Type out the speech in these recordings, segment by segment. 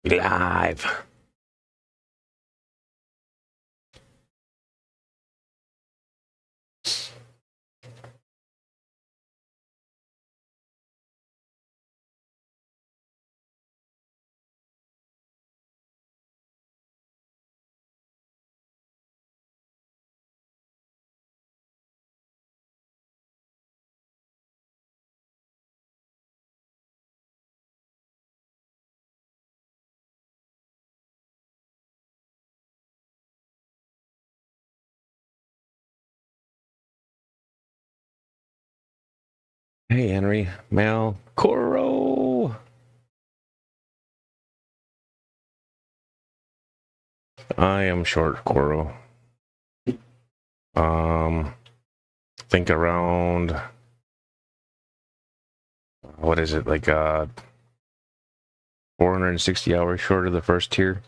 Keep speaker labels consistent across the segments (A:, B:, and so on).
A: Live. Hey, Henry. Mal. Coro. I am short, Coro. Think around, what is it, like 460 hours short of the first tier.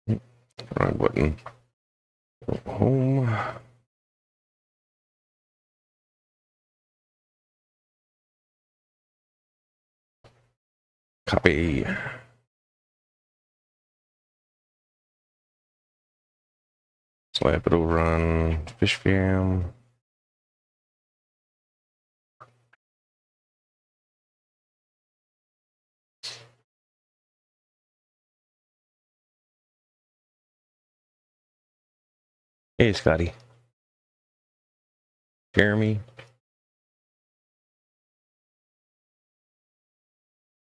A: Wrong button. Home. Copy. Slap it over on Fishfam. Hey, Scotty. Jeremy.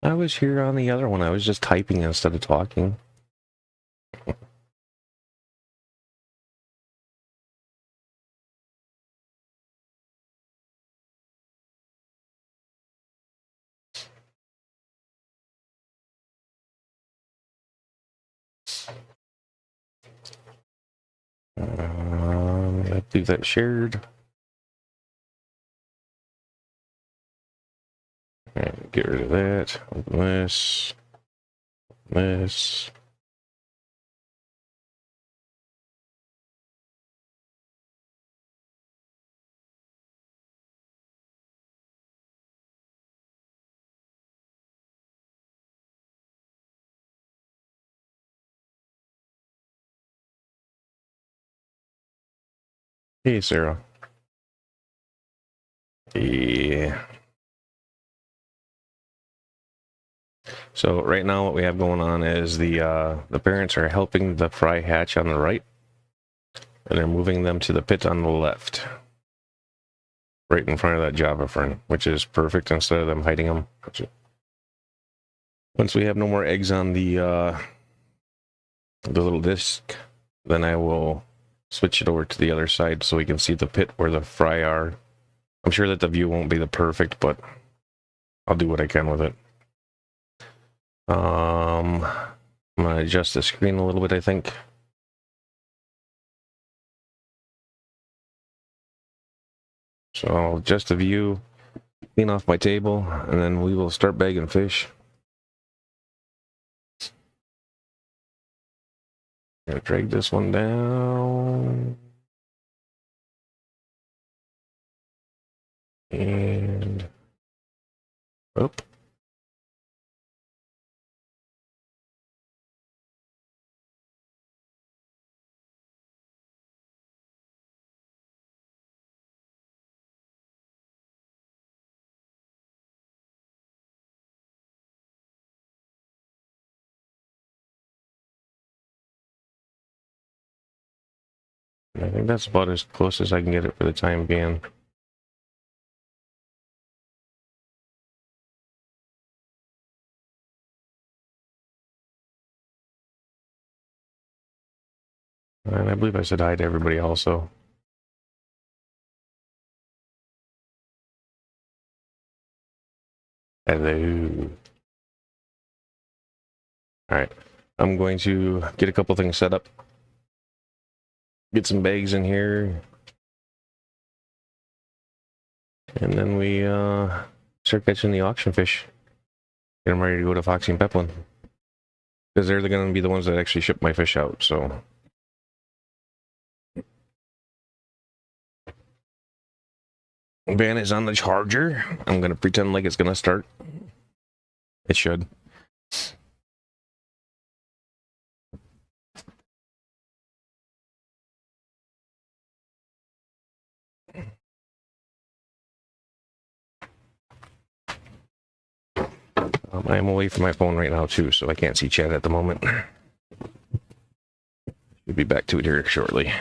A: I was here on the other one. I was just typing instead of talking. I believe that's shared. Right, get rid of that. Open this. This. Hey, Sarah. Yeah. So right now what we have going on is the parents are helping the fry hatch on the right, and they're moving them to the pit on the left, right in front of that Java fern, which is perfect instead of them hiding them. Once we have no more eggs on the little disc, then I will switch it over to the other side so we can see the pit where the fry are. I'm sure that the view won't be the perfect, but I'll do what I can with it. I'm gonna adjust the screen a little bit, I think. So I'll adjust the view, clean off my table, and then we will start bagging fish. Gonna drag this one down. And up. I think that's about as close as I can get it for the time being. And I believe I said hi to everybody also. Hello. All right. I'm going to get a couple things set up. Get some bags in here. And then we start catching the auction fish. Get them ready to go to Foxy and Peplin. Because they're going to be the ones that actually ship my fish out, so... Van is on the charger. I'm gonna pretend like it's gonna start. It should. I am away from my phone right now too, so I can't see chat at the moment. We'll be back to it here shortly.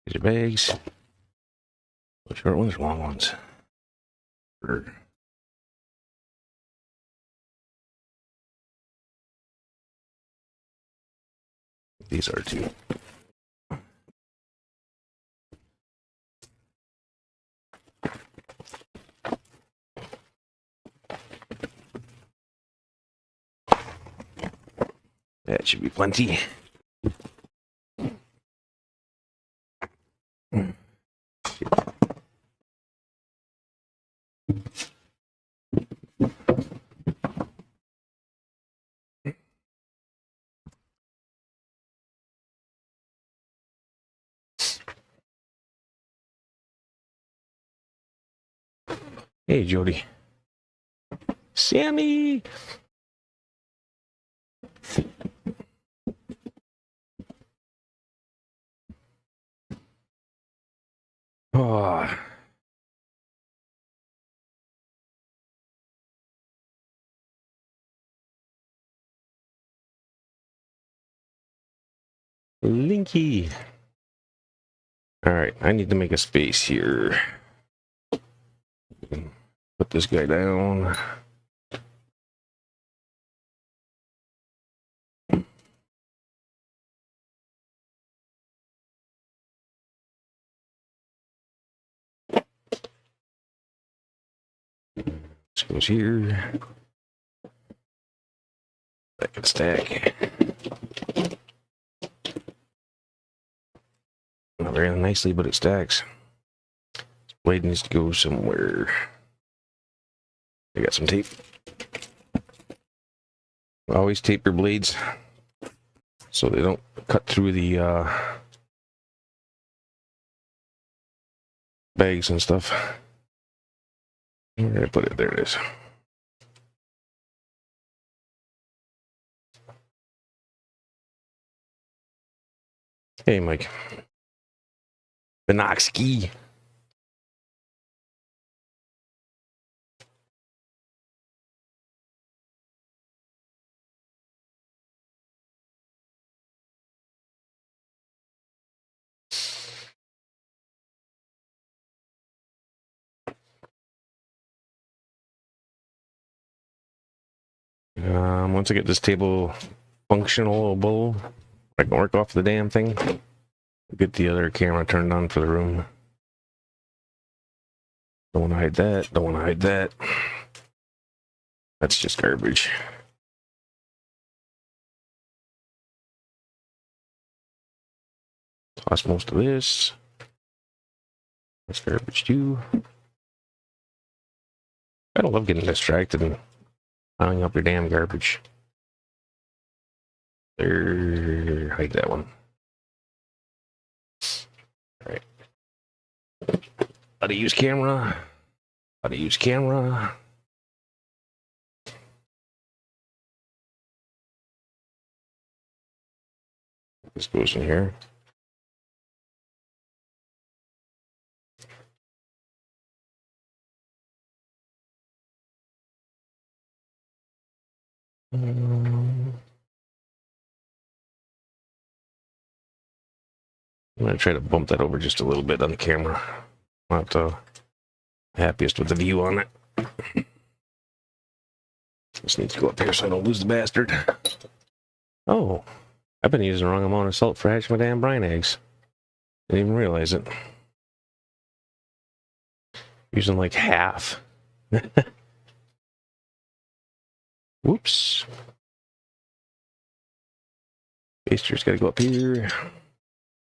A: These are bags. Short ones, long ones. These are two. That should be plenty. Hey, Jody. Sammy! Oh. Linky. All right, I need to make a space here. Put this guy down. This goes here. That can stack. Not very nicely, but it stacks. This blade needs to go somewhere. I got some tape. Always tape your blades so they don't cut through the bags and stuff. Where did I put it? There it is. Hey, Mike. Benoxky. Once I get this table functional, I can work off the damn thing. Get the other camera turned on for the room. Don't want to hide that. Don't want to hide that. That's just garbage. Toss most of this. That's garbage too. I don't love getting distracted and piling up your damn garbage. There, hide that one. All right. How to use camera. How to use camera. This goes in here. I'm going to try to bump that over just a little bit on the camera. Not happiest with the view on it. Just need to go up here so I don't lose the bastard. Oh, I've been using the wrong amount of salt for hatching my damn brine eggs. Didn't even realize it. Using like half. Whoops. Baster's got to go up here.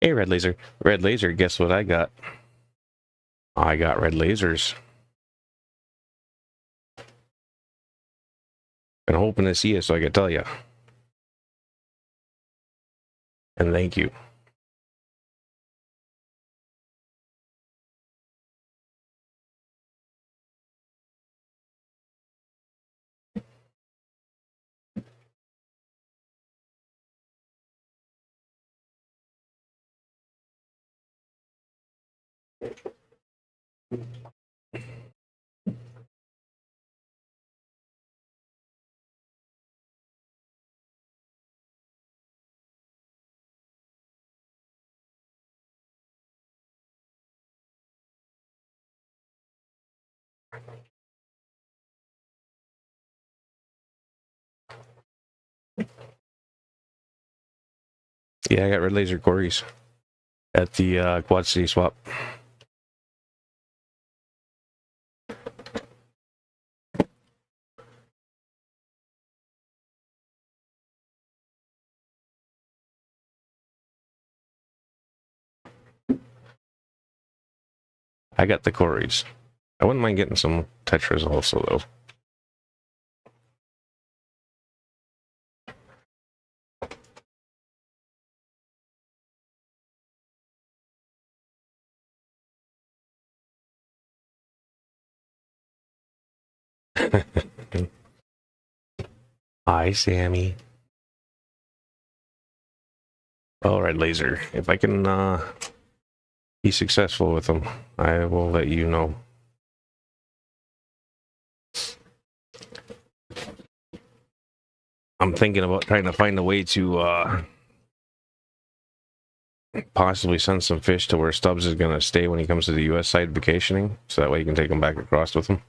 A: Hey, red laser. Red laser, guess what I got? I got red lasers. Been hoping to see you so I could tell you. And thank you. Yeah, I got red laser quarries at the Quad City swap. I got the quarries. I wouldn't mind getting some tetras also, though. Hi, Sammy. All right, laser. If I can be successful with them, I will let you know. I'm thinking about trying to find a way to possibly send some fish to where Stubbs is going to stay when he comes to the U.S. side vacationing, so that way you can take them back across with him.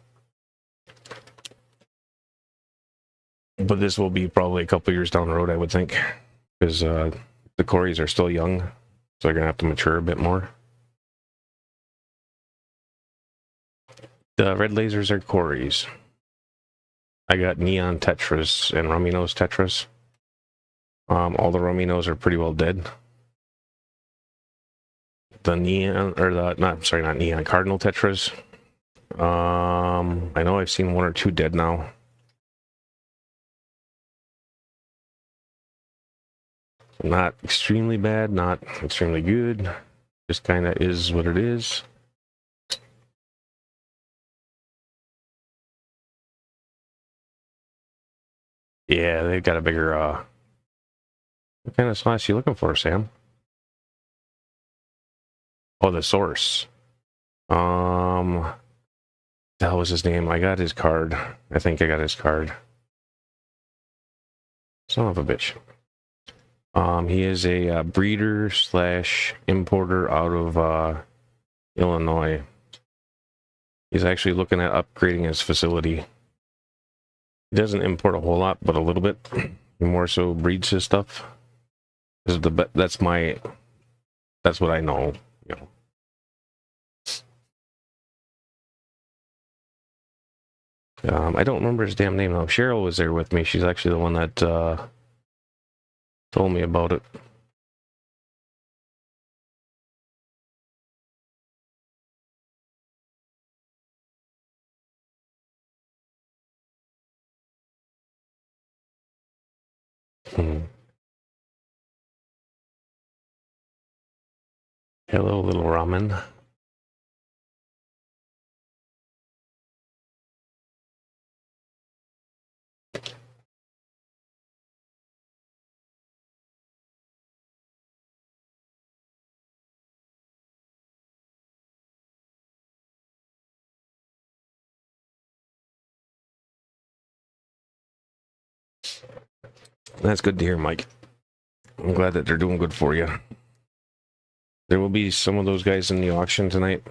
A: But this will be probably a couple years down the road, I would think, because the quarries are still young, so they're going to have to mature a bit more. The red lasers are quarries. I got neon tetras and Rominos tetras. All the Rominos are pretty well dead. The neon, or the, not neon, cardinal tetras. I know I've seen one or two dead now. Not extremely bad, not extremely good. Just kind of is what it is. Yeah, they've got a bigger, what kind of sauce you looking for, Sam? Oh, the source. That was his name. I got his card. I think I got his card. Son of a bitch. He is a breeder slash importer out of Illinois. He's actually looking at upgrading his facility. He doesn't import a whole lot, but a little bit. He more so breeds his stuff. That's what I know. You know. I don't remember his damn name though. Cheryl was there with me. She's actually the one that told me about it. Hello, little ramen. That's good to hear, Mike. I'm glad that they're doing good for you. There will be some of those guys in the auction tonight.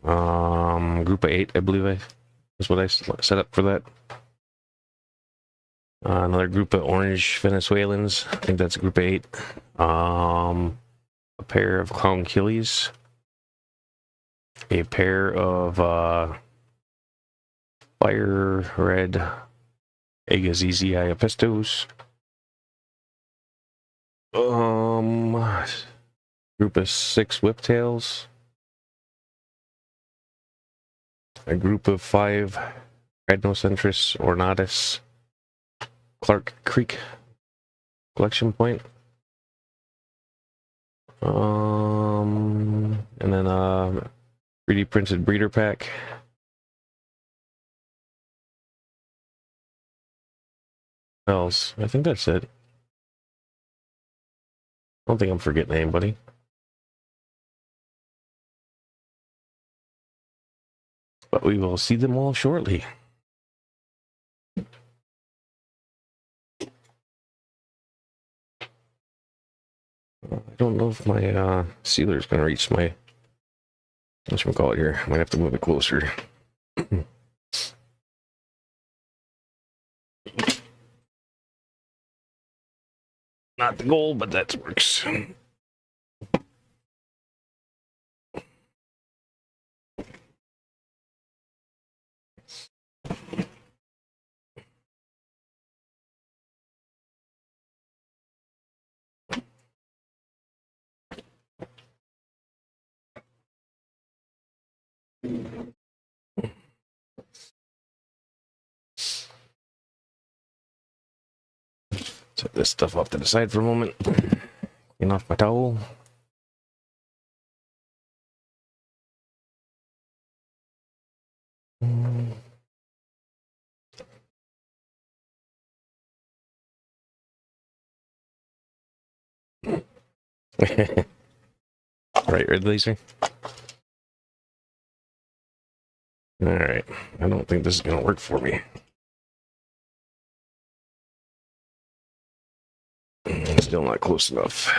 A: Group of 8, I believe is what I set up for that. Another group of orange Venezuelans. I think that's group of 8. A pair of Clown Killies. A pair of fire red Agazizi Iapistos. Group of 6 Whiptails. A group of 5 Rhinocentris ornatus Clark Creek collection point. And then 3D printed breeder pack. What else? I think that's it. I don't think I'm forgetting anybody. But we will see them all shortly. I don't know if my sealer is going to reach my... whatchamacallit here. I might have to move it closer. Not the goal, but that works. Set this stuff off to the side for a moment. Clean off my towel. Right, red laser. Alright, I don't think this is going to work for me. Still not close enough.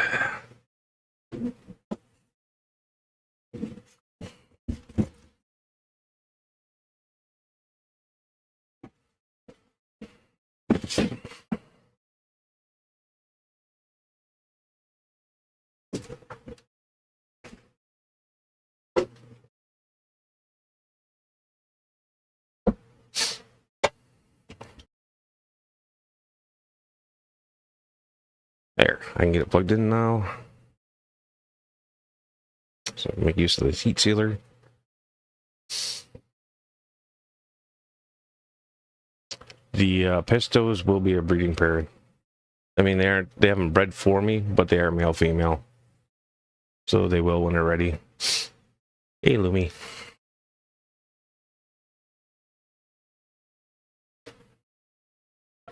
A: There, I can get it plugged in now. So make use of this heat sealer. The pistos will be a breeding pair. I mean, they haven't bred for me, but they are male female. So they will when they're ready. Hey, Lumi.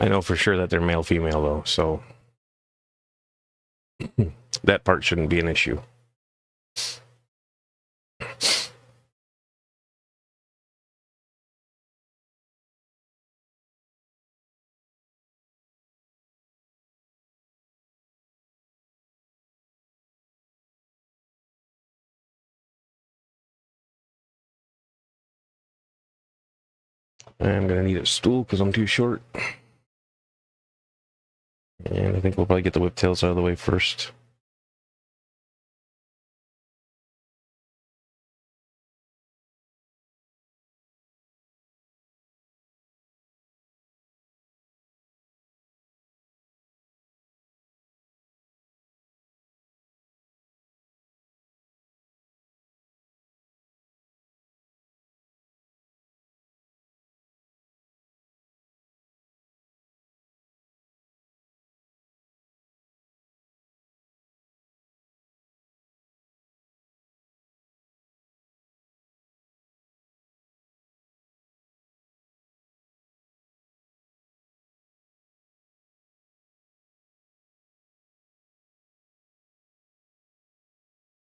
A: I know for sure that they're male female though, so that part shouldn't be an issue. I'm gonna need a stool because I'm too short. And I think we'll probably get the whiptails out of the way first.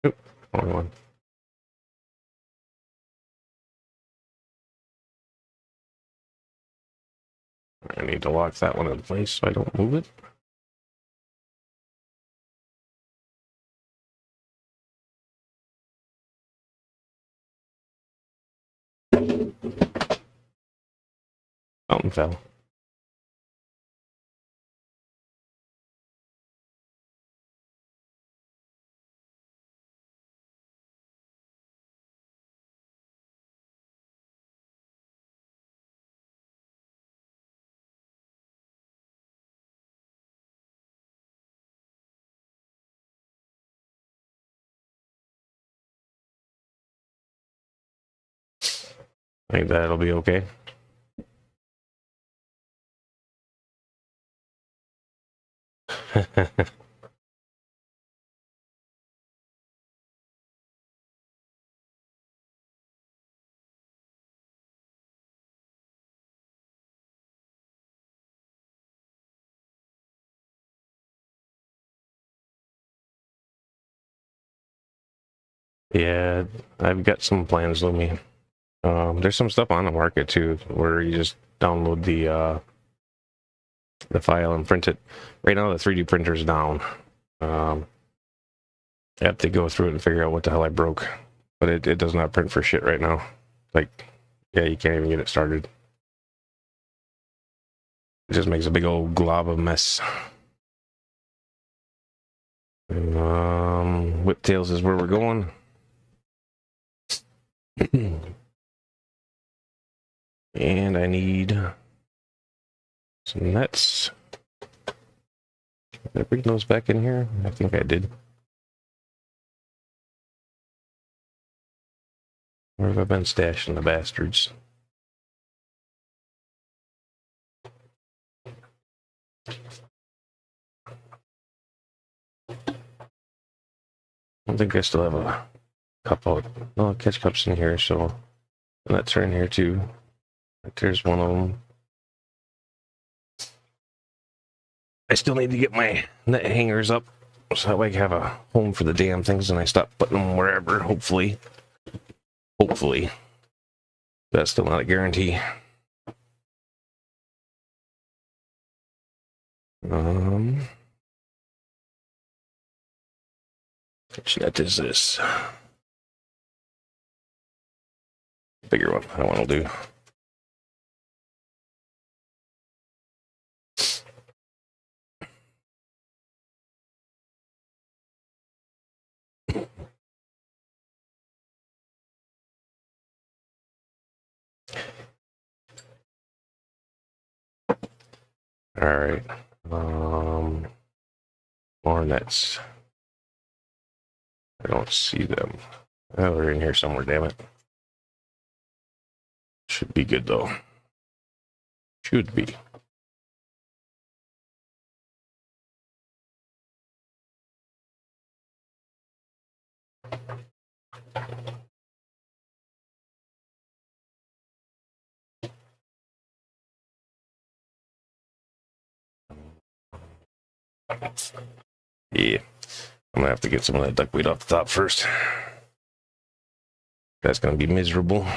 A: Oop, wrong one. I need to lock that one in place so I don't move it. Something fell. I think that'll be okay. Yeah, I've got some plans, Lumi. There's some stuff on the market too, where you just download the file and print it. Right now, the 3D printer's down. I have to go through it and figure out what the hell I broke, but it does not print for shit right now. Like, yeah, you can't even get it started. It just makes a big old glob of mess. Whiptails is where we're going. And I need some nets. Did I bring those back in here? I think I did. Where have I been stashing the bastards? I think I still have a cup out. No, catch cups in here, so nets are in here too. Like there's one of them. I still need to get my net hangers up so that way I can have a home for the damn things and I stop putting them wherever, hopefully. Hopefully. That's still not a guarantee. Which net is this? Bigger one. That one will do. All right. More nets. I don't see them. Oh, they're in here somewhere, damn it. Should be good, though. Should be. Yeah. I'm gonna have to get some of that duckweed off the top first. That's gonna be miserable.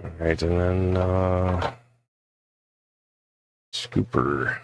A: All right, and then scooper.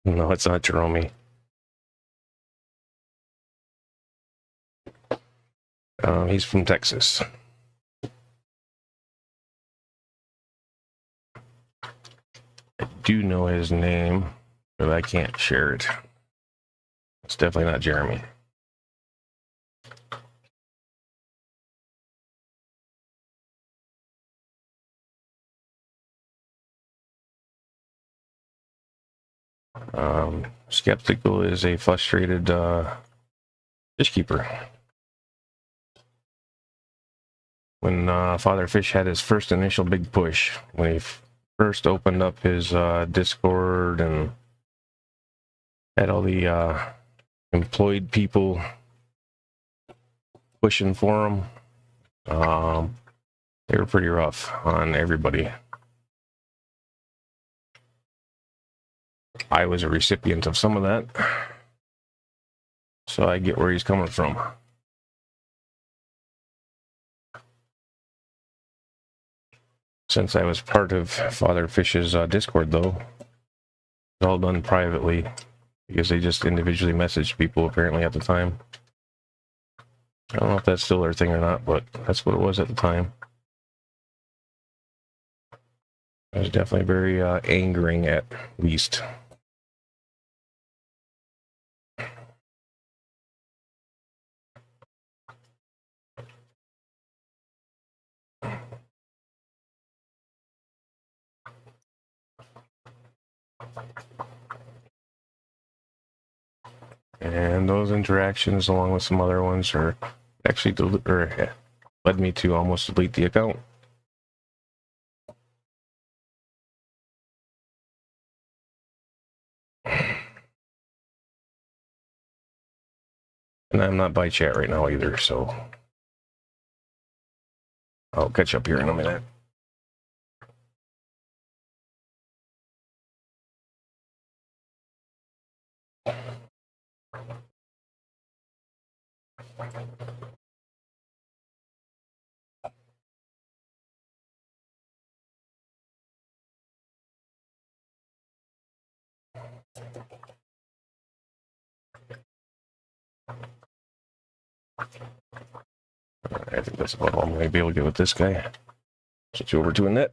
A: No, it's not Jerome. He's from Texas. I do know his name, but I can't share it. It's definitely not Jeremy. Skeptical is a frustrated fish keeper. When Father Fish had his first initial big push, when he first opened up his Discord and had all the employed people pushing for him, they were pretty rough on everybody. I was a recipient of some of that, so I get where he's coming from. Since I was part of Father Fish's Discord, though, it's all done privately because they just individually messaged people apparently at the time. I don't know if that's still their thing or not, but that's what it was at the time. It was definitely very angering at least. And those interactions, along with some other ones, are actually led me to almost delete the account. And I'm not by chat right now either, so I'll catch up here in a minute. I think that's about all I'm going to be able to get with this guy. Switch over to a net.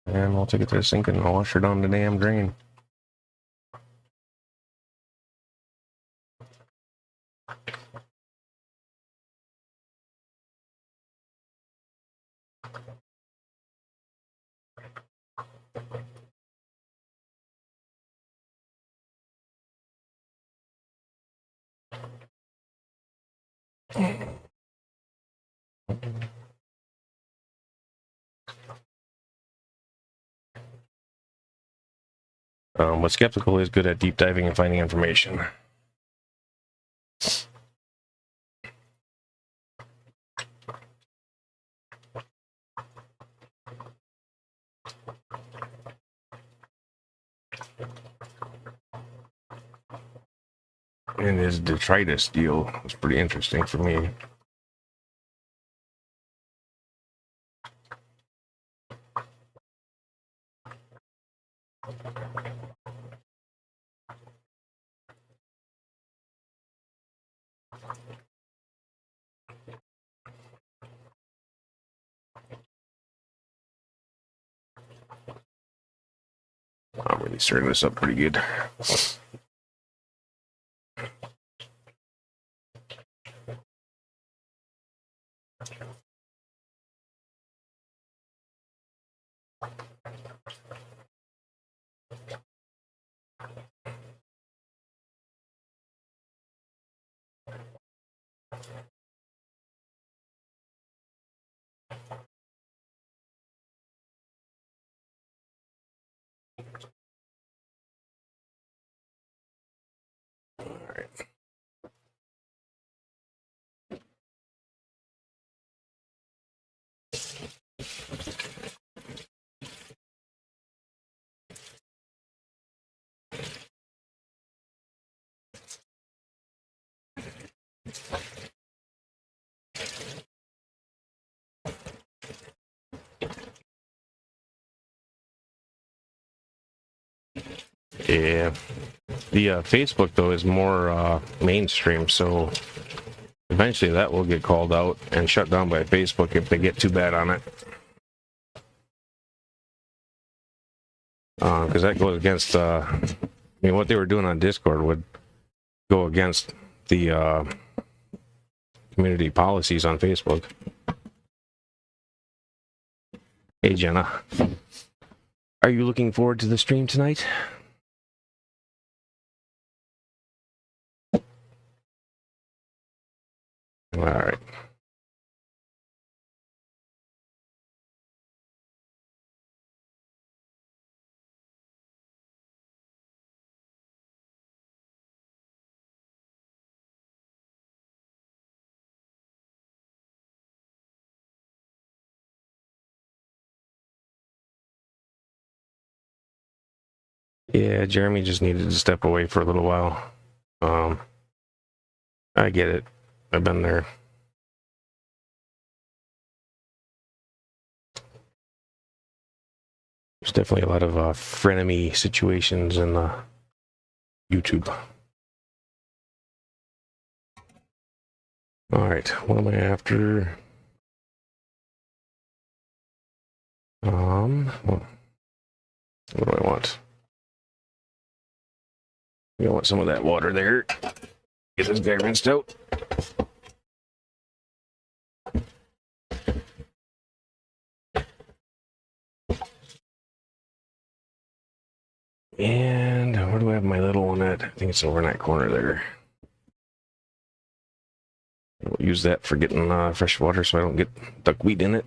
A: And we'll take it to the sink and wash her down the damn drain. But Skeptical is good at deep diving and finding information. And his detritus deal was pretty interesting for me. I'm really starting this up pretty good. Yeah, the Facebook though is more mainstream, so eventually that will get called out and shut down by Facebook if they get too bad on it. Because that goes against, I mean, what they were doing on Discord would go against the community policies on Facebook. Hey, Jenna. Are you looking forward to the stream tonight? All right. Yeah, Jeremy just needed to step away for a little while. I get it. I've been there. There's definitely a lot of frenemy situations in YouTube. All right, what am I after? What do I want? I want some of that water there. Get this guy rinsed out. And where do I have my little one at? I think it's over in that corner there. We'll use that for getting fresh water so I don't get duckweed in it.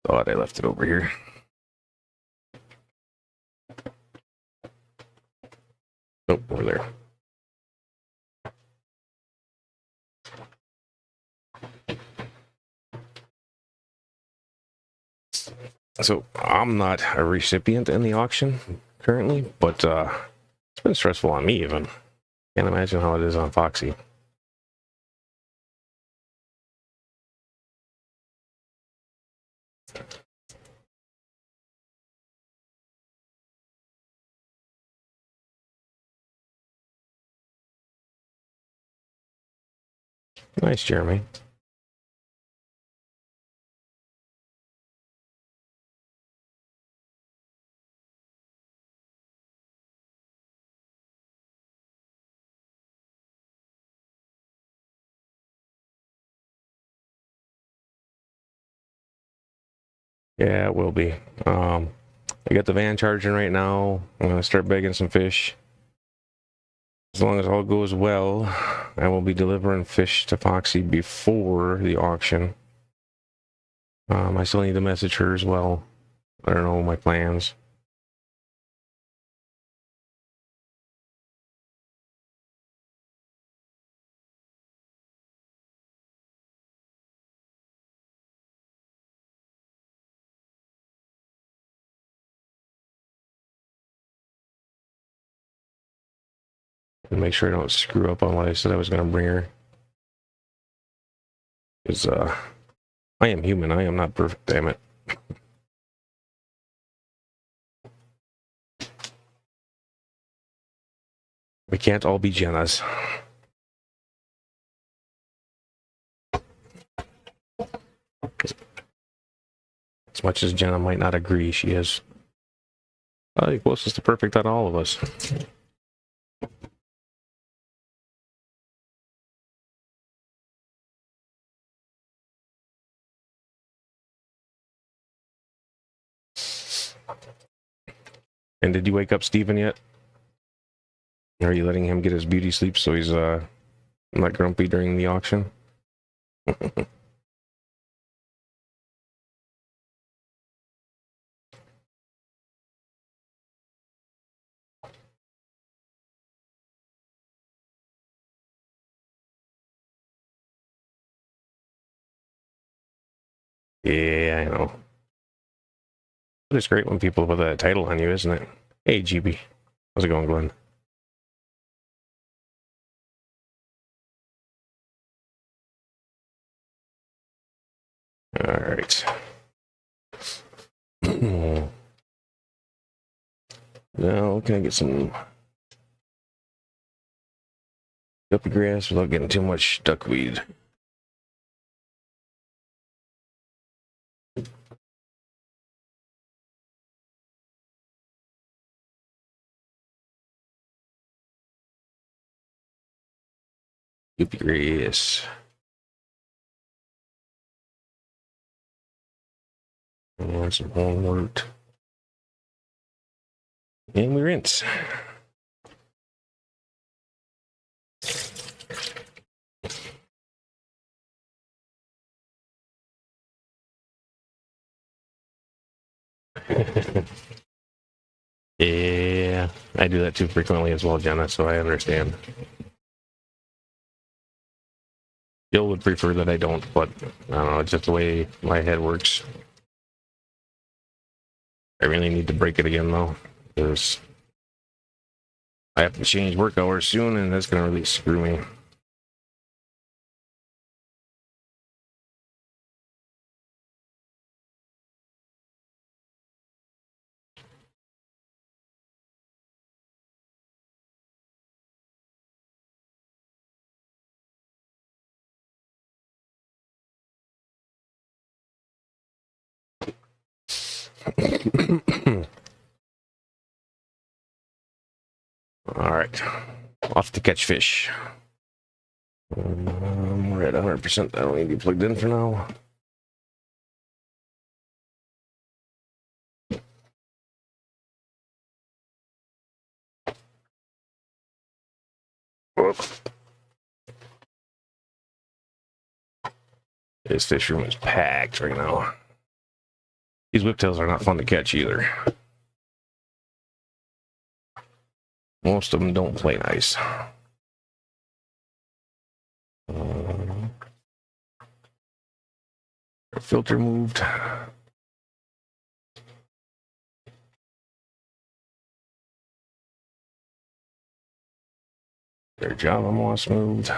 A: Thought I left it over here. Nope, over there. So I'm not a recipient in the auction currently, but it's been stressful on me even. Can't imagine how it is on Foxy. Nice, Jeremy. Yeah, it will be. I got the van charging right now. I'm gonna start bagging some fish. As long as all goes well, I will be delivering fish to Foxy before the auction. I still need to message her as well. I don't know my plans. And make sure I don't screw up on what I said I was going to bring her. Because I am human. I am not perfect, damn it. We can't all be Jennas. As much as Jenna might not agree, she is closest to perfect out of all of us. And did you wake up Steven yet? Are you letting him get his beauty sleep so he's not grumpy during the auction? Yeah, I know. It's great when people put a title on you, isn't it? Hey, GB. How's it going, Glenn? All right. Now, can I get some guppy grass without getting too much duckweed? Yes. And some homework. And we rinse. Yeah, I do that too frequently as well, Jenna, so I understand. Jill would prefer that I don't, but I don't know, it's just the way my head works. I really need to break it again, though, because I have to change work hours soon, and that's going to really screw me. All right, off to catch fish. We're at 100%. I don't need to be plugged in for now. Whoop. This fish room is packed right now. These whiptails are not fun to catch either. Most of them don't play nice. Filter moved. Their Java moss moved.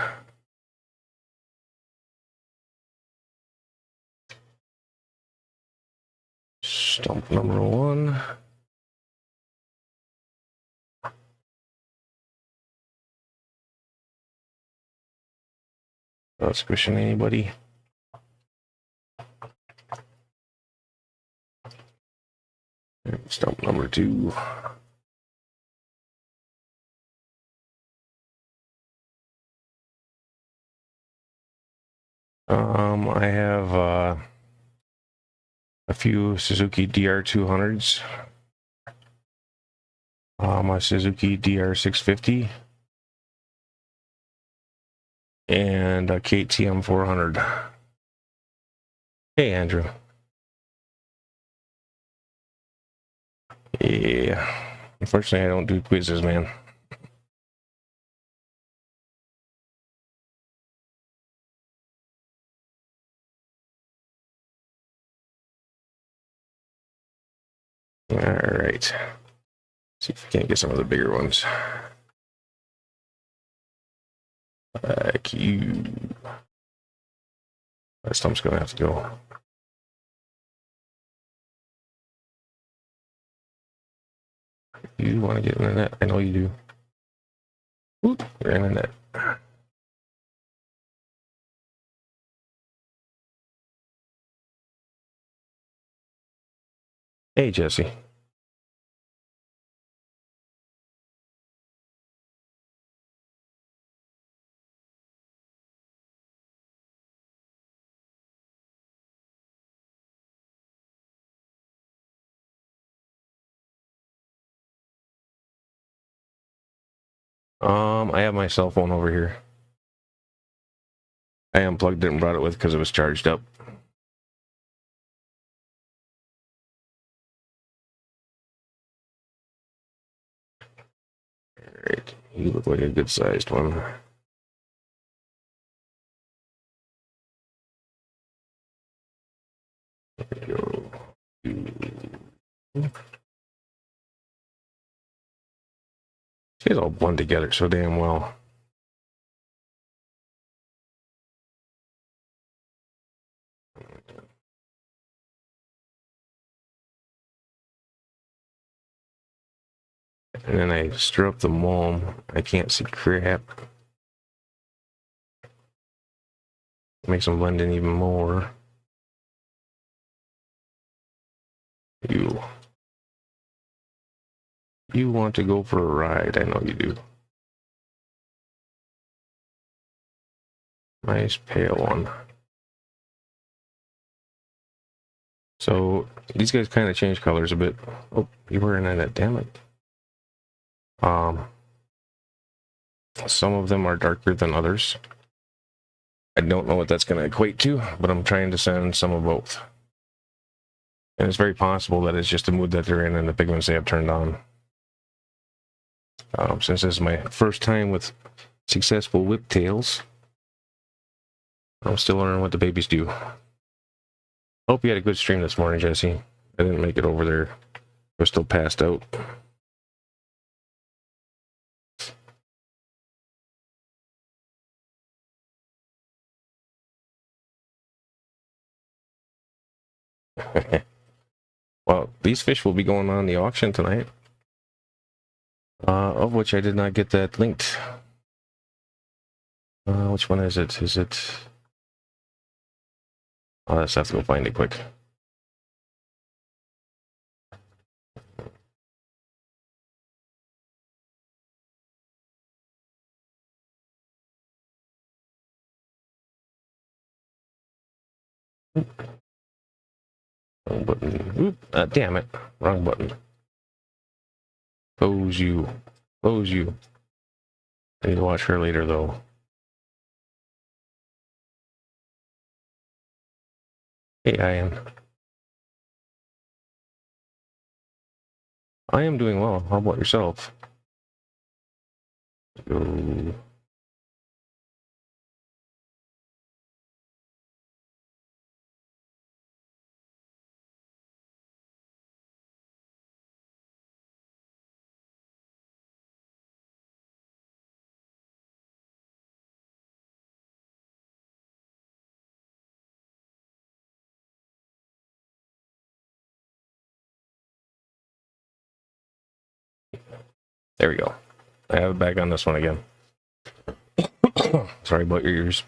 A: Stump number 1. Not squishing anybody. Stump number 2. I have a few Suzuki DR200s. My Suzuki DR650. And a KTM 400. Hey, Andrew. Yeah. Unfortunately, I don't do quizzes, man. All right. See if we can't get some of the bigger ones. You. That stump's gonna have to go. You want to get in the net? I know you do. Oop, you're in the net. Hey, Jesse. I have my cell phone over here. I unplugged it and brought it with because it was charged up. Alright, you look like a good sized one. There we go. These guys all blend together so damn well. And then I stir up the mulm. I can't see crap. Makes them blend in even more. You want to go for a ride? I know you do. Nice pale one. So these guys kind of change colors a bit. Oh, you were in it, damn it. Some of them are darker than others. I don't know what that's going to equate to, but I'm trying to send some of both. And it's very possible that it's just the mood that they're in and the pigments they have turned on. Since this is my first time with successful whiptails, I'm still learning what the babies do. Hope you had a good stream this morning, Jesse. I didn't make it over there. I was still passed out. Well, these fish will be going on the auction tonight. Of which I did not get that linked. Which one is it? Is it... I'll just have to go find it quick. Wrong button. Oop, damn it. Wrong button. Close you. Close you. I need to watch her later, though. Hey, Ian. I am doing well. How about yourself? Go. There we go. I have it back on this one again. Sorry about your ears.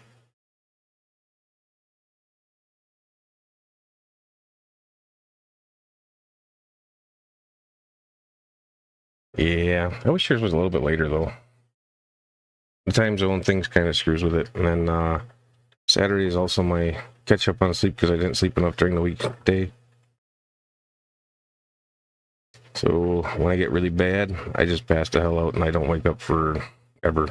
A: Yeah, I wish yours was a little bit later, though. The time zone things kind of screws with it. And then Saturday is also my catch up on sleep because I didn't sleep enough during the weekday. So when I get really bad, I just pass the hell out and I don't wake up for ever.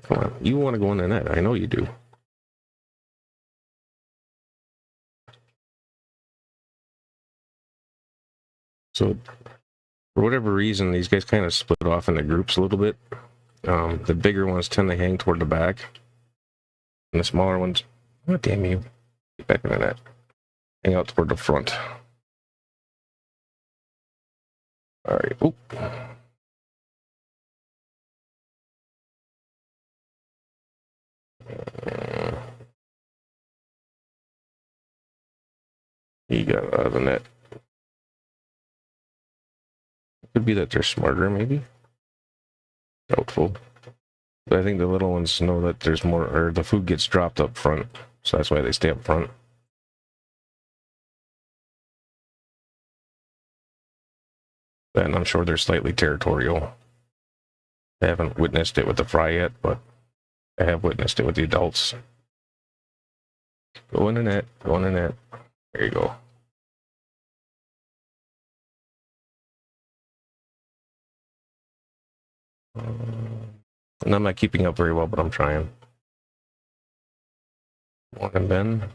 A: Come on, you want to go in the net. I know you do. So for whatever reason, these guys kind of split off into groups a little bit. The bigger ones tend to hang toward the back. And the smaller ones, oh, damn you, get back in the net. Hang out toward the front. All right. Oop. He got out of the net. Could be that they're smarter, maybe. Doubtful. But I think the little ones know that there's more, or the food gets dropped up front, so that's why they stay up front. And I'm sure they're slightly territorial. I haven't witnessed it with the fry yet, but I have witnessed it with the adults. Go in the net, go in the net. There you go. And I'm not keeping up very well, but I'm trying. Morning, Ben.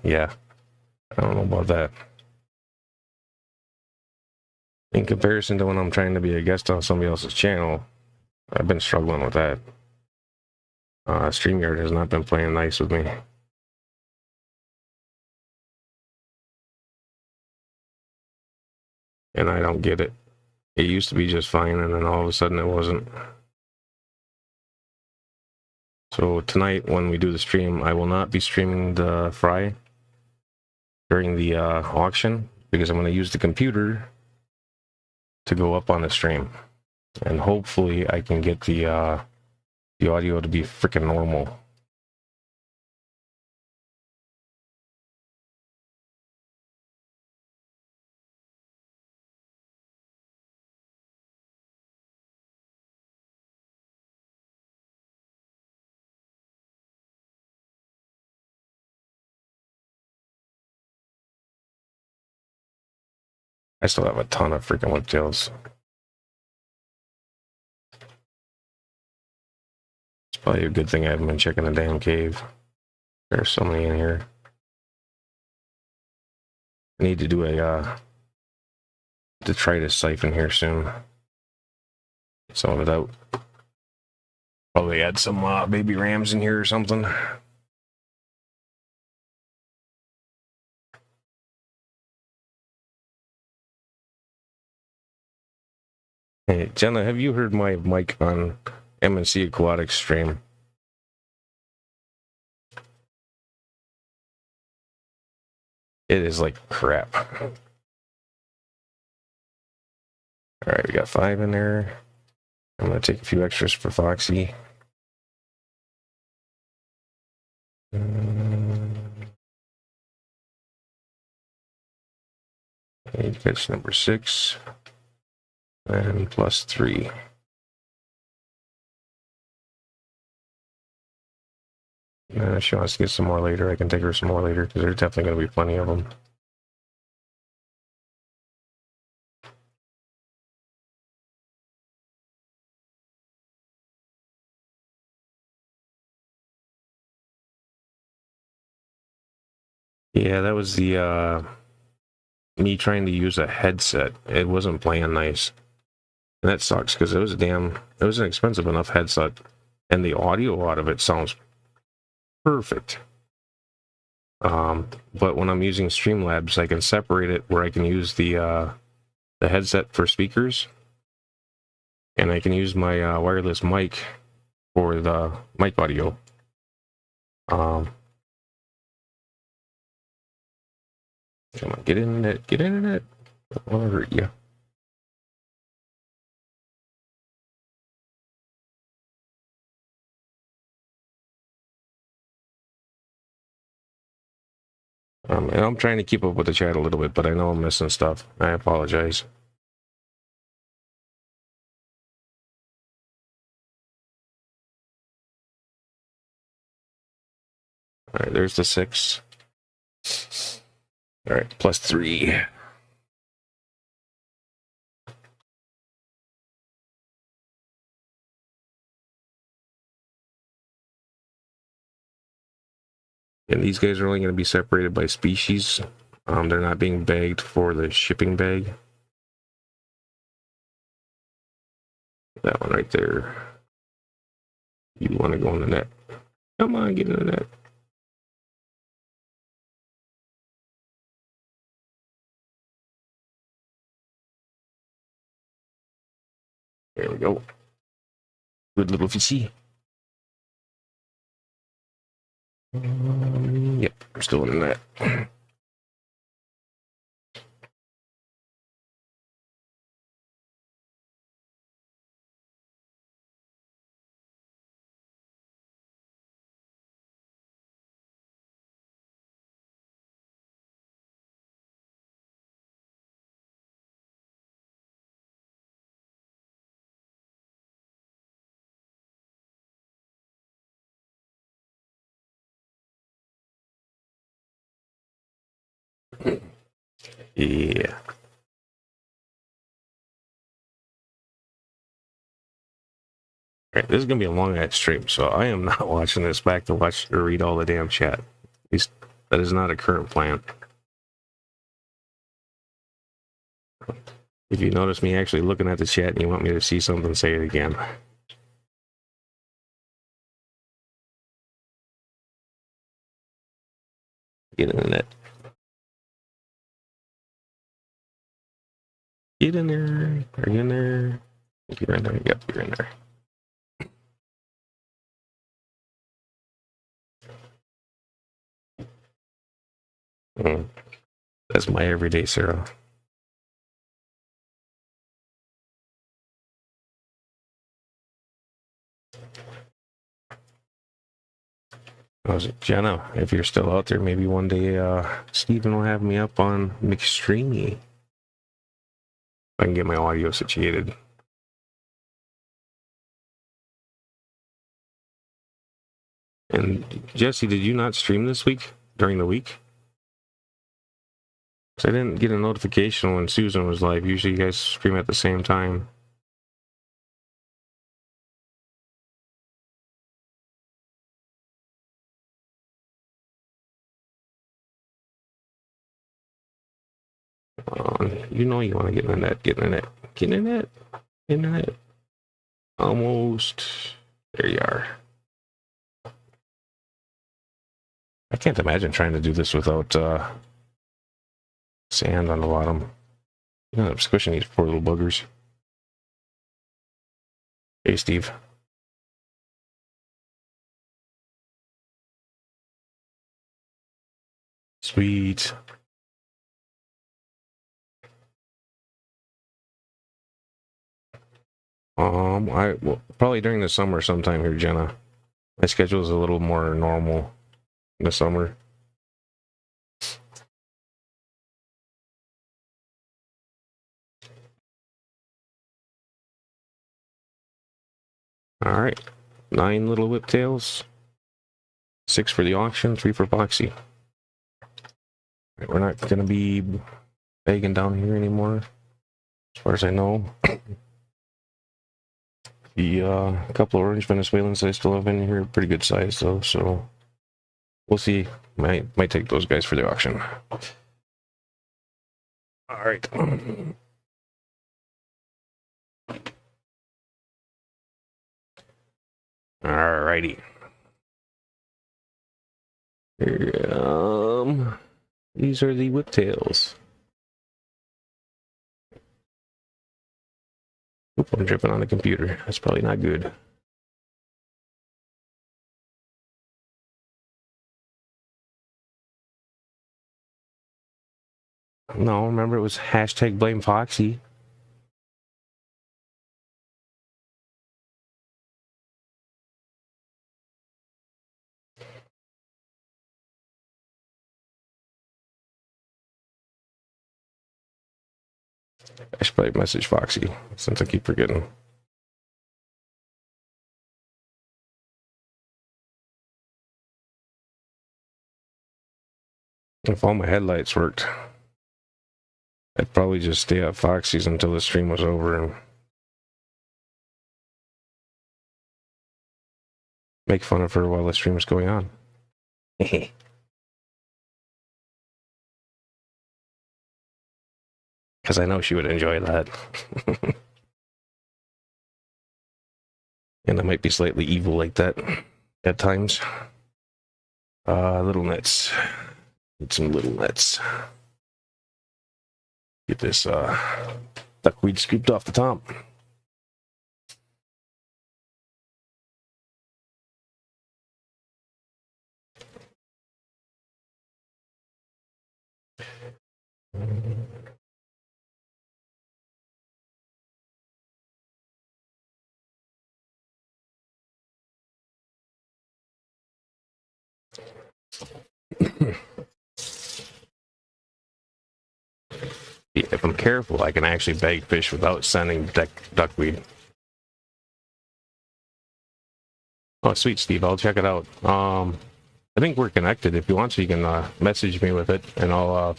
A: Yeah, I don't know about that. In comparison to when I'm trying to be a guest on somebody else's channel, I've been struggling with that. StreamYard has not been playing nice with me. And I don't get it. It used to be just fine, and then all of a sudden it wasn't. So tonight when we do the stream, I will not be streaming the fry during the auction because I'm going to use the computer to go up on the stream, and hopefully I can get the audio to be freaking normal. I still have a ton of freaking whiptails. It's probably a good thing I haven't been checking the damn cave. There's so many in here. I need to do a detritus siphon here soon. Get some of it out. Probably add some baby rams in here or something. Hey, Jenna, have you heard my mic on MNC Aquatics stream? It is like crap. All right, we got 5 in there. I'm going to take a few extras for Foxy. Catch number 6. And plus 3. If she wants to get some more later, I can take her some more later because there's definitely going to be plenty of them. Yeah, that was the me trying to use a headset. It wasn't playing nice. And that sucks because it was an expensive enough headset, and the audio out of it sounds perfect. But when I'm using Streamlabs, I can separate it where I can use the headset for speakers, and I can use my wireless mic for the mic audio. Come on, get in it, get in it. I want to hurt you. And I'm trying to keep up with the chat a little bit, but I know I'm missing stuff. I apologize. All right, there's the 6. All right, plus 3. And these guys are only going to be separated by species. They're not being bagged for the shipping bag. That one right there. You want to go in the net. Come on, get in the net. There we go. Good little fishy. Yep, I'm still in the net. Yeah. All right, this is gonna be a long night stream, so I am not watching this back to watch or read all the damn chat. At least that is not a current plan. If you notice me actually looking at the chat and you want me to see something, say it again. Get in the net. Get in there. Are you in there? You're in there. Yep, you're in there. Mm. That's my everyday Sarah. I was like, Jenna, if you're still out there, maybe one day Steven will have me up on McStreamy. I can get my audio situated. And Jesse, did you not stream this week during the week? Because I didn't get a notification when Susan was live. Usually you guys stream at the same time. You know you want to get in the net, get in the net, get in the net, in the net. Almost. There you are. I can't imagine trying to do this without sand on the bottom. You know, I'm squishing these poor little buggers. Hey, Steve. Sweet. Well, probably during the summer sometime here, Jenna. My schedule is a little more normal in the summer. All right, 9 little whiptails, 6 for the auction, 3 for Foxy. Right, we're not gonna be begging down here anymore, as far as I know. The couple of orange Venezuelans I still have in here, pretty good size though, so we'll see. Might take those guys for the auction. All right. All righty. These are the whiptails. Oop, I'm dripping on the computer. That's probably not good. No, remember it was hashtag blame Foxy. I should probably message Foxy since I keep forgetting. If all my headlights worked, I'd probably just stay at Foxy's until the stream was over and make fun of her while the stream was going on. Because I know she would enjoy that. And I might be slightly evil like that at times. Little nets. Need some little nets. Get this duckweed scooped off the top. If I'm careful, I can actually bag fish without sending duckweed. Oh, sweet, Steve. I'll check it out. I think we're connected. If you want to, you can message me with it, and I'll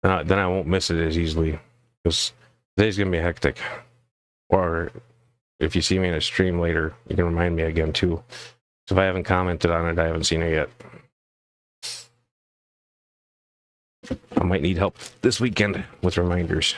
A: then I won't miss it as easily, because today's gonna be hectic. Or if you see me in a stream later, you can remind me again too. So if I haven't commented on it, I haven't seen it yet. I might need help this weekend with reminders.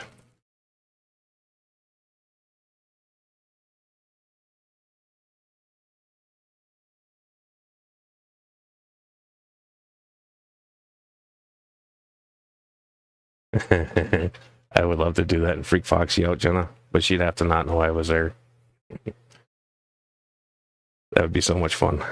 A: I would love to do that and freak Foxy out, Jenna, but she'd have to not know I was there. That would be so much fun.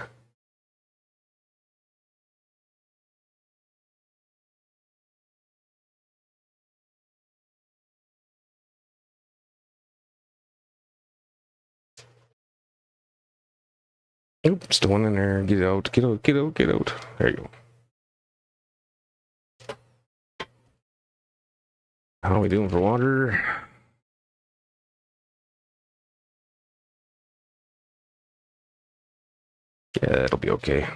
A: Oop, still one in there. Get out, get out, get out, get out. There you go. How are we doing for water? Yeah, it'll be okay.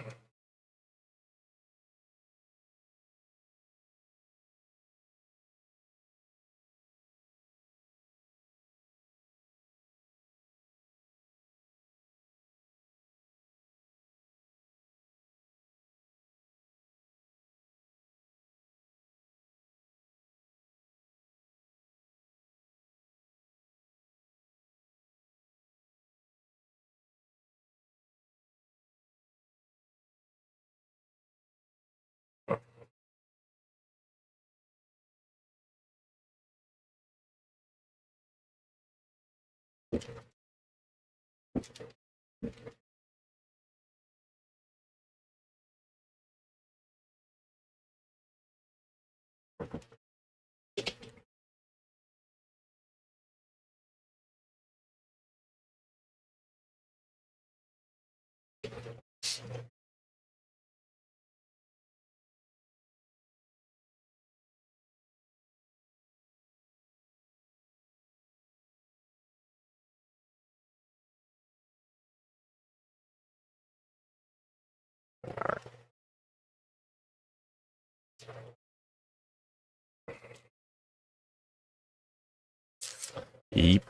A: Yep.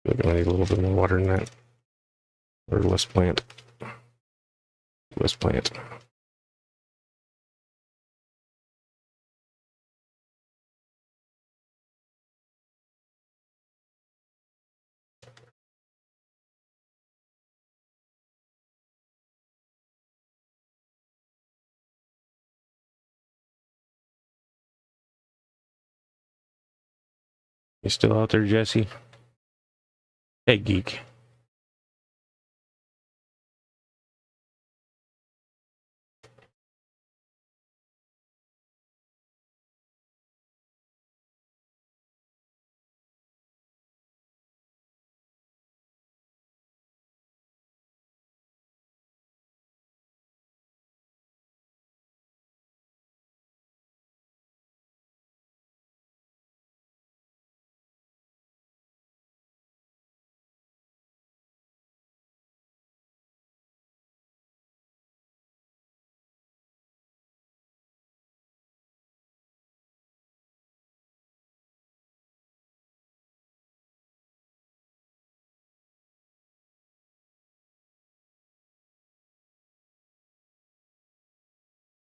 A: We're gonna need a little bit more water than that. Or less plant. Less plant. You still out there, Jesse? Hey, geek.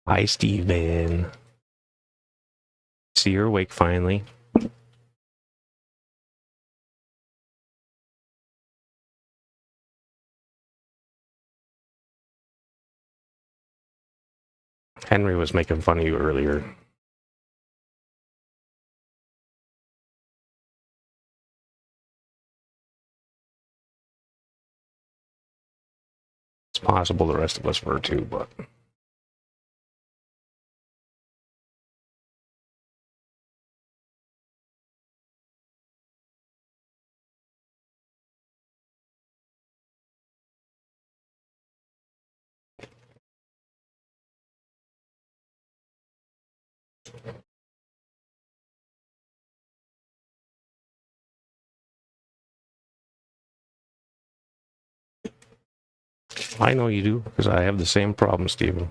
A: Hi, Steven. See, you're awake finally. Henry was making fun of you earlier. It's possible the rest of us were too, but I know you do, because I have the same problem, Steven.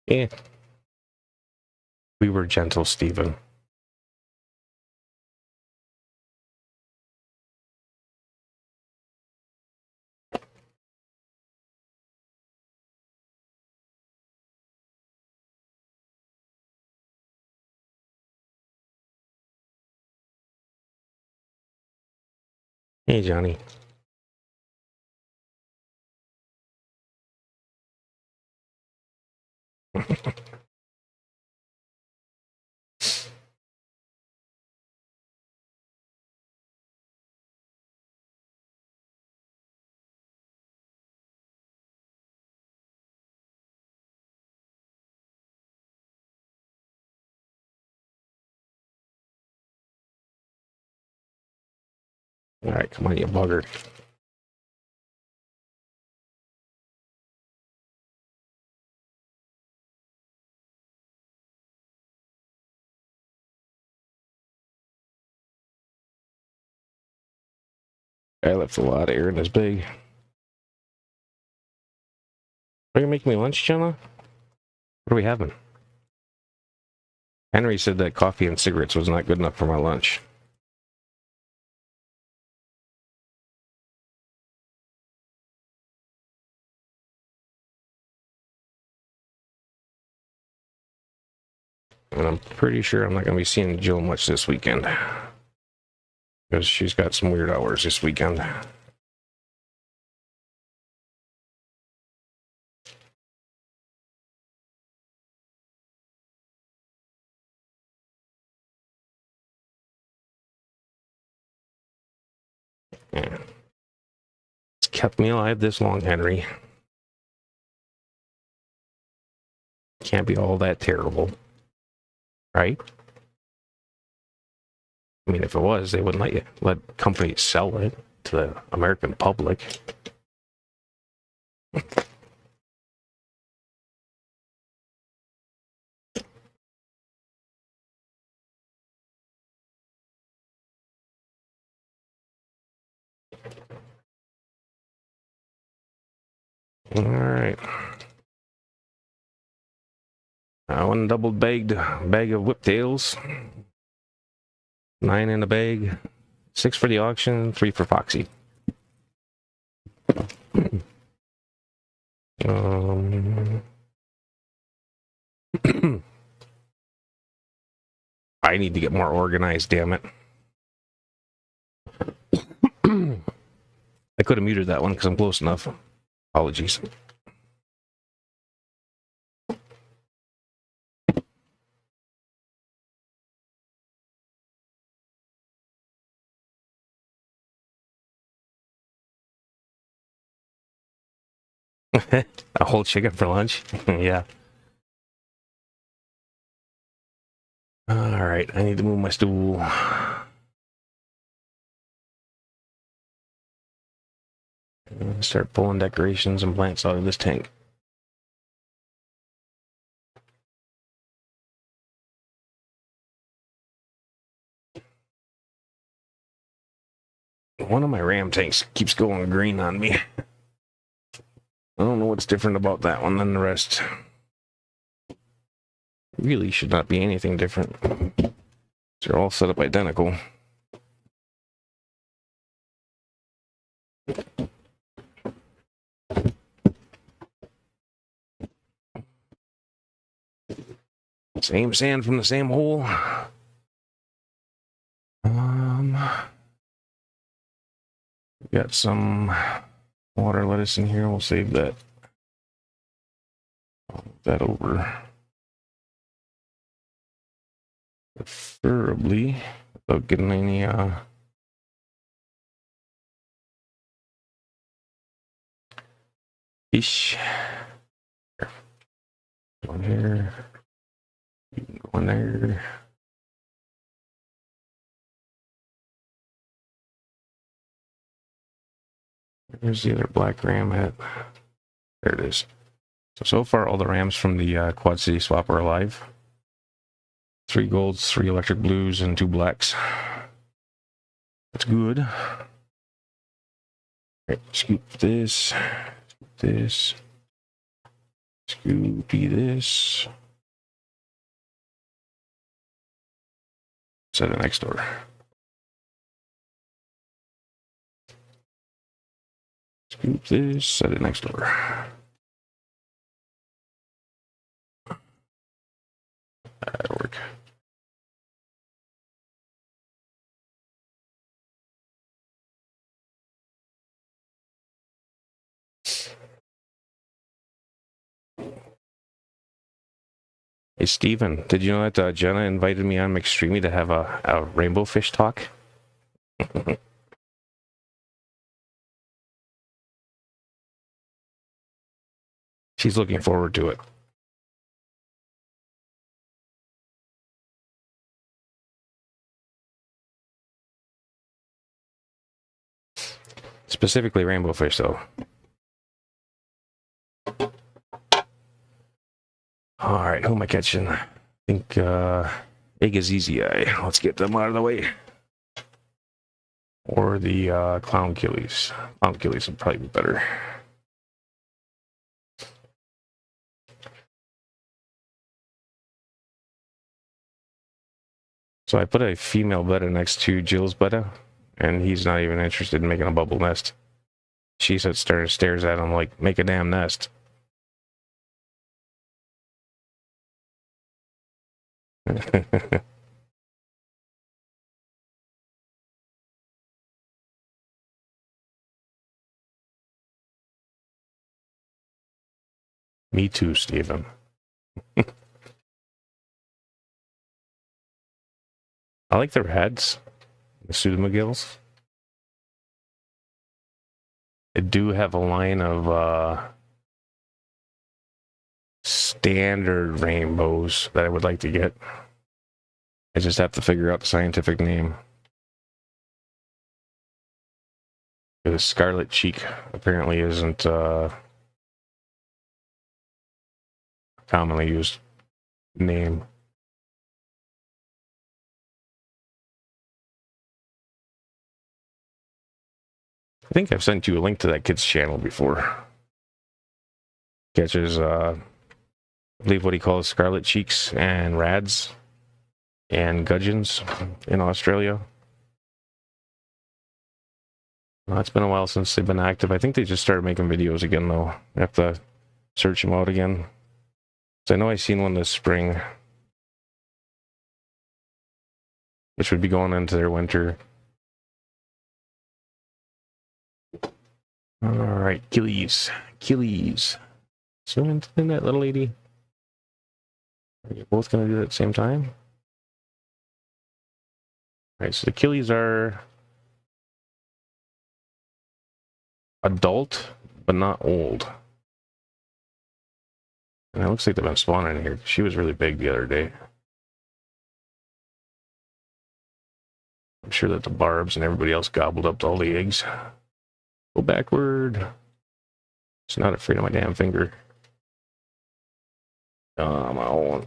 A: Eh, we were gentle, Steven. Hey, Johnny. All right, come on, you bugger. I left a lot of air in this bag. Are you making me lunch, Jenna? What are we having? Henry said that coffee and cigarettes was not good enough for my lunch. And I'm pretty sure I'm not going to be seeing Jill much this weekend. Because she's got some weird hours this weekend. Yeah. It's kept me alive this long, Henry. Can't be all that terrible. Right? I mean, if it was, they wouldn't let companies sell it to the American public. All right. One double bagged bag of whiptails. 9 in a bag. 6 for the auction, 3 for Foxy. I need to get more organized, damn it. I could have muted that one because I'm close enough. Apologies. A whole chicken for lunch? Yeah. All right, I need to move my stool. Start pulling decorations and plants out of this tank. One of my ram tanks keeps going green on me. I don't know what's different about that one than the rest. Really should not be anything different. They're all set up identical. Same sand from the same hole. Got some water lettuce in here. We'll save that. I'll move that over. Preferably without getting any fish. Go in here. You can go in there. Where's the other black ram at? There it is. So far, all the rams from the Quad City swap are alive. 3 golds, 3 electric blues, and 2 blacks. That's good. All right, scoop this, scoopy this. Set it next door. Scoop this, set it next door. That'll work. Hey, Steven, did you know that Jenna invited me on McStreamy to have a rainbow fish talk? She's looking forward to it. Specifically rainbow fish, though. All right, who am I catching? I think Egg is easy eye. Let's get them out of the way. Or the clown killies. Clown killies would probably be better. So I put a female betta next to Jill's betta, and he's not even interested in making a bubble nest. She stares at him like, make a damn nest. Me too, Steven. I like their heads, the pseudomagills. They do have a line of standard rainbows that I would like to get. I just have to figure out the scientific name. The scarlet cheek apparently isn't commonly used name. I think I've sent you a link to that kid's channel before. Catches, I believe what he calls scarlet cheeks and rads and gudgeons in Australia. It's been a while since they've been active. I think they just started making videos again, though. I have to search them out again. So I know I seen one this spring, which would be going into their winter. All right, Killies. Zoom in that little lady. Are you both going to do it at the same time? All right, so the Killies are adult, but not old. And it looks like they've been spawning here. She was really big the other day. I'm sure that the barbs and everybody else gobbled up all the eggs. Go backward. It's not afraid of my damn finger. Come on.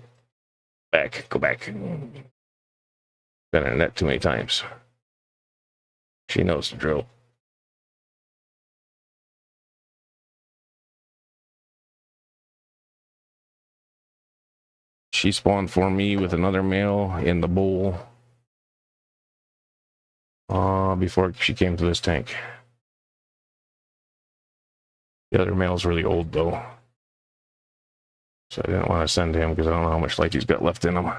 A: Back. Go back. Been in a net too many times. She knows the drill. She spawned for me with another male in the bowl before she came to this tank. The other male's really old, though. So I didn't want to send him because I don't know how much life he's got left in him.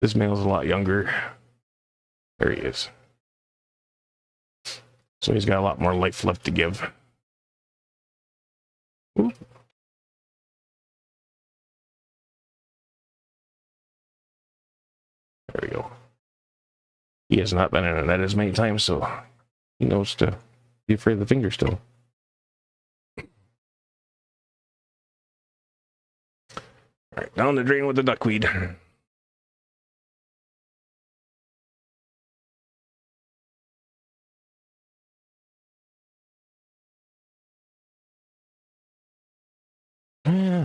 A: This male's a lot younger. There he is. So he's got a lot more life left to give. Ooh. There we go. He has not been in a net as many times, so he knows to be afraid of the finger still. All right, down the drain with the duckweed.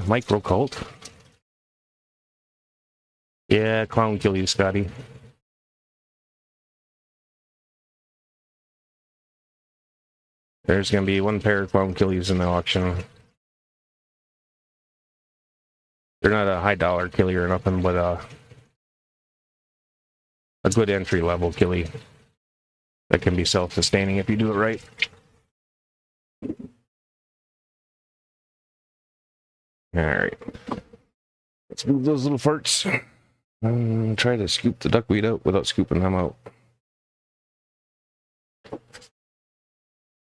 A: Micro cult. Yeah, clown kill you, Scotty. There's gonna be one pair of clown killies in the auction. They're not a high dollar killie or nothing, but a good entry level killie that can be self-sustaining if you do it right. All right, let's move those little farts. Try to scoop the duckweed out without scooping them out.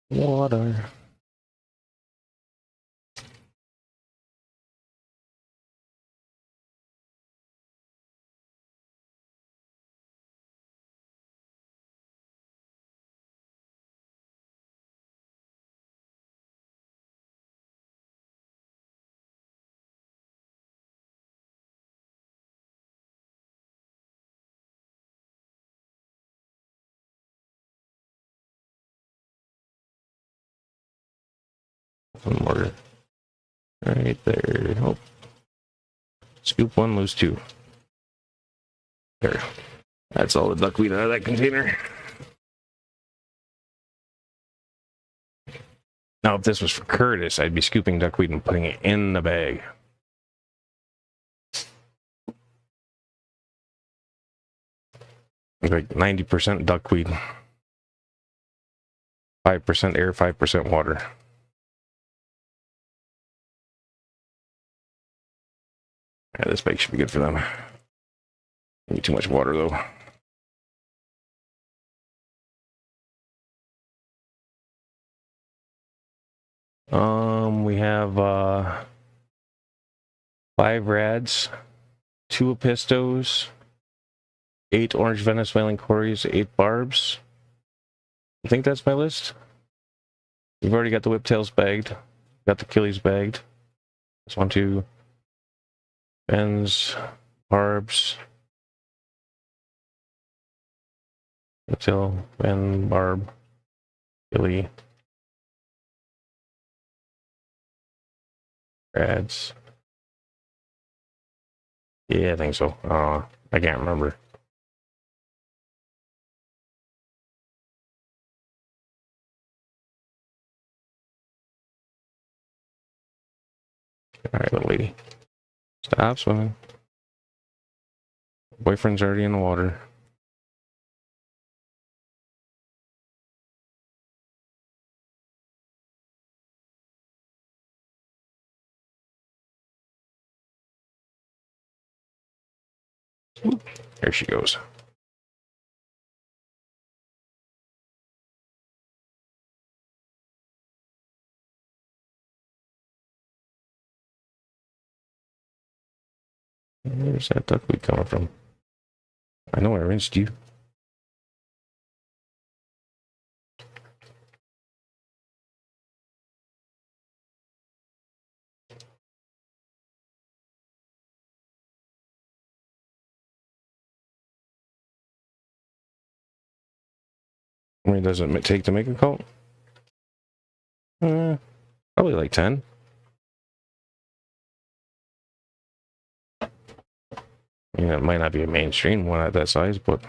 A: Water. One more. Right there. Oh. Scoop one, lose two. There. That's all the duckweed out of that container. Now, if this was for Curtis, I'd be scooping duckweed and putting it in the bag. Like 90% duckweed, 5% air, 5% water. Yeah, this bag should be good for them. Maybe too much water though. We have 5 rads, 2 apistos, 8 orange Venezuelan cories, 8 barbs. I think that's my list. We've already got the whiptails bagged, got the killies bagged. Just want to bends, barbs, whiptail, bend, barb, killie, rads. Yeah, I think so. I can't remember. All right, little lady. Stop swimming. Boyfriend's already in the water. There she goes. Where's that duckweed coming from? I know I rinsed you. How many does it take to make a cult? Probably like 10. Yeah, it might not be a mainstream one at that size, but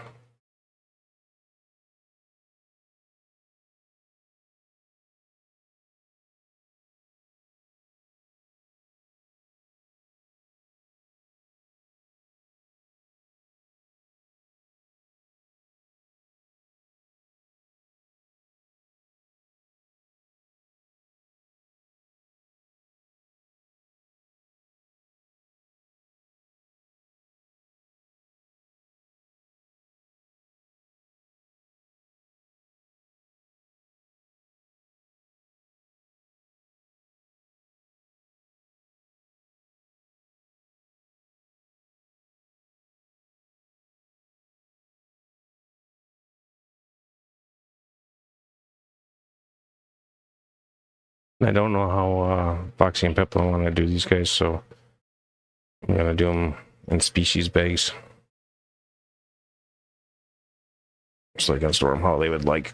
A: I don't know how Foxy and Peppa want to do these guys, so I'm gonna do them in species bags. So I can store them how they would like.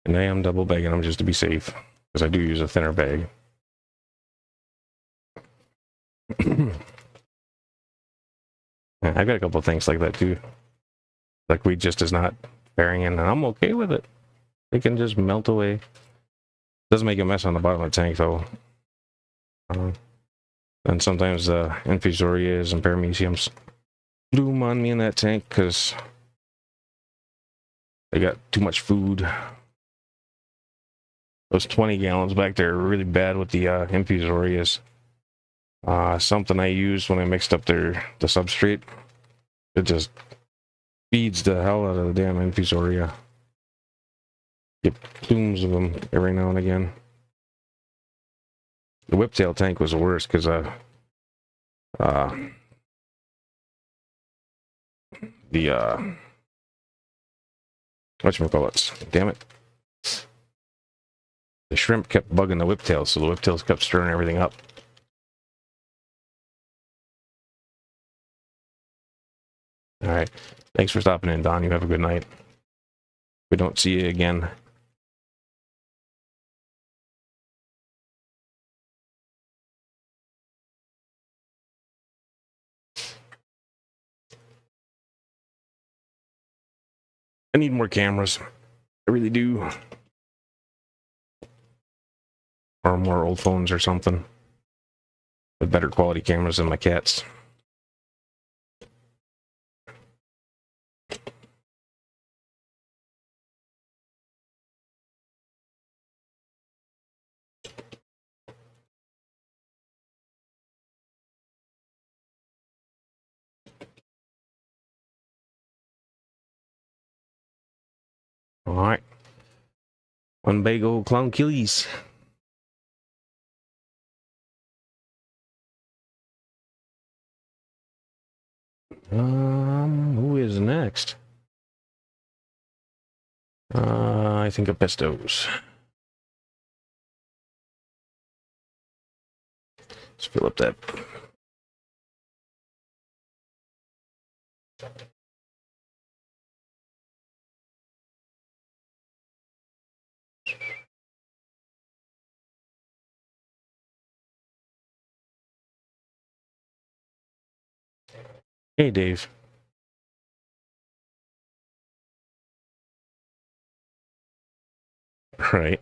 A: And I am double bagging them just to be safe, because I do use a thinner bag. I've got a couple of things like that too. Like weed just is not bearing in, and I'm okay with it. It can just melt away. Doesn't make a mess on the bottom of the tank though. And sometimes infusorias and parameciums bloom on me in that tank because I got too much food. Those 20 gallons back there are really bad with the infusorias. Something I used when I mixed up the substrate. It just feeds the hell out of the damn infusoria. Get plumes of them every now and again. The whiptail tank was the worst because whatchamacallits, damn it. The shrimp kept bugging the whiptails, so the whiptails kept stirring everything up. All right. Thanks for stopping in, Don. You have a good night. If we don't see you again. I need more cameras. I really do. Or more old phones or something. With better quality cameras than my cat's. Alright. One big old clown killies. Who is next? I think of Pestos. Let's fill up that. Hey, Dave. Right.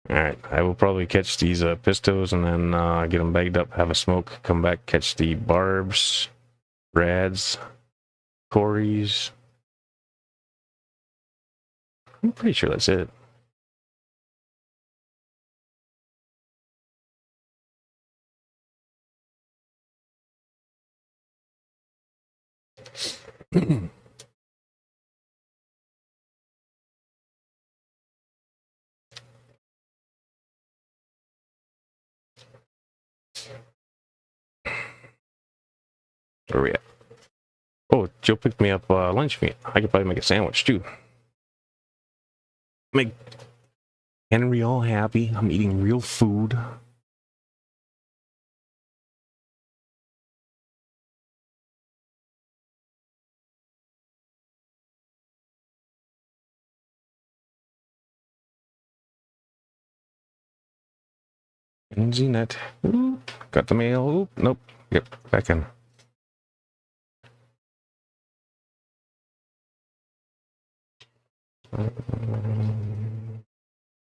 A: Alright, I will probably catch these pistos and then get them bagged up, have a smoke, come back, catch the barbs, rads, cories. I'm pretty sure that's it. Where are we at? Oh, Joe picked me up lunch meat. I could probably make a sandwich too. Make Henry all happy. I'm eating real food. Easy net. Ooh, got the mail. Ooh, nope. Yep, back in.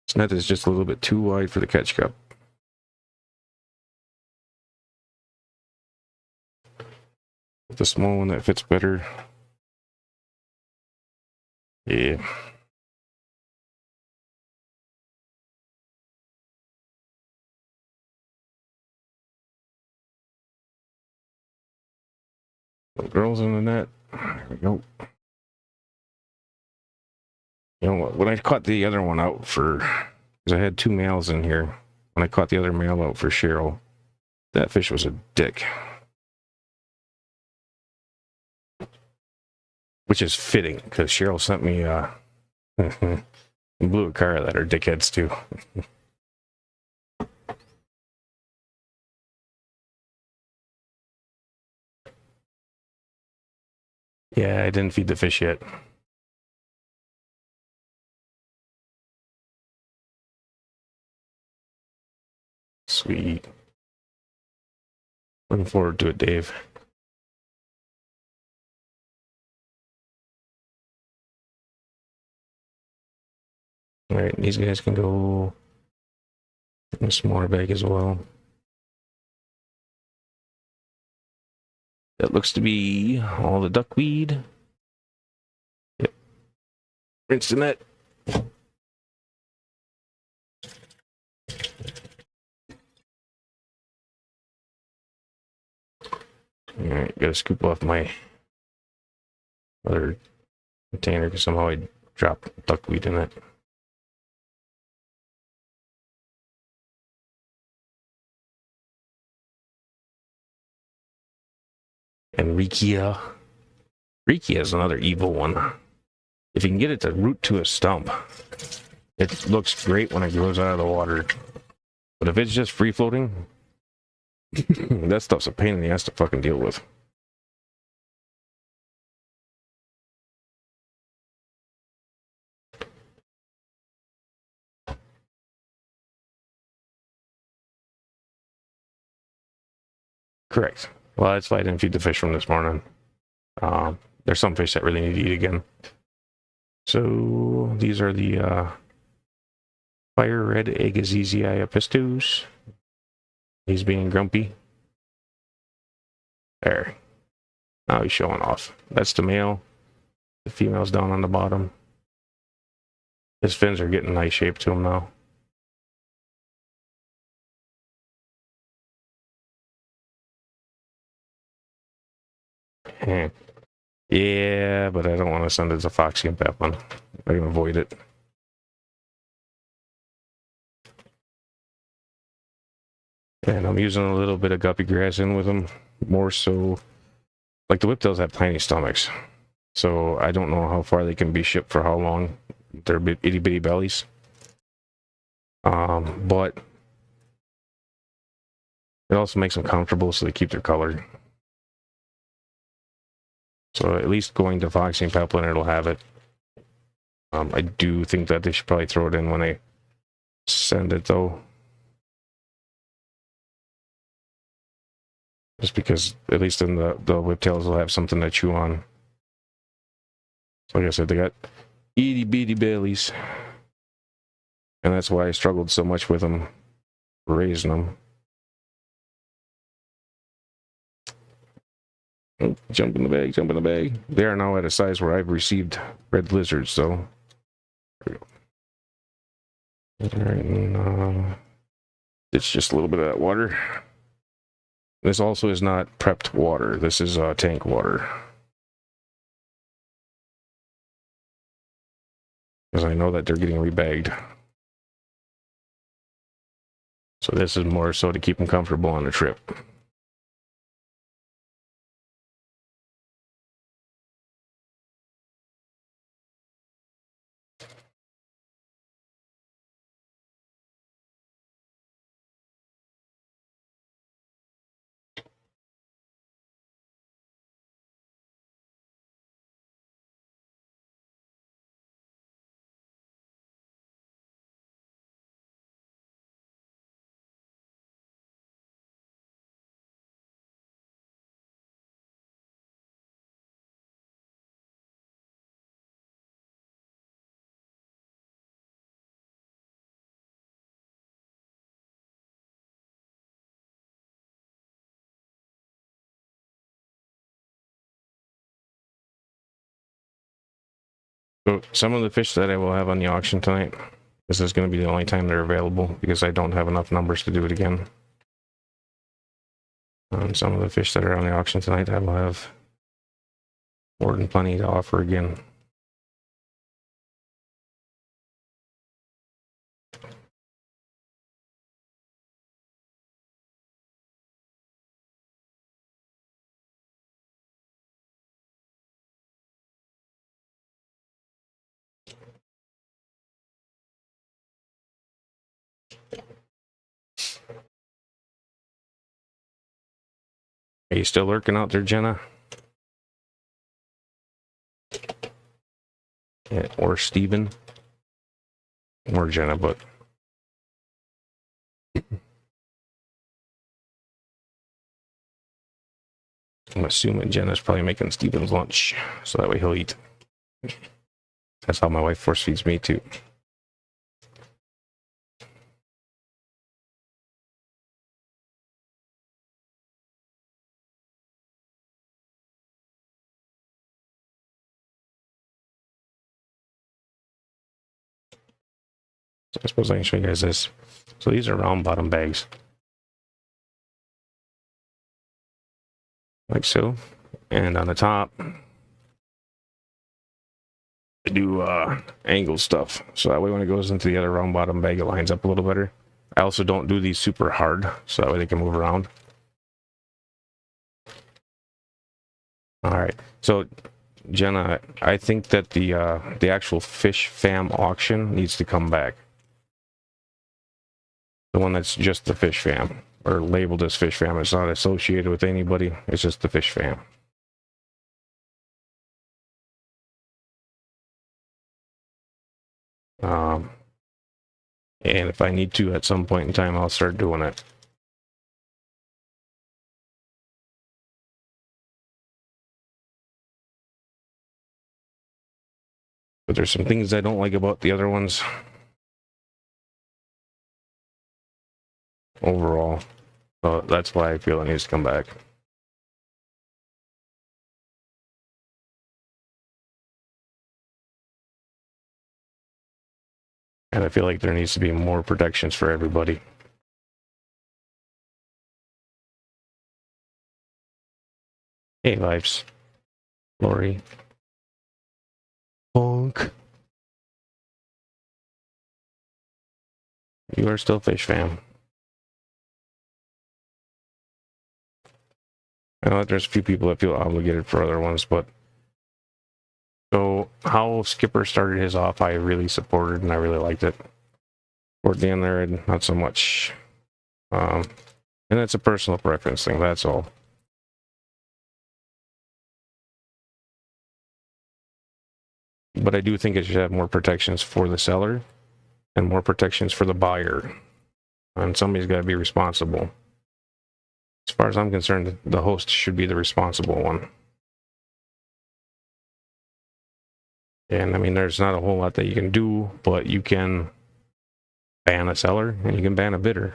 A: This net is just a little bit too wide for the catch cup. The small one that fits better. Yeah. Girls in the net. There we go. You know what? When I caught the other one out for, because I had two males in here. When I caught the other male out for Cheryl, that fish was a dick. Which is fitting, because Cheryl sent me blue cara that are dickheads too. Yeah, I didn't feed the fish yet. Sweet. Looking forward to it, Dave. All right, these guys can go in a smaller bag as well. That looks to be all the duckweed. Yep. Rinse the net. All right, gotta scoop off my other container because somehow I dropped duckweed in it. And Rikia. Rikia is another evil one. If you can get it to root to a stump, it looks great when it grows out of the water. But if it's just free floating, that stuff's a pain in the ass to fucking deal with. Correct. Well, that's why I didn't feed the fish from this morning. There's some fish that really need to eat again. So these are the fire red Agassiz pistos. He's being grumpy. There. Now he's showing off. That's the male. The female's down on the bottom. His fins are getting nice shape to him now. Yeah, but I don't want to send it to Foxy and Peplin. I can avoid it. And I'm using a little bit of guppy grass in with them. More so, like the whiptails have tiny stomachs. So I don't know how far they can be shipped for how long. They're itty bitty bellies. But it also makes them comfortable so they keep their color. So at least going to Foxy and Peplin, it'll have it. I do think that they should probably throw it in when they send it, though. Just because, at least in the whiptails, will have something to chew on. So like I said, they got itty bitty bellies. And that's why I struggled so much with them, raising them. Oh, jump in the bag, jump in the bag. They are now at a size where I've received red lizards, so. There we go. All right, and it's just a little bit of that water. This also is not prepped water. This is tank water. Because I know that they're getting rebagged. So this is more so to keep them comfortable on the trip. So some of the fish that I will have on the auction tonight, this is going to be the only time they're available because I don't have enough numbers to do it again. Some of the fish that are on the auction tonight, I will have more than plenty to offer again. Are you still lurking out there, Jenna? Yeah, or Steven? Or Jenna, but I'm assuming Jenna's probably making Steven's lunch, so that way he'll eat. That's how my wife force feeds me too. So I suppose I can show you guys this. So these are round bottom bags. Like so. And on the top, I do angle stuff. So that way when it goes into the other round bottom bag, it lines up a little better. I also don't do these super hard, so that way they can move around. All right. So Jenna, I think that the actual fish fam auction needs to come back. The one that's just the fish fam, or labeled as fish fam. It's not associated with anybody. It's just the fish fam. And if I need to at some point in time, I'll start doing it. But there's some things I don't like about the other ones. Overall. So that's why I feel it needs to come back. And I feel like there needs to be more protections for everybody. Hey, Vibes. Lori. Honk. You are still fish fam. I know that there's a few people that feel obligated for other ones, but so how Skipper started his off, I really supported and I really liked it. Toward the end there, not so much. And it's a personal preference thing, that's all. But I do think it should have more protections for the seller and more protections for the buyer. And somebody's got to be responsible. As far as I'm concerned, the host should be the responsible one. And I mean, there's not a whole lot that you can do, but you can ban a seller and you can ban a bidder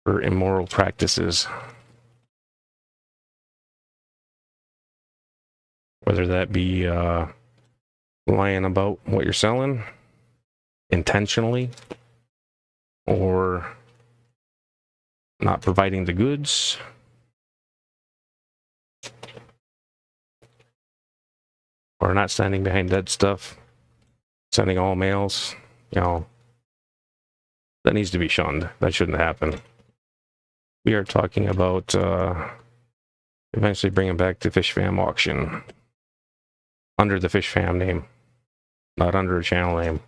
A: for immoral practices. Whether that be lying about what you're selling intentionally, or not providing the goods, or not standing behind dead stuff, sending all mails, you know, that needs to be shunned. That shouldn't happen. We are talking about eventually bringing back the Fish Fam auction under the Fish Fam name, not under a channel name.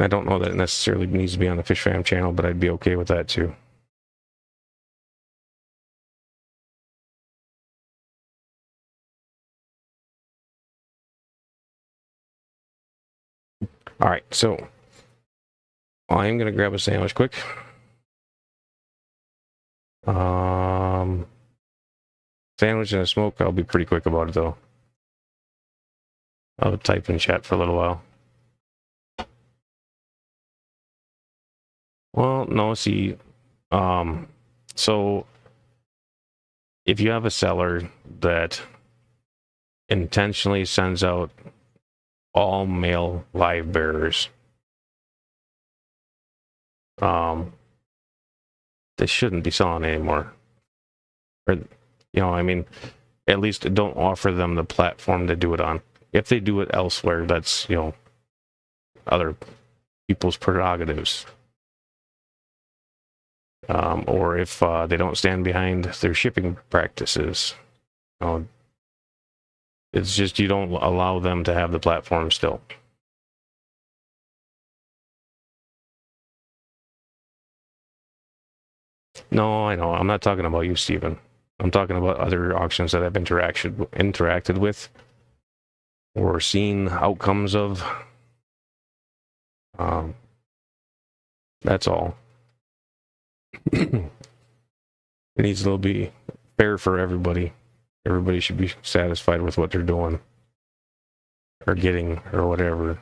A: I don't know that it necessarily needs to be on the Fish Fam channel, but I'd be okay with that too. All right, so I'm gonna grab a sandwich quick. Sandwich and a smoke. I'll be pretty quick about it though. I'll type in chat for a little while. Well, no, see, so if you have a seller that intentionally sends out all male live bearers, they shouldn't be selling anymore. Or, you know, I mean, at least don't offer them the platform to do it on. If they do it elsewhere, that's, you know, other people's prerogatives. Or if they don't stand behind their shipping practices, you know, it's just you don't allow them to have the platform still. No, I know. I'm not talking about you, Stephen. I'm talking about other auctions that I've interacted with or seen outcomes of. That's all. It needs to be fair for everybody. Everybody should be satisfied with what they're doing or getting or whatever.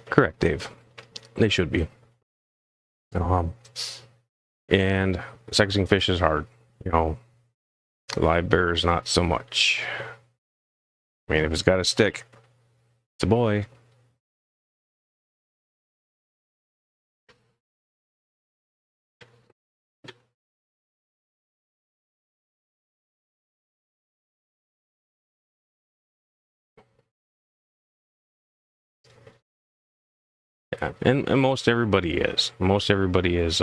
A: Correct, Dave. They should be. And sexing fish is hard. You know, live bears not so much. I mean, if it's got a stick, it's a boy. Yeah, and most everybody is. Most everybody is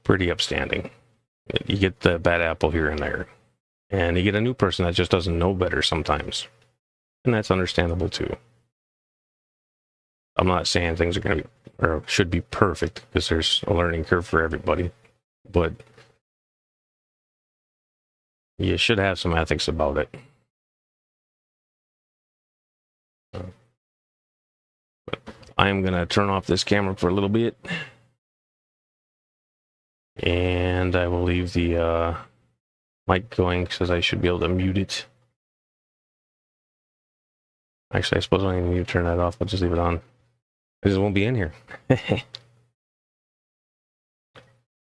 A: pretty upstanding. You get the bad apple here and there, and you get a new person that just doesn't know better sometimes, and that's understandable too. I'm not saying things are going to be or should be perfect because there's a learning curve for everybody, but you should have some ethics about it. But I am going to turn off this camera for a little bit, and I will leave the mic going because I should be able to mute it. Actually, I suppose I don't even need to turn that off. I'll just leave it on. I just won't be in here.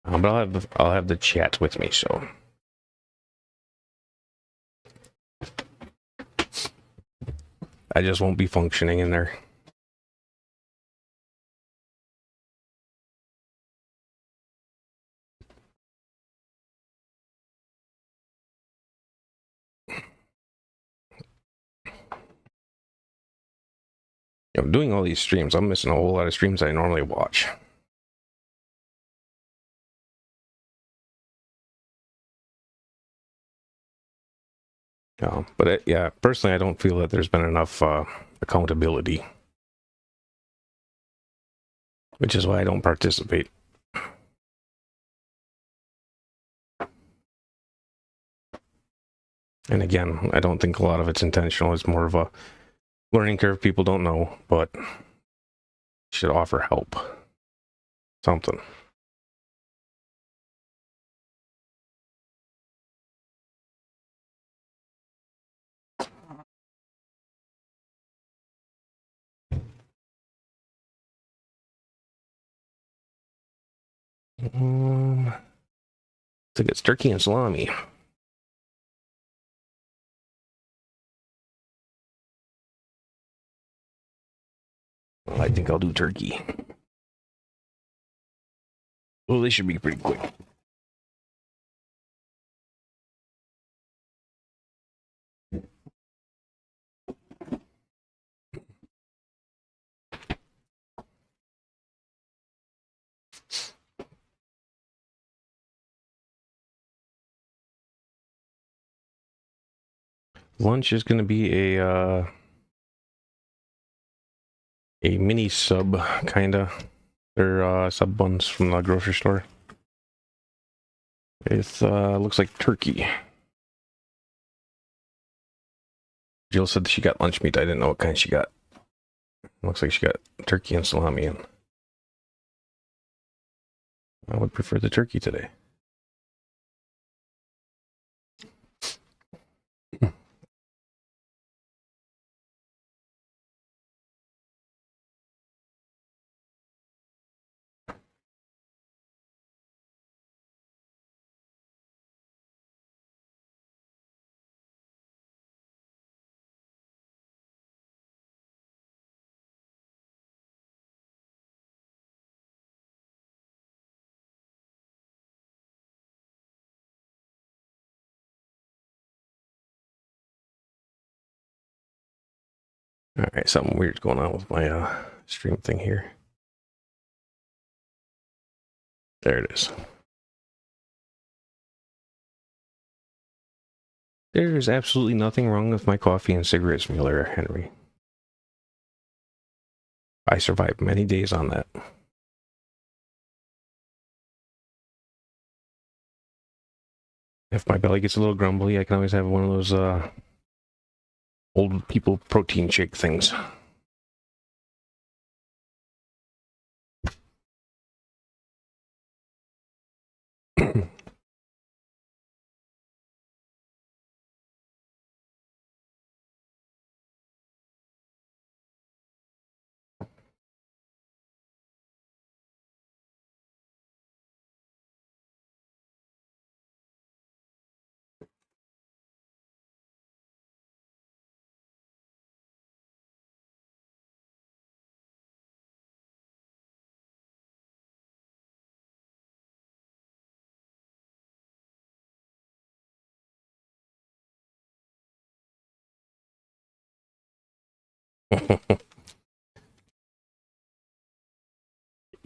A: But I'll have the chat with me, so. I just won't be functioning in there. I'm doing all these streams. I'm missing a whole lot of streams I normally watch. But yeah, personally, I don't feel that there's been enough accountability, which is why I don't participate. And again, I don't think a lot of it's intentional. It's more of a learning curve people don't know, but should offer help. Something. I think it's turkey and salami. Well, I think I'll do turkey. Well, they should be pretty quick. Lunch is going to be a mini sub, kinda. They're sub buns from the grocery store. It looks like turkey. Jill said she got lunch meat. I didn't know what kind she got. Looks like she got turkey and salami in. I would prefer the turkey today. All right, something weird's going on with my stream thing here. There it is. There is absolutely nothing wrong with my coffee and cigarettes, Mueller, Henry. I survived many days on that. If my belly gets a little grumbly, I can always have one of those old people protein shake things.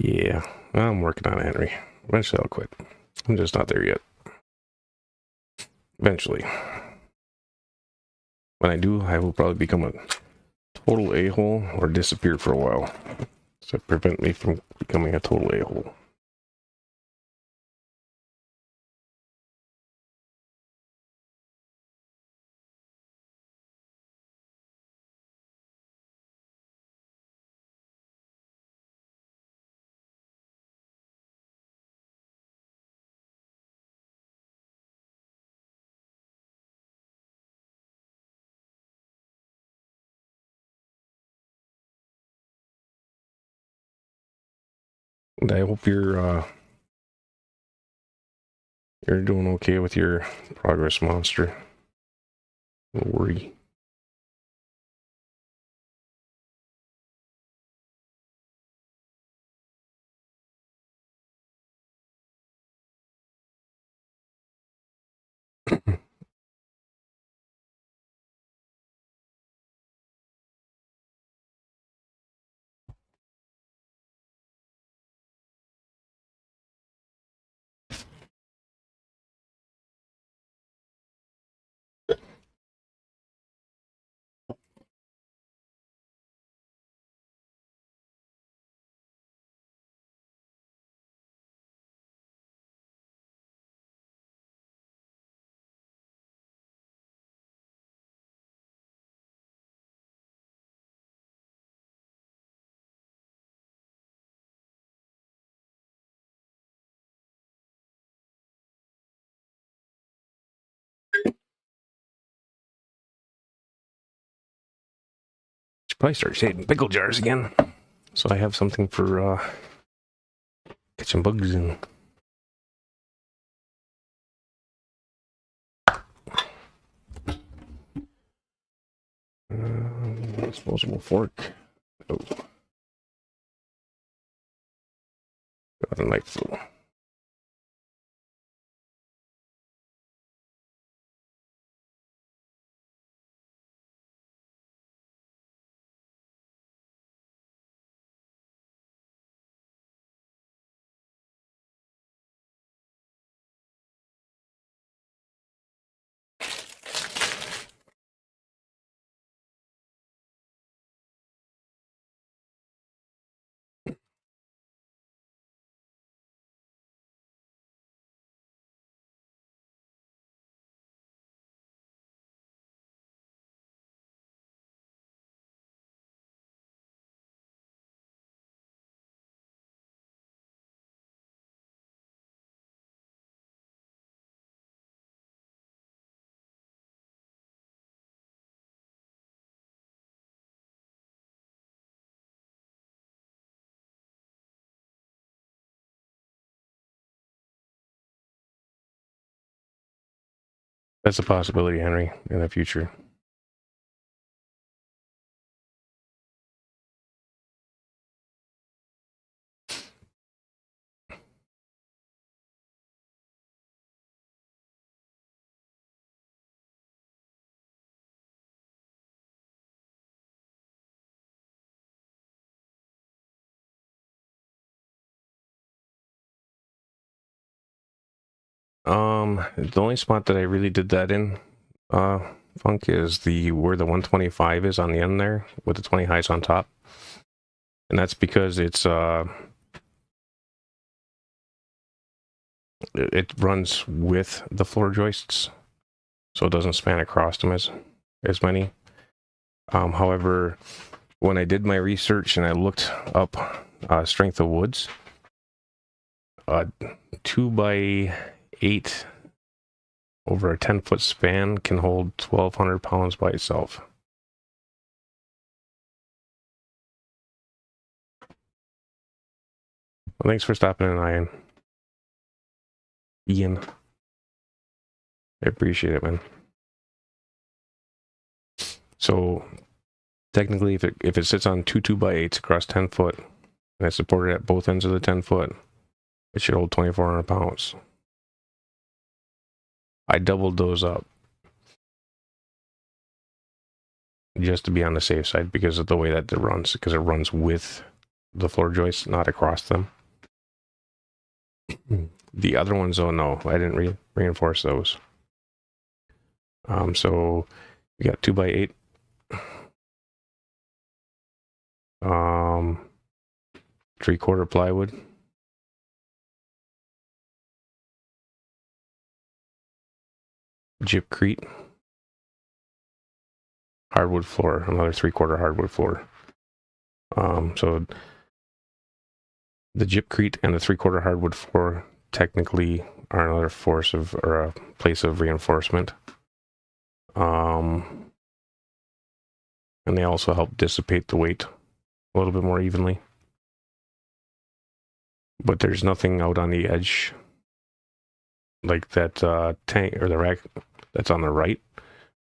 A: Yeah, I'm working on it, Henry. Eventually I'll quit. I'm just not there yet. Eventually. When I do, I will probably become a total a-hole or disappear for a while. So prevent me from becoming a total a-hole. And I hope you're doing okay with your progress, monster. Don't worry. Should probably start shading pickle jars again. So I have something for catching bugs in. Disposable fork. Oh. Got a knife though. That's a possibility, Henry, in the future. The only spot that I really did that in, Funk, is where the 125 is on the end there, with the 20 highs on top. And that's because it's It runs with the floor joists, so it doesn't span across them as many. However, when I did my research and I looked up strength of woods, 2x8 over a 10-foot span can hold 1,200 pounds by itself. Well, thanks for stopping in, Ian. I appreciate it, man. So technically, if it sits on two 2x8s across 10 foot, and it's supported at both ends of the 10 foot, it should hold 2,400 pounds. I doubled those up just to be on the safe side because of the way that it runs, because it runs with the floor joists, not across them. The other ones, oh no, I didn't reinforce those. So we got 2x8. 3/4 plywood. Gypcrete. Hardwood floor, another 3/4 hardwood floor. So the gypcrete and the 3/4 hardwood floor technically are another force of, or a place of reinforcement. And they also help dissipate the weight a little bit more evenly. But there's nothing out on the edge like that tank or the rack that's on the right.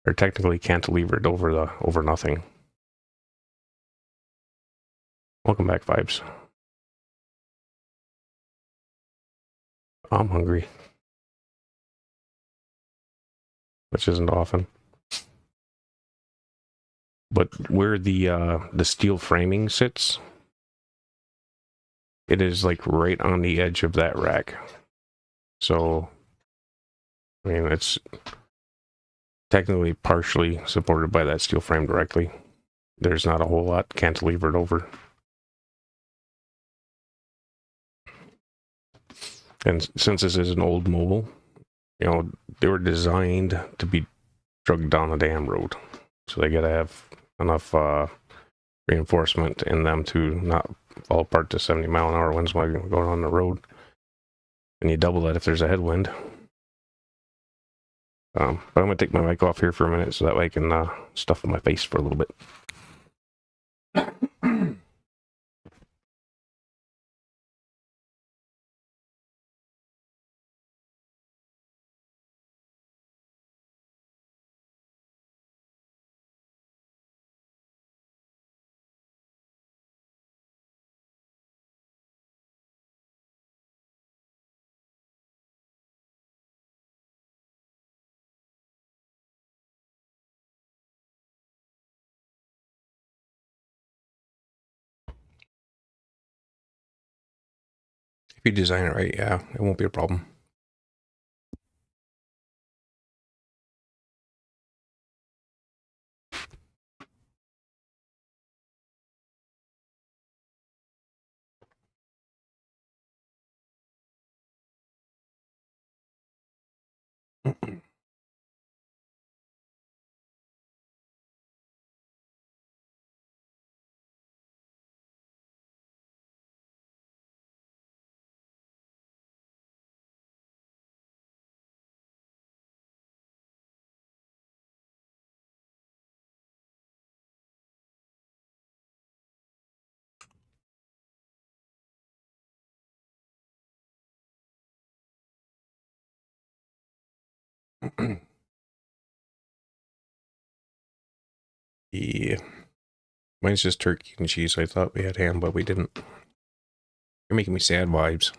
A: They're technically cantilevered over nothing. Welcome back, Vibes. I'm hungry, which isn't often. But where the steel framing sits, it is like right on the edge of that rack. So, I mean, it's technically partially supported by that steel frame directly. There's not a whole lot cantilevered over. And since this is an old mobile, you know, they were designed to be dragged down a damn road. So they gotta have enough reinforcement in them to not fall apart to 70-mile-an-hour winds while you're going on the road. And you double that if there's a headwind. But I'm gonna take my mic off here for a minute so that way I can stuff my face for a little bit. If you design it right, yeah, it won't be a problem. Yeah. Mine's just turkey and cheese. I thought we had ham, but we didn't. You're making me sad, Vibes.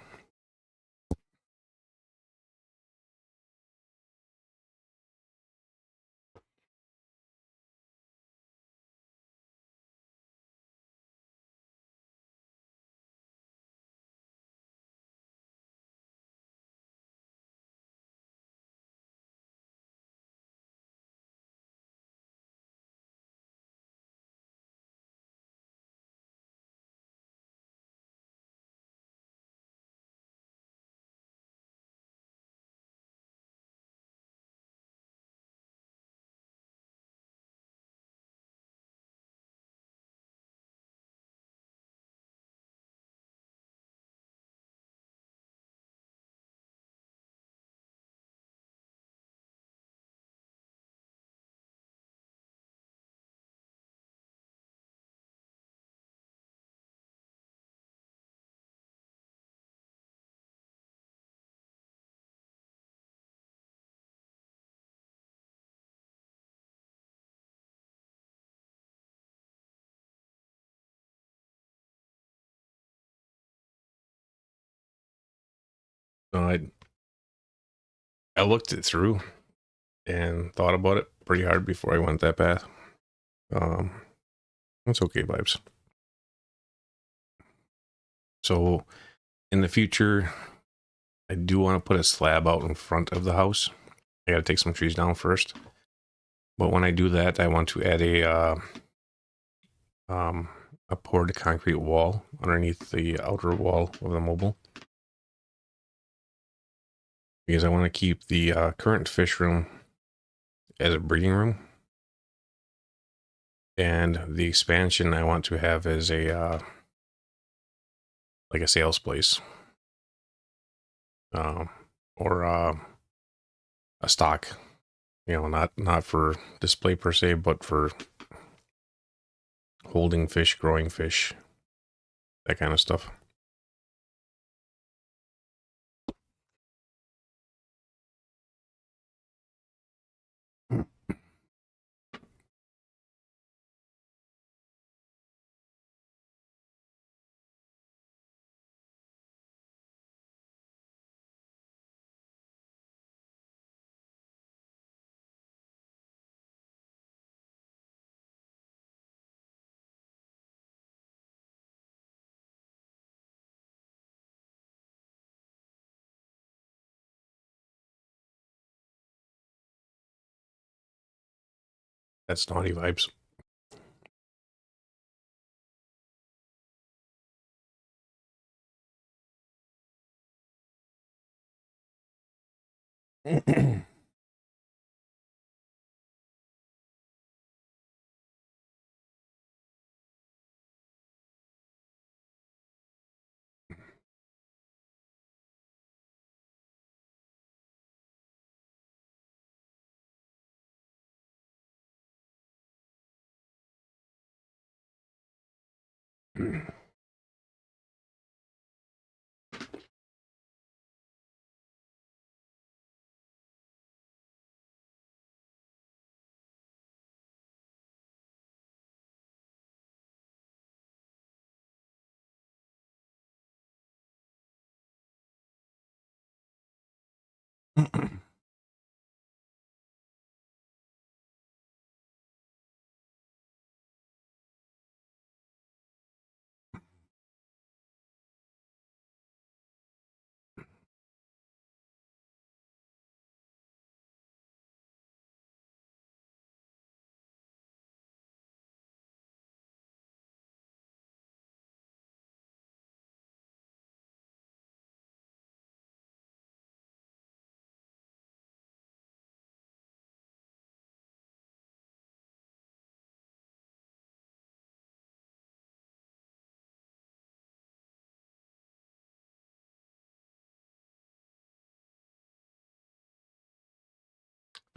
A: I looked it through and thought about it pretty hard before I went that path. It's okay vibes. So in the future, I do want to put a slab out in front of the house. I got to take some trees down first. But when I do that, I want to add a poured concrete wall underneath the outer wall of the mobile, because I want to keep the current fish room as a breeding room, and the expansion I want to have as a like a sales place, or a stock. You know, not for display per se, but for holding fish, growing fish, that kind of stuff. That's naughty vibes.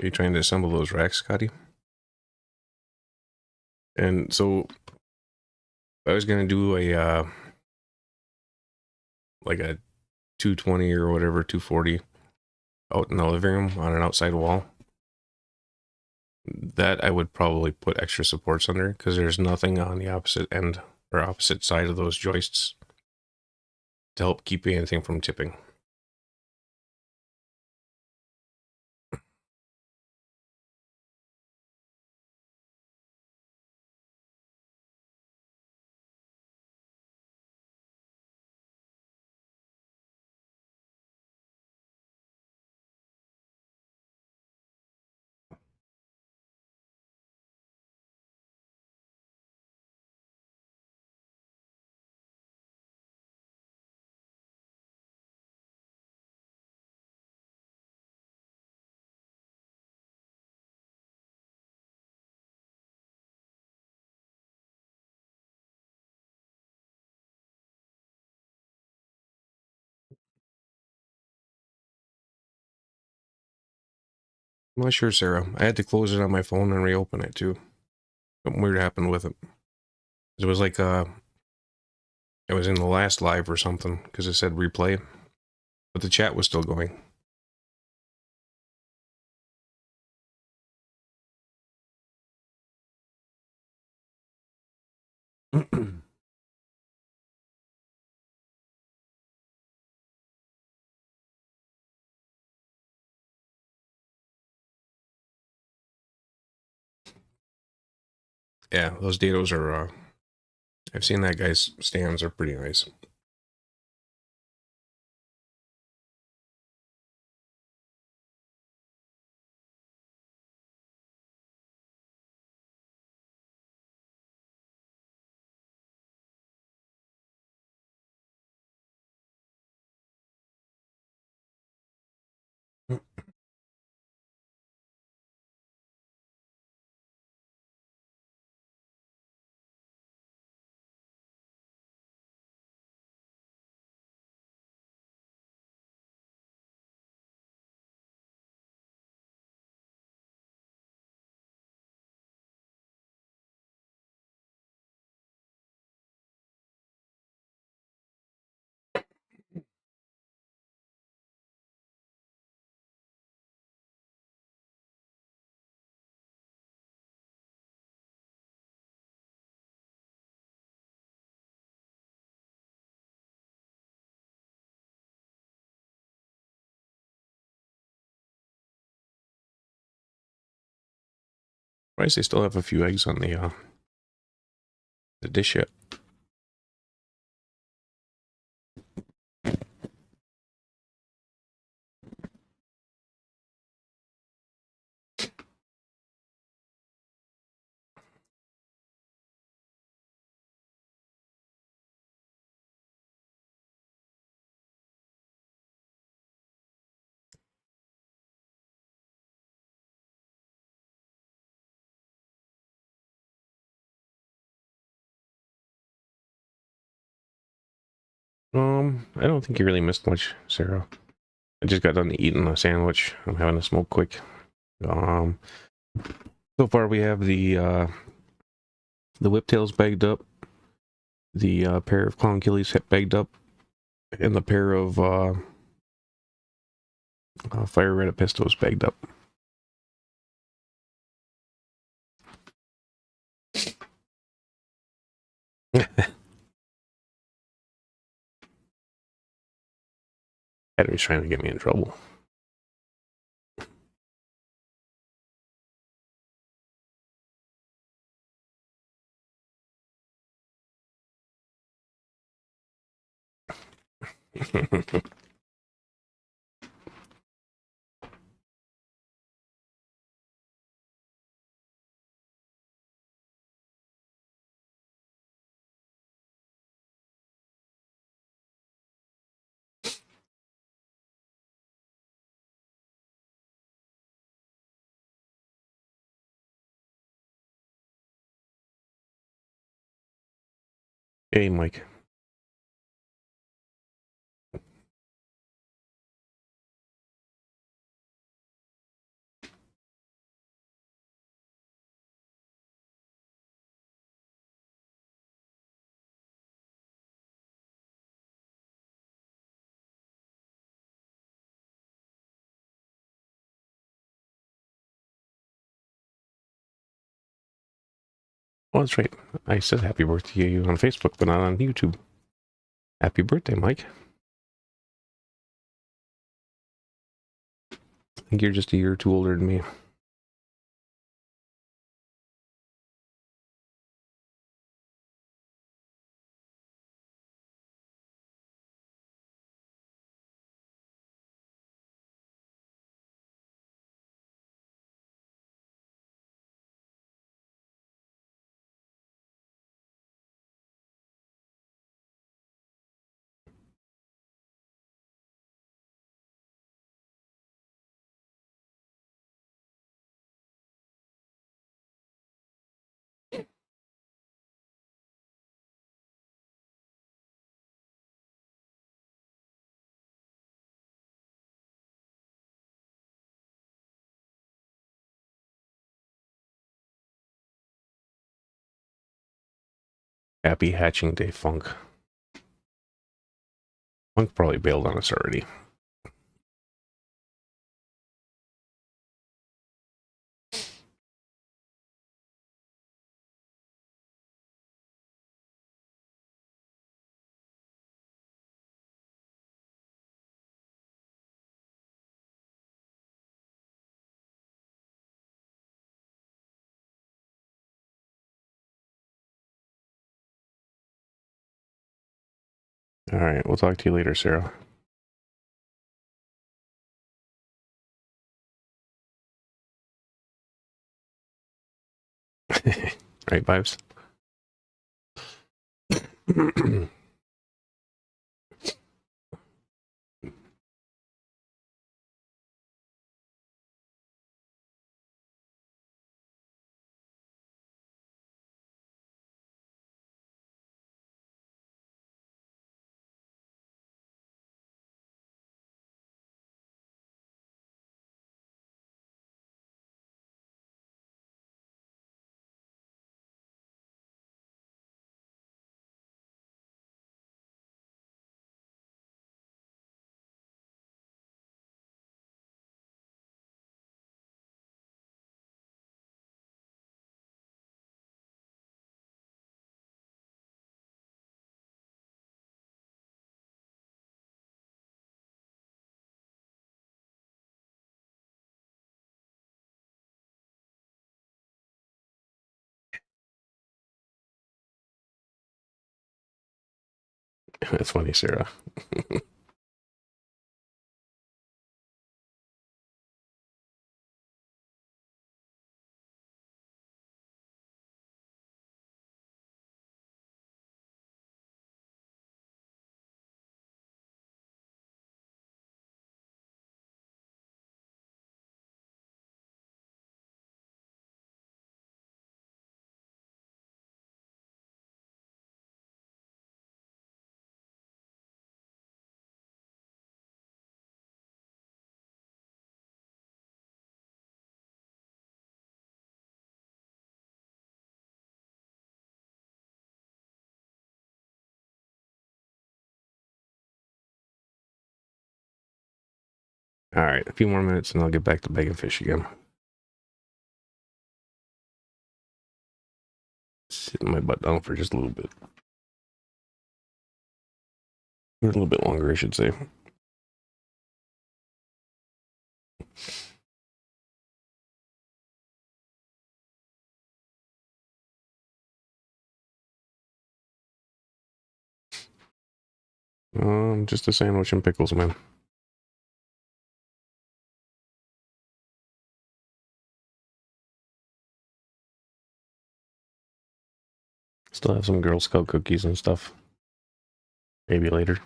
A: Are you trying to assemble those racks, Scotty? And so I was gonna do a like a 220 or whatever, 240 out in the living room on an outside wall. That I would probably put extra supports under, because there's nothing on the opposite end or opposite side of those joists to help keep anything from tipping. I'm not sure, Sarah. I had to close it on my phone and reopen it too. Something weird happened with it. It was like it was in the last live or something, because it said replay, but the chat was still going. Yeah, those dados are, I've seen that guy's stands are pretty nice. Why does they still have a few eggs on the dish yet? I don't think you really missed much, Sarah. I just got done eating a sandwich. I'm having a smoke quick. So far we have the whiptails bagged up, the pair of clown killies bagged up, and the pair of fire red pistos bagged up. Henry's trying to get me in trouble. Hey, Mike. Oh, that's right. I said happy birthday to you on Facebook, but not on YouTube. Happy birthday, Mike. I think you're just a year or two older than me. Happy hatching day, Funk. Funk probably bailed on us already. All right, we'll talk to you later, Sarah. Right, Vibes? That's funny, Sarah. All right, a few more minutes and I'll get back to bagging fish again. Sitting my butt down for just a little bit. A little bit longer, I should say. Just a sandwich and pickles, man. Still have some Girl Scout cookies and stuff. Maybe later.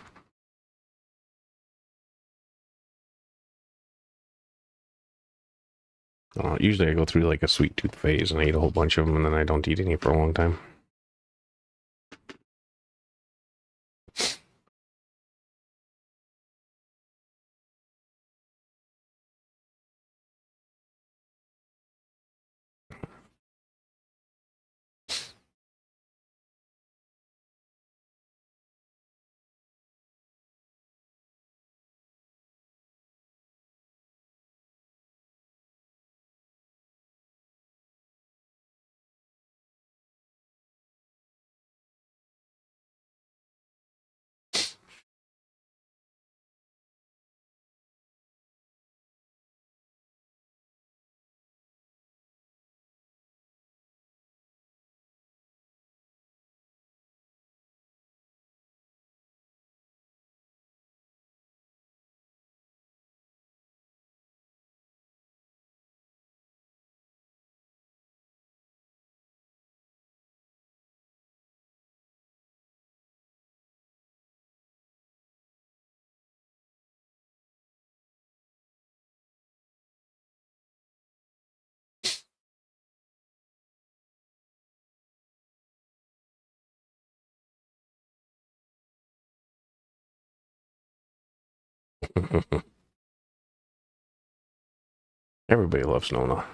A: Usually I go through like a sweet tooth phase and I eat a whole bunch of them and then I don't eat any for a long time. Everybody loves Nona.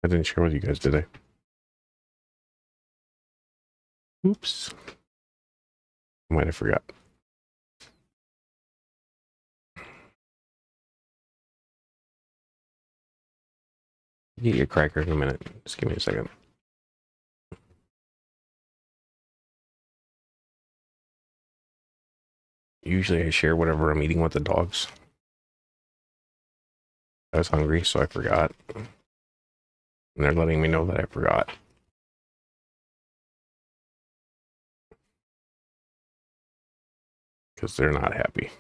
A: I didn't share with you guys, did I? Oops. I might have forgot. Get your cracker in a minute. Just give me a second. Usually I share whatever I'm eating with the dogs. I was hungry, so I forgot. And they're letting me know that I forgot. Because they're not happy.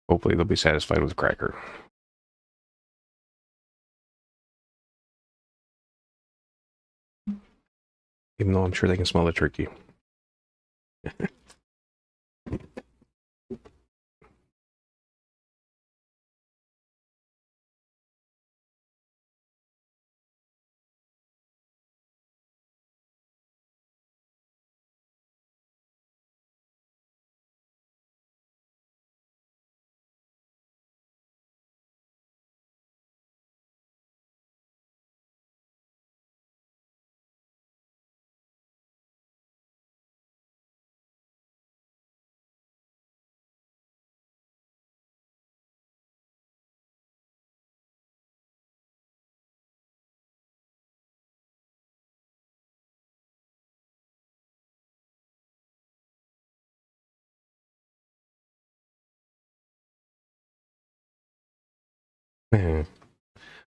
A: Hopefully they'll be satisfied with cracker. Even though I'm sure they can smell the turkey.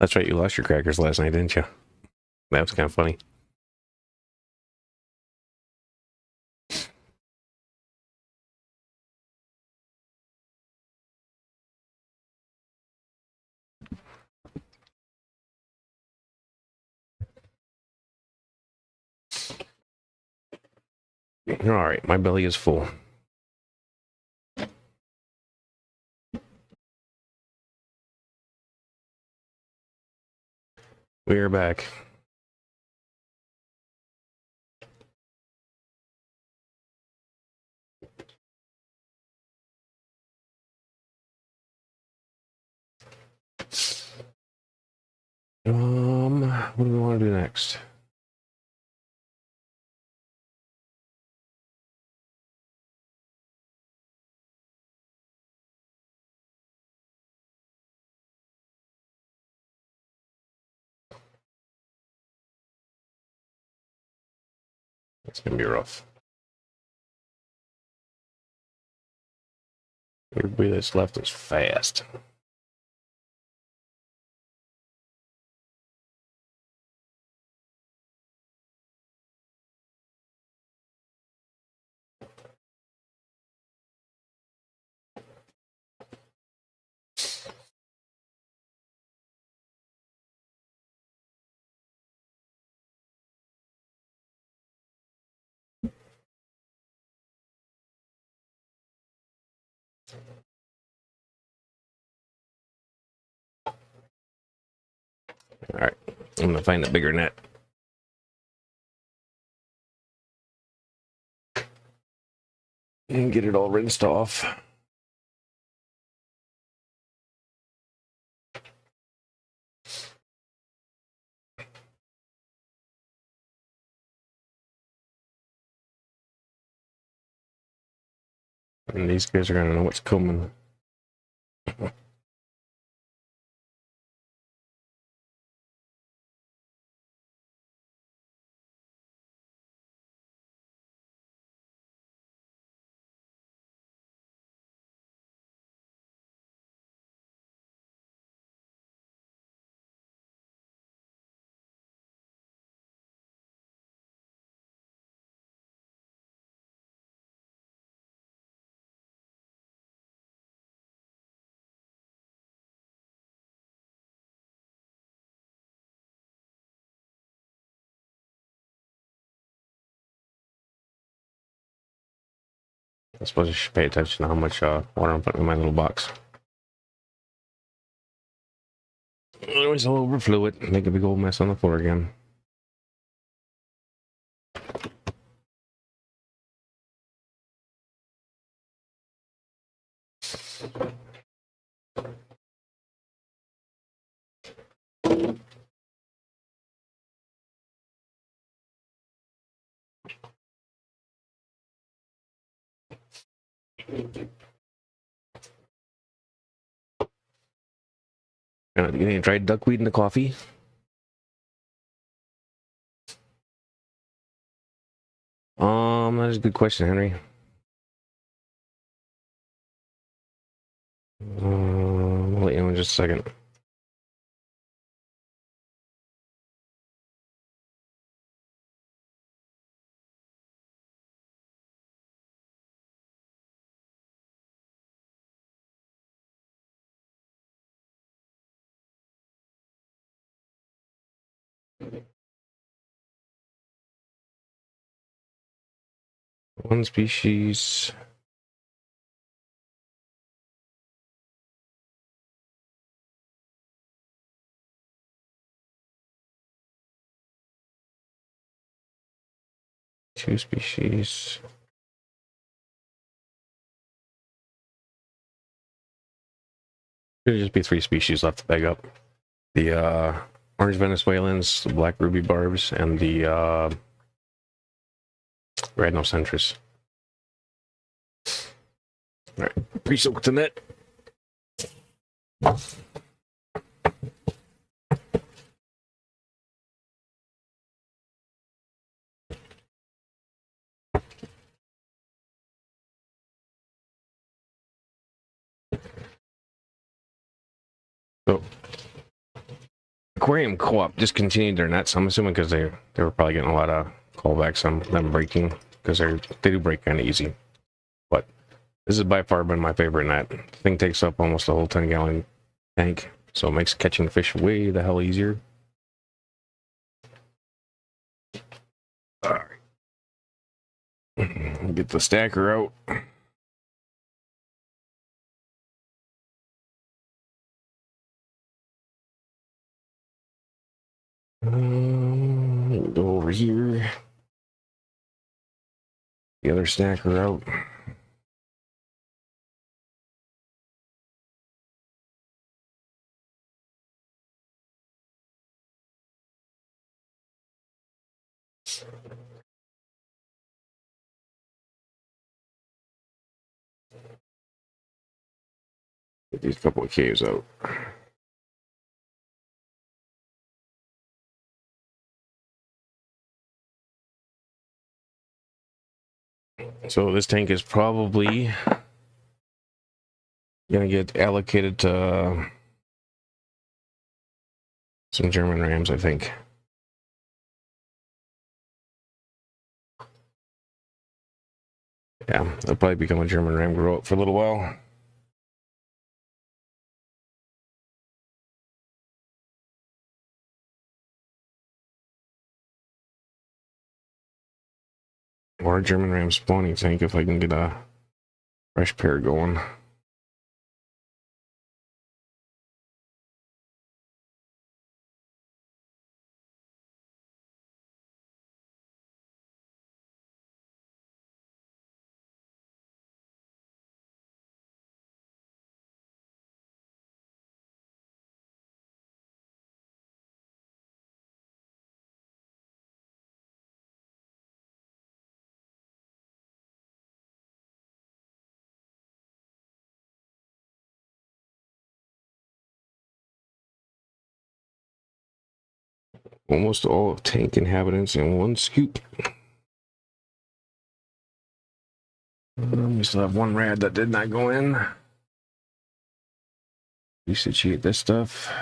A: That's right, you lost your crackers last night, didn't you? That was kind of funny. All right, my belly is full. We are back. What do we want to do next? It's gonna be rough. Everybody that's left is fast. All right, I'm gonna find a bigger net. And get it all rinsed off. And these guys are gonna know what's coming. I suppose I should pay attention to how much water I'm putting in my little box. Otherwise I'll overflow it and make a big old mess on the floor again. You any dried duckweed in the coffee? That is a good question, Henry. I'll let you know in just a second. One species. Two species. Could just be three species left to bag up. The orange Venezuelans, the black ruby barbs, and the rhinocentris. All right, pre-soak the net. So, Aquarium Co-op discontinued their nets. I'm assuming because they were probably getting a lot of callbacks on them breaking, because they do break kind of easy. But this has by far been my favorite net. The thing takes up almost a whole 10-gallon tank, so it makes catching fish way the hell easier. All right, get the stacker out. Go over here. The other stacker out. Get these couple of caves out. So this tank is probably gonna get allocated to some German rams, I think. Yeah, they'll probably become a German ram grow up for a little while. Or a German ram spawning tank if I can get a fresh pair going. Almost all of tank inhabitants in one scoop. We still have one rad that did not go in. Resatiate this stuff.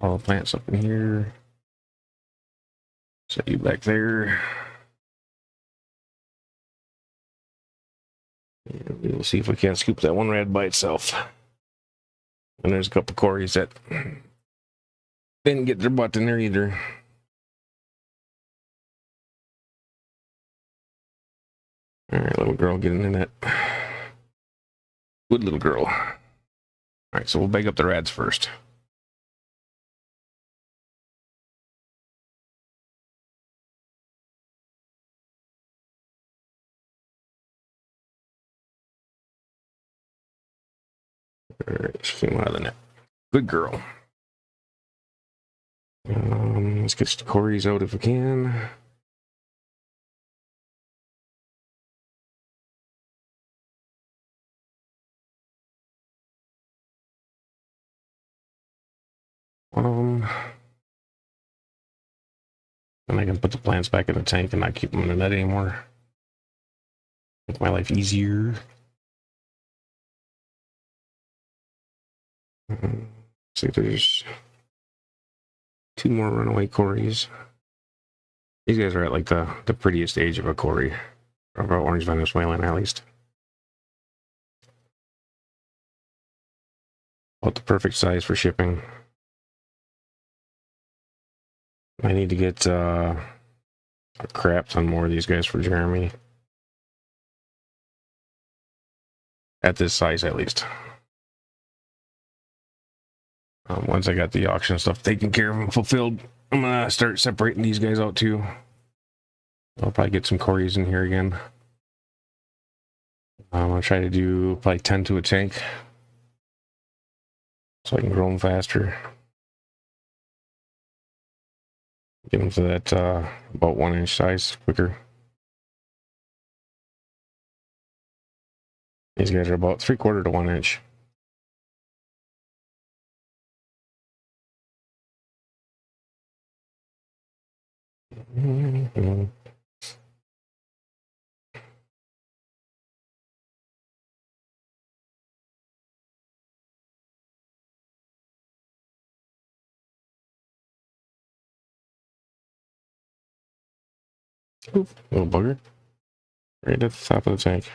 A: All the plants up in here. Set you back there. And we'll see if we can't scoop that one rad by itself. And there's a couple Corys that didn't get their butt in there either. All right, little girl, get in the net. Good little girl. All right, so we'll bag up the rads first. All right, she came out of the net. Good girl. Let's get the Corys out if we can. One of them. And I can put the plants back in the tank and not keep them in the net anymore. Make my life easier. See, there's 2 more runaway Corys. These guys are at like the prettiest age of a Cory. Of an orange Venezuelan, at least. About the perfect size for shipping. I need to get a crap ton more of these guys for Jeremy. At this size, at least. Once I got the auction stuff taken care of and fulfilled, I'm gonna start separating these guys out too. I'll probably get some Corys in here again. I'm gonna try to do probably 10 to a tank, so I can grow them faster. Get them to that about 1 inch size quicker. These guys are about 3/4 to 1 inch. Oop, little bugger. Right at the top of the tank.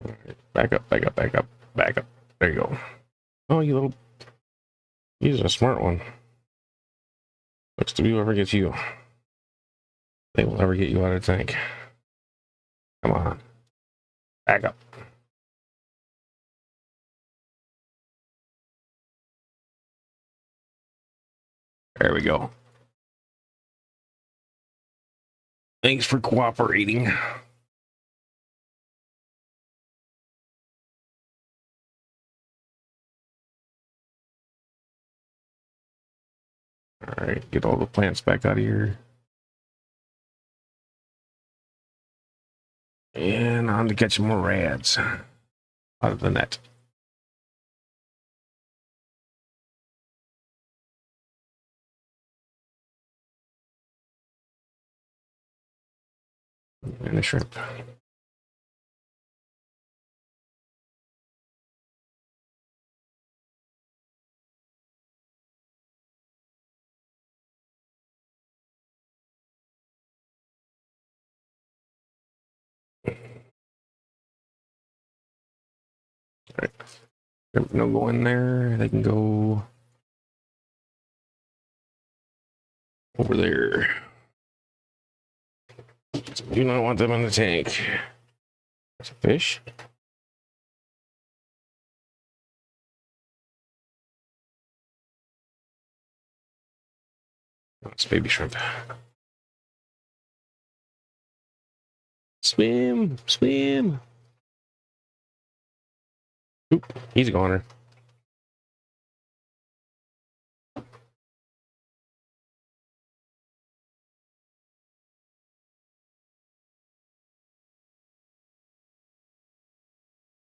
A: Right, back up, back up, back up, back up. There you go. Oh, you little... He's a smart one. Looks to be whoever gets you. They will never get you out of the tank. Come on. Back up. There we go. Thanks for cooperating. All right, get all the plants back out of here. And on to catch more rads out of the net. And a shrimp. All right. No go in there. They can go over there. Do not want them in the tank. There's a fish. Oh, it's baby shrimp. Swim, swim. Oop, he's a goner.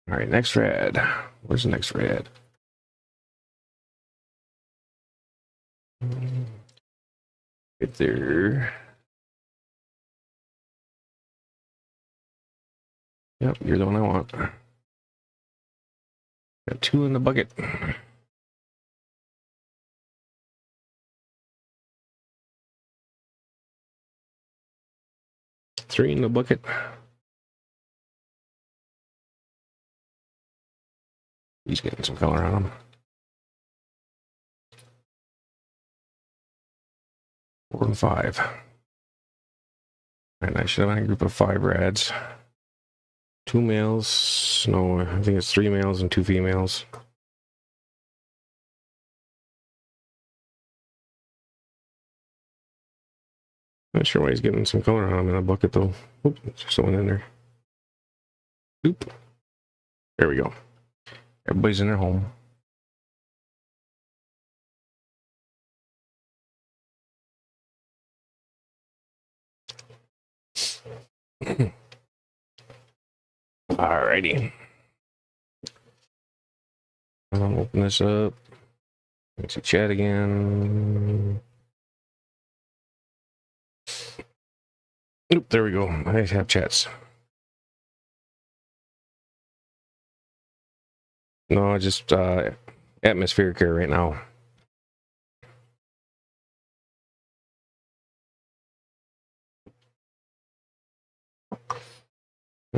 A: All right, next red. Where's the next red? Right there. Yep, you're the one I want. Got 2 in the bucket. 3 in the bucket. He's getting some color on him. 4 and 5. All And I should have had a group of 5 rads. 2 males. No, I think it's 3 males and 2 females. Not sure why he's getting some color on him in a bucket though. Oop, there's someone in there. Oop. There we go. Everybody's in their home. Alrighty. I'll open this up. Let's see chat again. Oop, there we go. I have chats. No, just atmospheric air right now.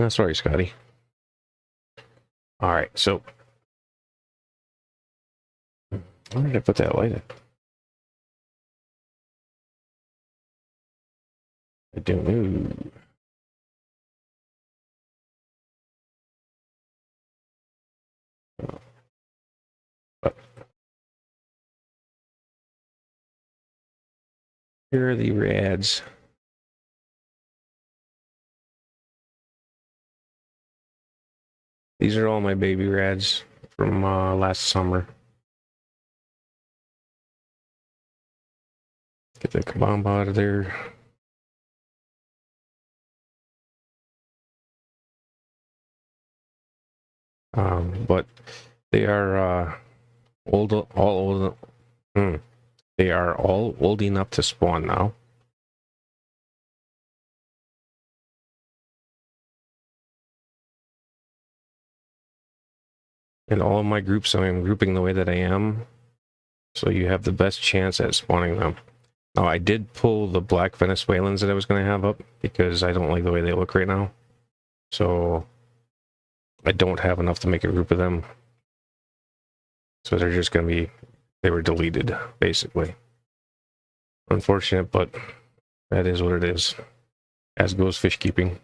A: Sorry, Scotty. All right, so where did I put that light at? I don't know. But here are the rads. These are all my baby rads from last summer. Get the kabamba out of there. But they are all old. They are all old enough to spawn now. In all of my groups, I am grouping the way that I am, so you have the best chance at spawning them. Now, I did pull the black Venezuelans that I was going to have up because I don't like the way they look right now. So I don't have enough to make a group of them. So they're just going to be, they were deleted, basically. Unfortunate, but that is what it is. As goes fish keeping.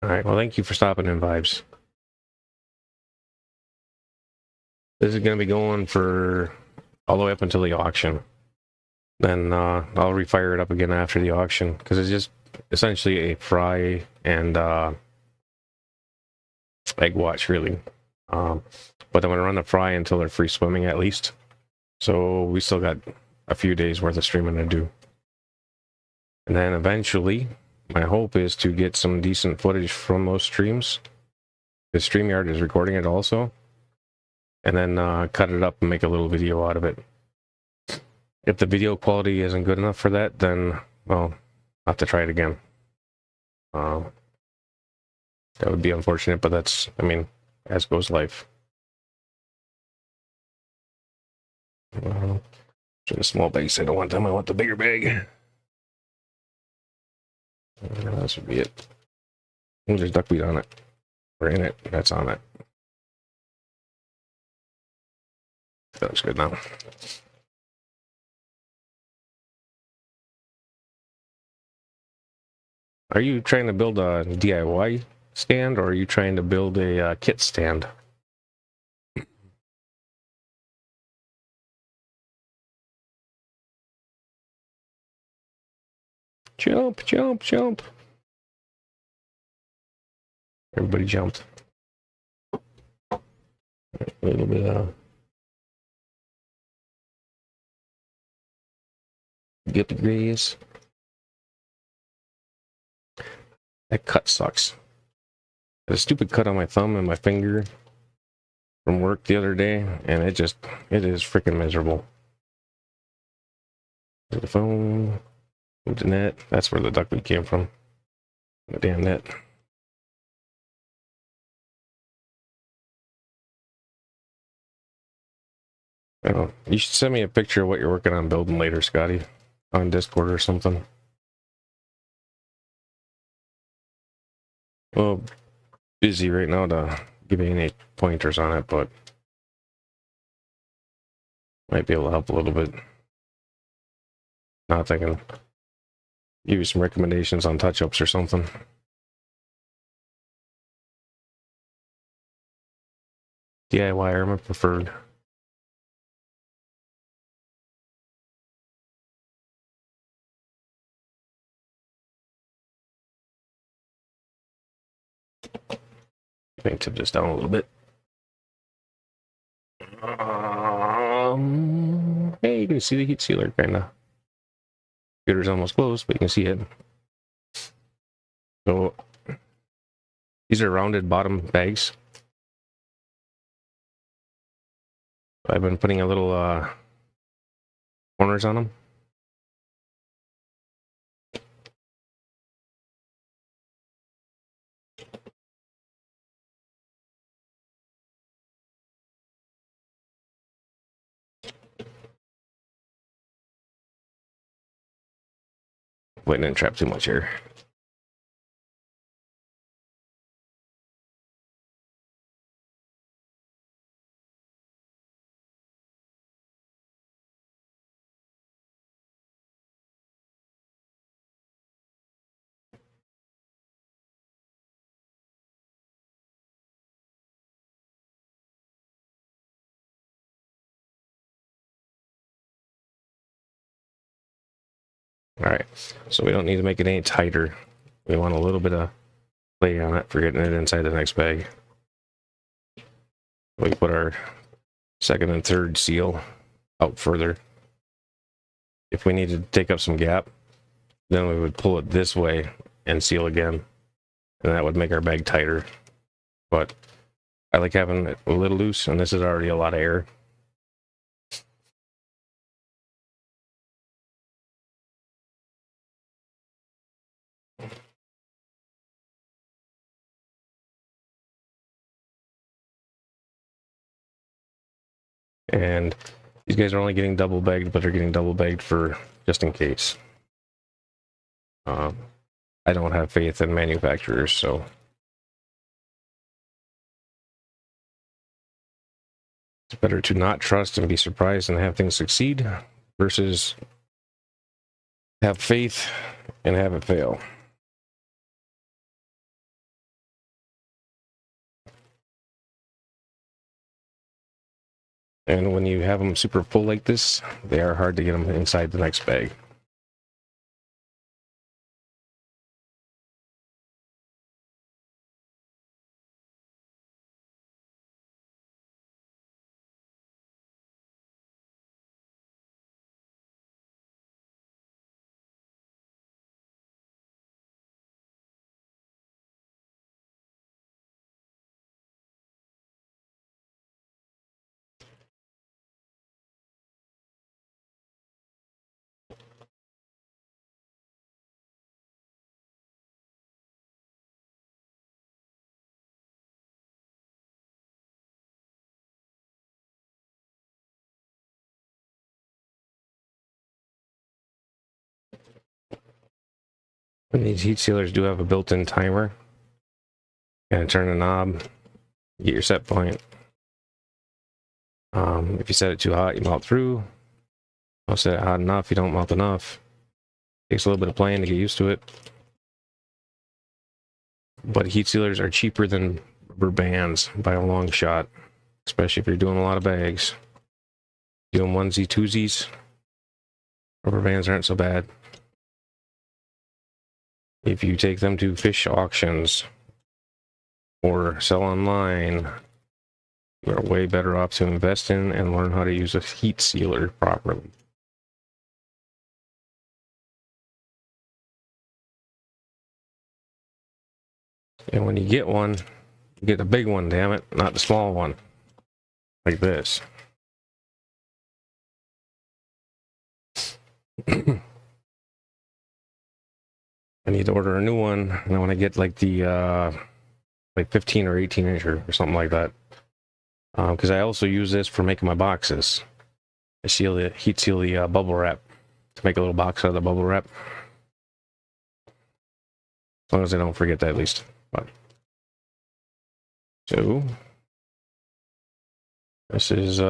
A: Alright, well, thank you for stopping in, Vibes. This is going to be going for all the way up until the auction. Then I'll refire it up again after the auction, because it's just essentially a fry and egg watch, really. But I'm going to run the fry until they're free swimming at least. So we still got a few days worth of streaming to do. And then eventually, my hope is to get some decent footage from those streams. The StreamYard is recording it also. And then cut it up and make a little video out of it. If the video quality isn't good enough for that, then, well, I'll have to try it again. That would be unfortunate, but that's, I mean, as goes life. The small bags I don't want them, I want the bigger bag. That should be it. Oh, there's duckweed on it. Or in it, that's on it. That looks good now. Are you trying to build a DIY stand, or are you trying to build a kit stand? Jump, jump, jump. Everybody jumped. A little bit of guppy graze. That cut sucks. I had a stupid cut on my thumb and my finger from work the other day, and it is freaking miserable. The phone, the net, that's where the duckweed came from. The damn net. I don't know. You should send me a picture of what you're working on building later, Scotty, on Discord or something. Well, busy right now to give you any pointers on it, but might be able to help a little bit. Not thinking. Give you some recommendations on touch-ups or something. DIY are my preferred. Let me tip this down a little bit. Hey, you can see the heat sealer, kinda. Computer's almost closed, but you can see it. So these are rounded bottom bags. I've been putting a little corners on them. Wait, didn't trap too much here. All right, so we don't need to make it any tighter. We want a little bit of play on it for getting it inside the next bag. We put our second and third seal out further. If we need to take up some gap, then we would pull it this way and seal again, and that would make our bag tighter. But I like having it a little loose, and this is already a lot of air. And these guys are only getting double bagged, but they're getting double bagged for just in case. I don't have faith in manufacturers, so it's better to not trust and be surprised and have things succeed versus have faith and have it fail. And when you have them super full like this, they are hard to get them inside the next bag. And these heat sealers do have a built-in timer. And turn the knob, get your set point. If you set it too hot, you melt through. Don't set it hot enough, you don't melt enough. Takes a little bit of playing to get used to it. But heat sealers are cheaper than rubber bands by a long shot, especially if you're doing a lot of bags. Doing onesie twosies, rubber bands aren't so bad. If you take them to fish auctions or sell online, you're way better off to invest in and learn how to use a heat sealer properly. And when you get one, you get the big one, damn it, not the small one. Like this. I need to order a new one, and I want to get like the like 15 or 18 inch or something like that. Because I also use this for making my boxes. I heat seal the bubble wrap to make a little box out of the bubble wrap. As long as I don't forget that, at least. But, so this is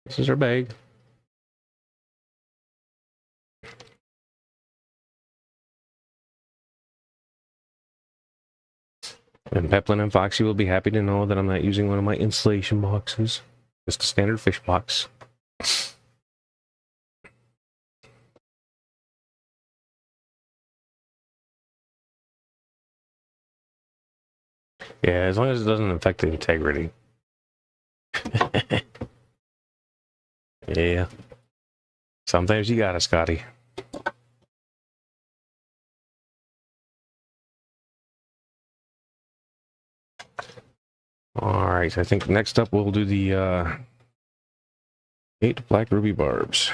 A: This is our bag. And Peplin and Foxy will be happy to know that I'm not using one of my installation boxes. Just a standard fish box. Yeah, as long as it doesn't affect the integrity. Yeah. Sometimes you gotta, Scotty. Alright, I think next up we'll do the 8 black ruby barbs.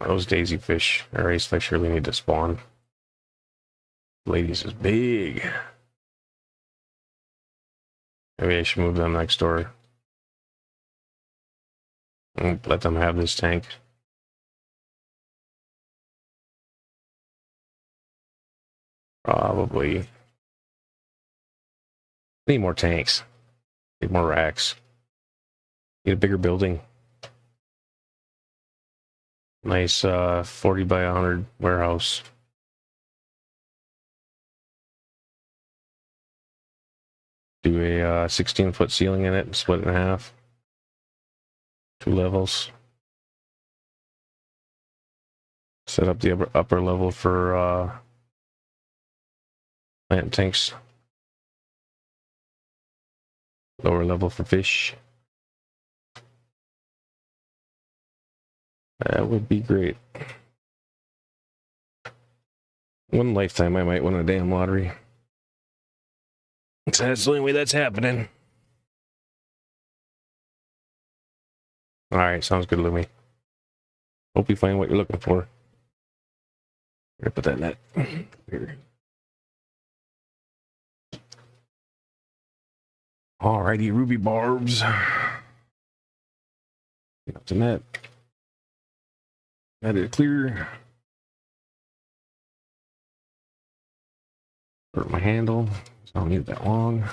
A: Those daisy fish, or ace fish, really need to spawn. Ladies is big. Maybe I should move them next door. And let them have this tank. Probably. Need more tanks. Need more racks. Need a bigger building. Nice 40 by 100 warehouse. Do a 16-foot ceiling in it and split it in half. 2 levels. Set up the upper level for plant tanks. Lower level for fish. That would be great. One lifetime I might win a damn lottery. So that's the only way that's happening. Alright, sounds good, Lumi. Hope you find what you're looking for. I'm gonna put that in that here. Alrighty, ruby barbs. Get up to net. Got it clear. Hurt my handle, so I don't need it that long.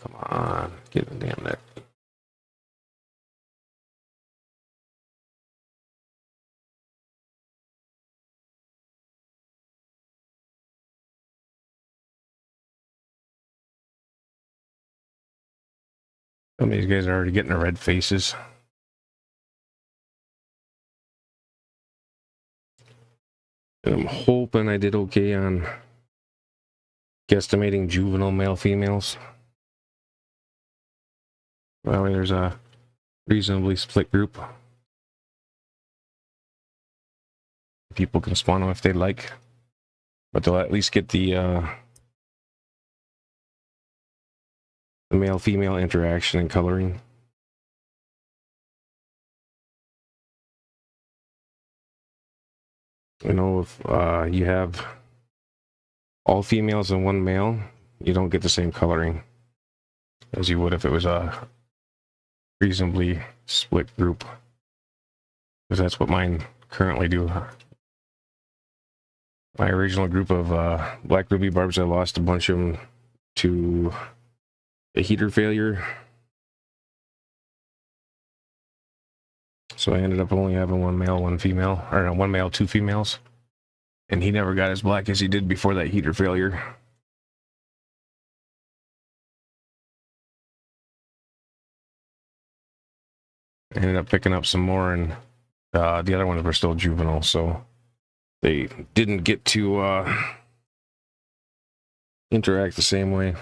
A: Come on, get the damn net. Some of these guys are already getting the red faces. And I'm hoping I did okay on guesstimating juvenile male females. Well, there's a reasonably split group. People can spawn them if they like, but they'll at least get the male-female interaction and coloring. You know, if you have all females and one male, you don't get the same coloring as you would if it was a reasonably split group. Because that's what mine currently do. My original group of black ruby barbs, I lost a bunch of them to a heater failure. So I ended up only having one male, one female, or no, one male, 2 females. And he never got as black as he did before that heater failure. I ended up picking up some more, and the other ones were still juvenile, so they didn't get to interact the same way.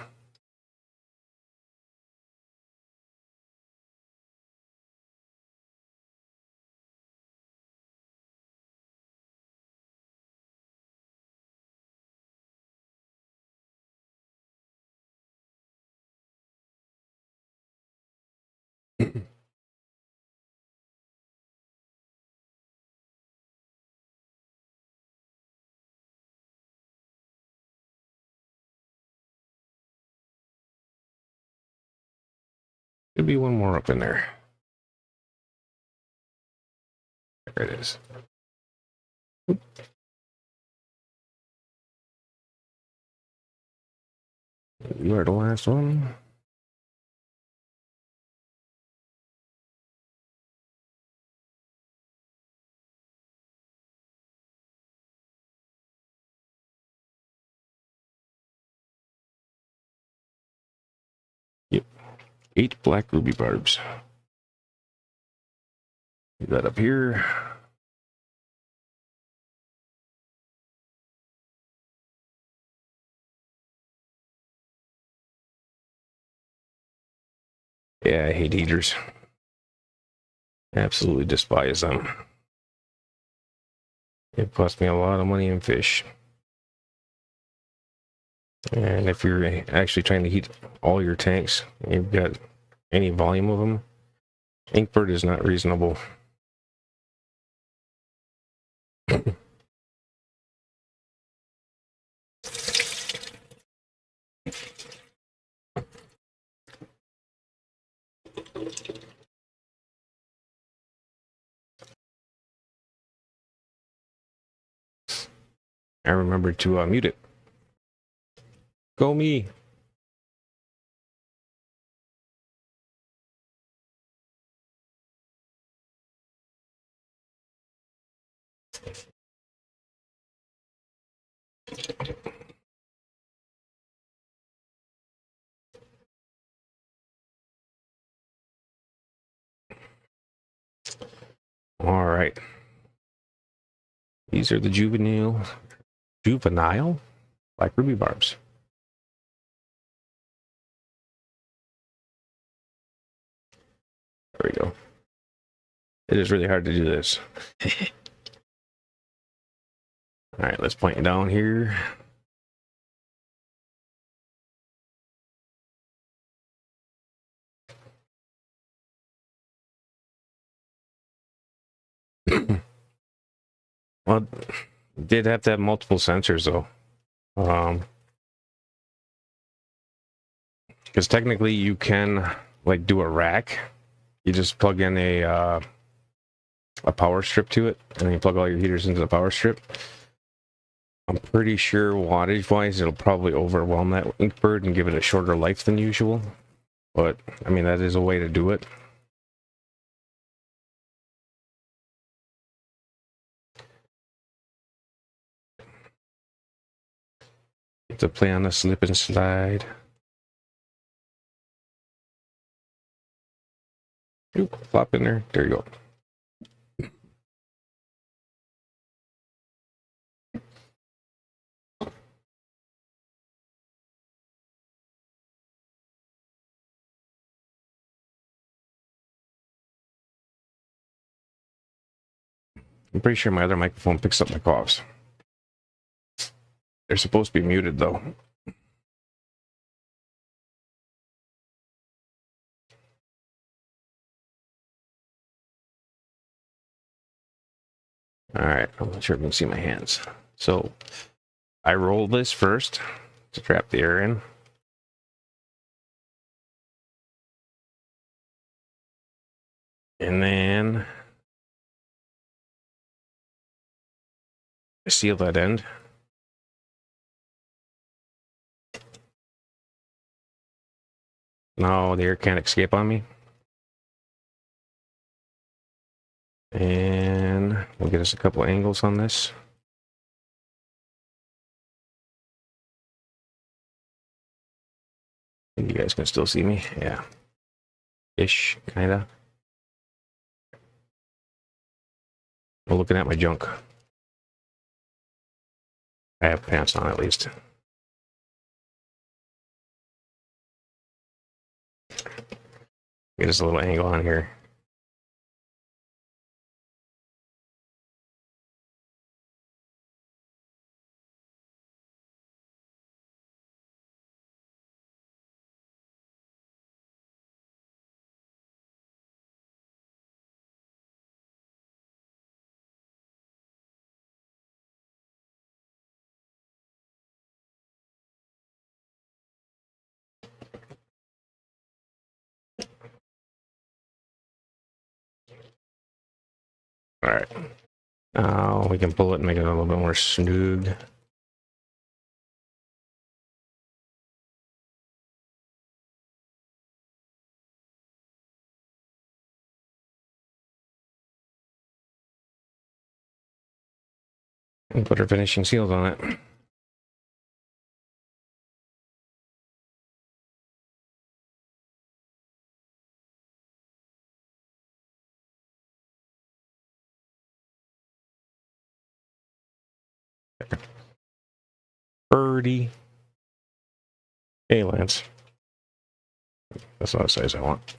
A: Could be one more up in there. There it is. You are the last one. Yep. 8 black ruby barbs. Leave that up here. Yeah, I hate heaters. Absolutely despise them. It cost me a lot of money in fish. And if you're actually trying to heat all your tanks, you've got any volume of them, Inkbird is not reasonable. I remember to mute it. Go me. All right. These are the juvenile black ruby barbs. There we go. It is really hard to do this. All right, let's point it down here. Well, did have to have multiple sensors though. Because technically you can like do a rack. You just plug in a power strip to it, and then you plug all your heaters into the power strip. I'm pretty sure wattage wise it'll probably overwhelm that Inkbird and give it a shorter life than usual. But I mean, that is a way to do it. To play on a slip and slide. Oop, flop in there. There you go. I'm pretty sure my other microphone picks up my coughs. They're supposed to be muted though. All right, I'm not sure if you can see my hands. So I roll this first to trap the air in. And then I seal that end. Now the air can't escape on me. And we'll get us a couple angles on this. You guys can still see me? Yeah. Ish, kinda. Well, looking at my junk. I have pants on at least. Get us a little angle on here. All right. Now we can pull it and make it a little bit more snug. And put our finishing seals on it. Birdie. Hey, Lance. That's not the size I want.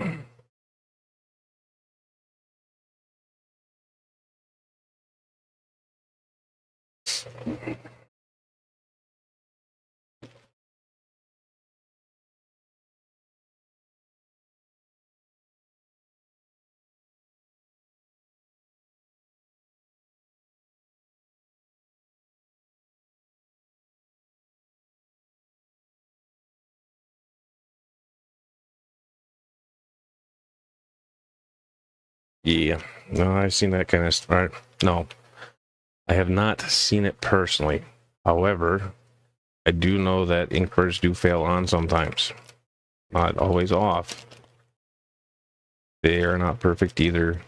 A: Yeah. No, I've seen that kind of stuff. No, I have not seen it personally. However, I do know that inkers do fail on sometimes. Not always off. They are not perfect either.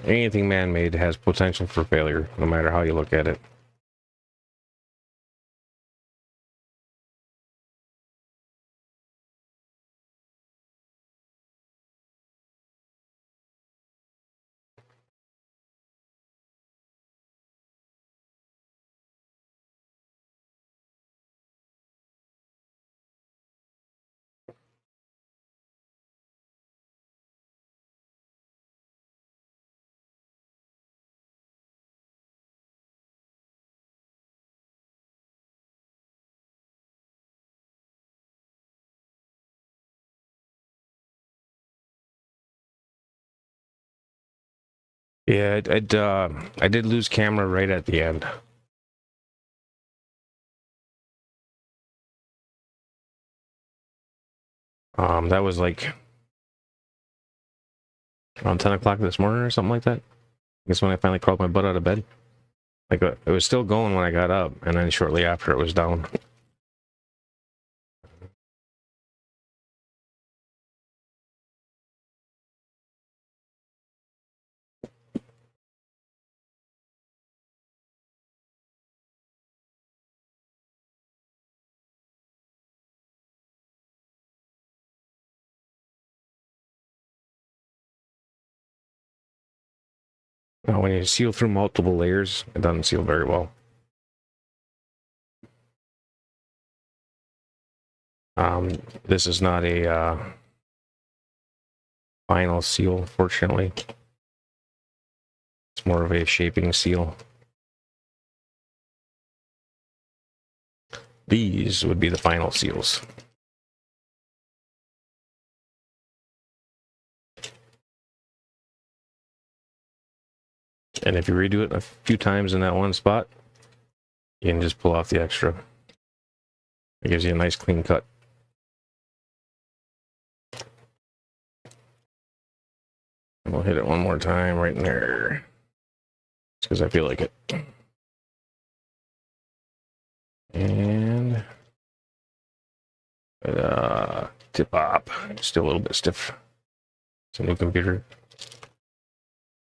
A: Anything man-made has potential for failure, no matter how you look at it. Yeah, I did lose camera right at the end. That was like around 10 o'clock this morning or something like that. I guess when I finally crawled my butt out of bed. Like, it was still going when I got up, and then shortly after it was down. Now, when you seal through multiple layers, it doesn't seal very well. This is not a final seal, fortunately. It's more of a shaping seal. These would be the final seals. And if you redo it a few times in that one spot, you can just pull off the extra. It gives you a nice clean cut. And we'll hit it one more time right in there. Just because I feel like it. And tip up. Still a little bit stiff. It's a new computer.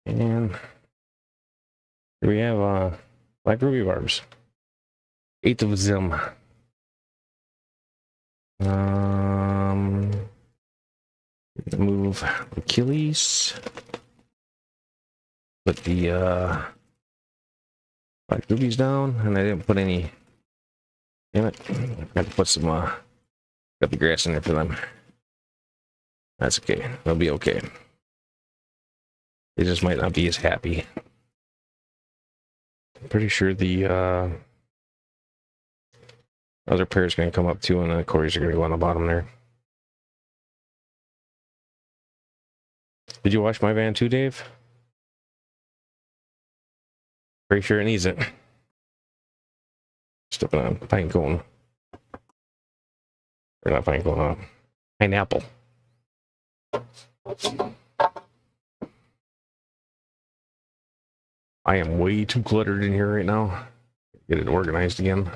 A: And here we have black ruby barbs. 8 of them. Move Achilles. Put the black rubies down, and I didn't put any. Damn it! I got to put some got the grass in there for them. That's okay. They'll be okay. They just might not be as happy. I'm pretty sure the other pair is going to come up too, and the Corys are going to go on the bottom there. Did you wash my van too, Dave? Pretty sure it needs it. Stepping on pine cone. Or not pine cone, Pineapple. I am way too cluttered in here right now. Get it organized again.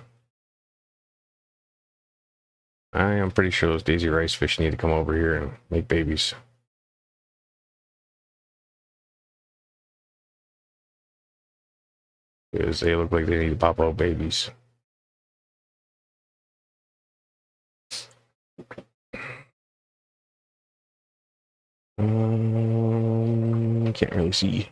A: I am pretty sure those daisy rice fish need to come over here and make babies. Because they look like they need to pop out babies. Can't really see.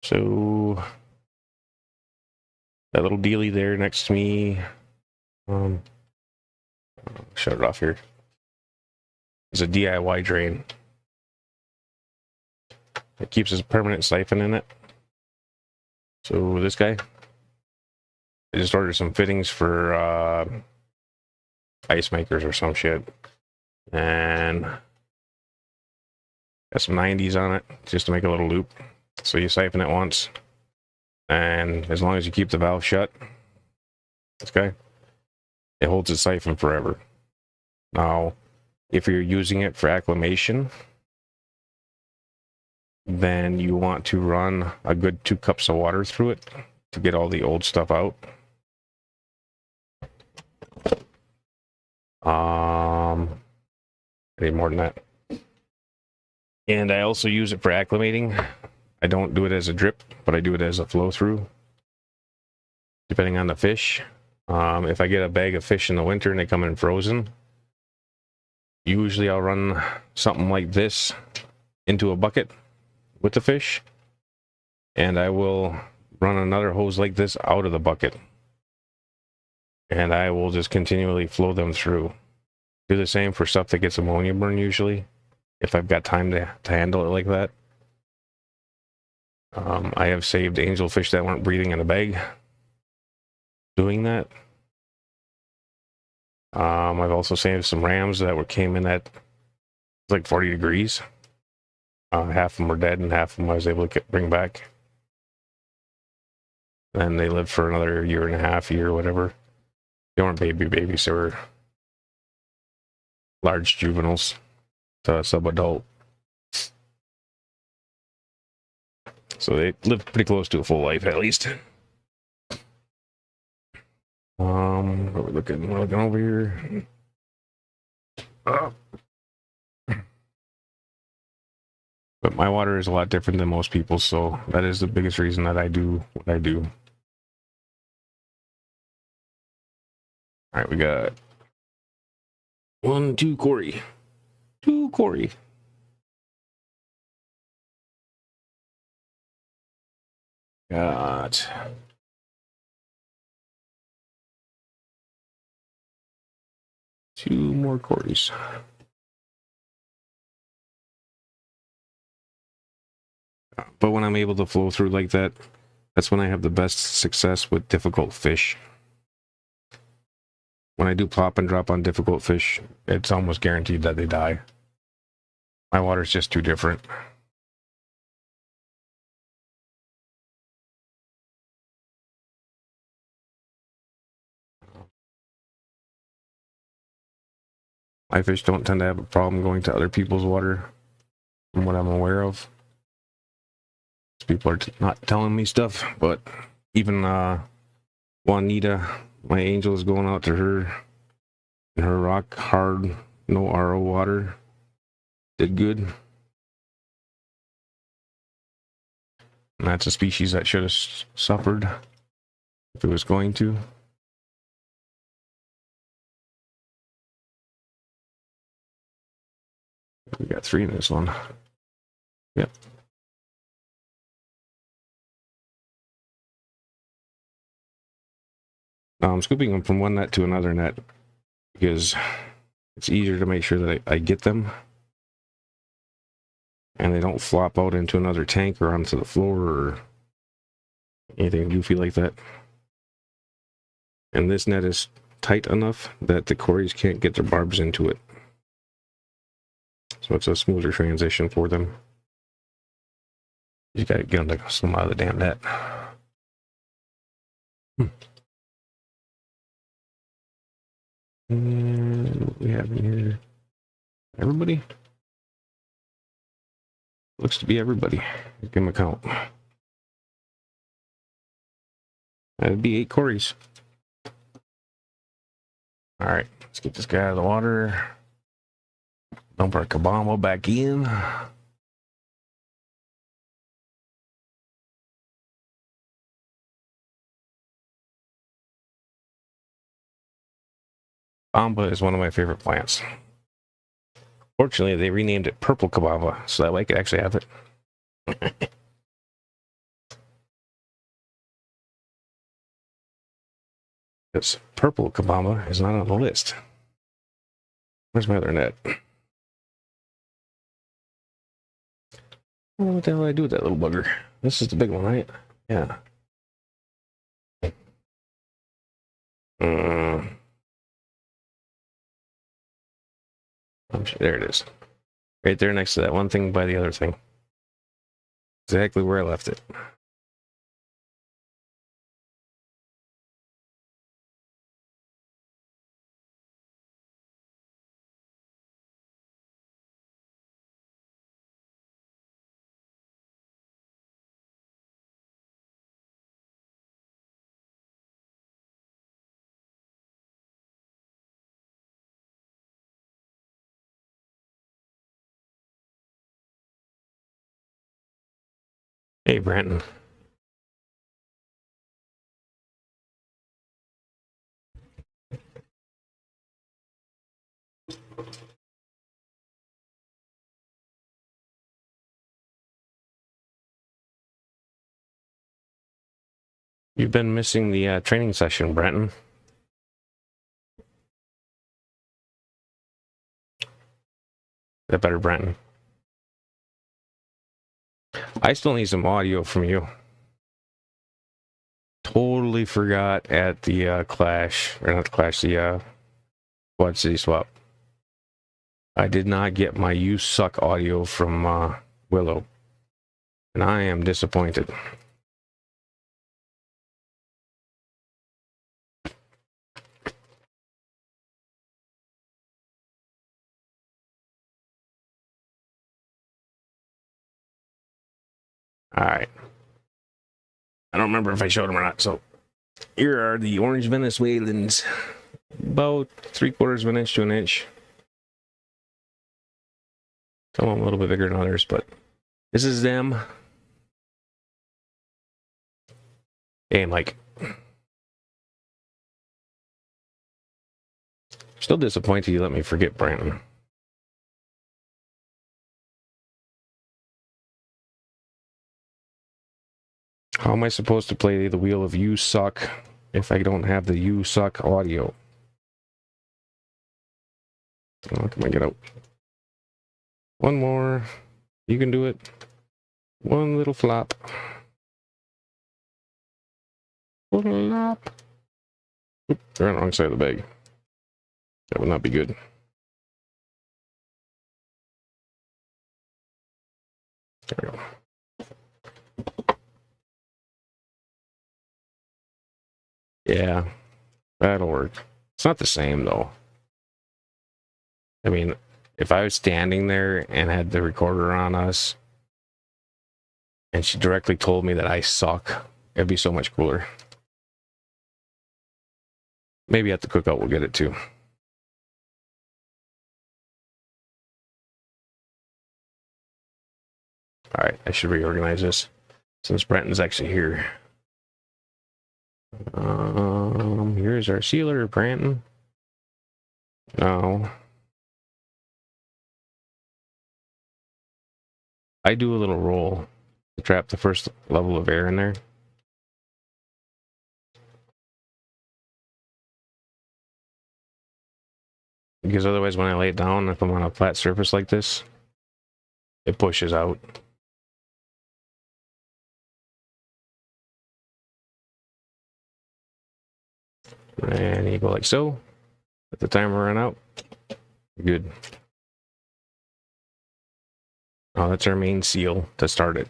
A: So that little dealie there next to me, shut it off here. It's a DIY drain. It keeps a permanent siphon in it. So this guy, I just ordered some fittings for ice makers or some shit, and got some 90s on it just to make a little loop. So you siphon it once, and as long as you keep the valve shut, this guy, it holds its siphon forever. Now, if you're using it for acclimation, then you want to run a good 2 cups of water through it to get all the old stuff out. I need more than that. And I also use it for acclimating. I don't do it as a drip, but I do it as a flow through, depending on the fish. If I get a bag of fish in the winter and they come in frozen, usually I'll run something like this into a bucket with the fish, and I will run another hose like this out of the bucket, and I will just continually flow them through. Do the same for stuff that gets ammonia burn usually, if I've got time to handle it like that. I have saved angelfish that weren't breathing in a bag doing that. I've also saved some rams that came in at like 40 degrees. Half of them were dead and half of them I was able to bring back. And they lived for another year and a half, year, whatever. They weren't babies, they were large juveniles to sub-adult. So they lived pretty close to a full life, at least. What are we looking? We're looking over here. But my water is a lot different than most people's, so that is the biggest reason that I do what I do. All right, we got 1, 2 Corey. 2 Corey. Got 2 more Corys. But when I'm able to flow through like that, that's when I have the best success with difficult fish. When I do pop and drop on difficult fish, it's almost guaranteed that they die. My water's just too different. My fish don't tend to have a problem going to other people's water, from what I'm aware of. People are not telling me stuff, but even Juanita, my angel, is going out to her, and her rock hard, no RO water did good. And that's a species that should have suffered if it was going to. We got 3 in this one. Yep. I'm scooping them from one net to another net because it's easier to make sure that I get them and they don't flop out into another tank or onto the floor or anything goofy like that. And this net is tight enough that the Corys can't get their barbs into it. So it's a smoother transition for them. You gotta get them to swim out of the damn net. And what we have in here? Everybody? Looks to be everybody. Give him a count. That'd be 8 Corys. Alright, let's get this guy out of the water. Dump our Kabama back in. Bamba is one of my favorite plants. Fortunately, they renamed it Purple Kabamba, so that way I could actually have it. Because Purple Kabamba is not on the list. Where's my other net? Oh, what the hell did I do with that little bugger? This is the big one, right? Yeah. I'm sure, there it is. Right there next to that one thing by the other thing. Exactly where I left it. Hey, Brandon. You've been missing the training session, Brenton. That better, Brenton. I still need some audio from you. Totally forgot at the Clash, or not the Clash, the Quad City Swap. I did not get my You Suck audio from Willow. And I am disappointed. Alright. I don't remember if I showed them or not, so here are the orange Venezuelans. About 3/4 of an inch to an inch. Some of them a little bit bigger than others, but this is them. And like, still disappointed you let me forget Brandon. How am I supposed to play the Wheel of You Suck if I don't have the You Suck audio? Oh, come on, get out. One more. You can do it. One little flop. Flop. Oop, they're on the wrong side of the bag. That would not be good. There we go. Yeah, that'll work. It's not the same, though. I mean, if I was standing there and had the recorder on us, and she directly told me that I suck, it'd be so much cooler. Maybe at the cookout we'll get it too. Alright, I should reorganize this since Brenton's actually here. Here's our sealer, Brenton. No. I do a little roll to trap the first level of air in there. Because otherwise when I lay it down, if I'm on a flat surface like this, it pushes out. And you go like so. Let the timer run out. Good. Oh, that's our main seal to start it.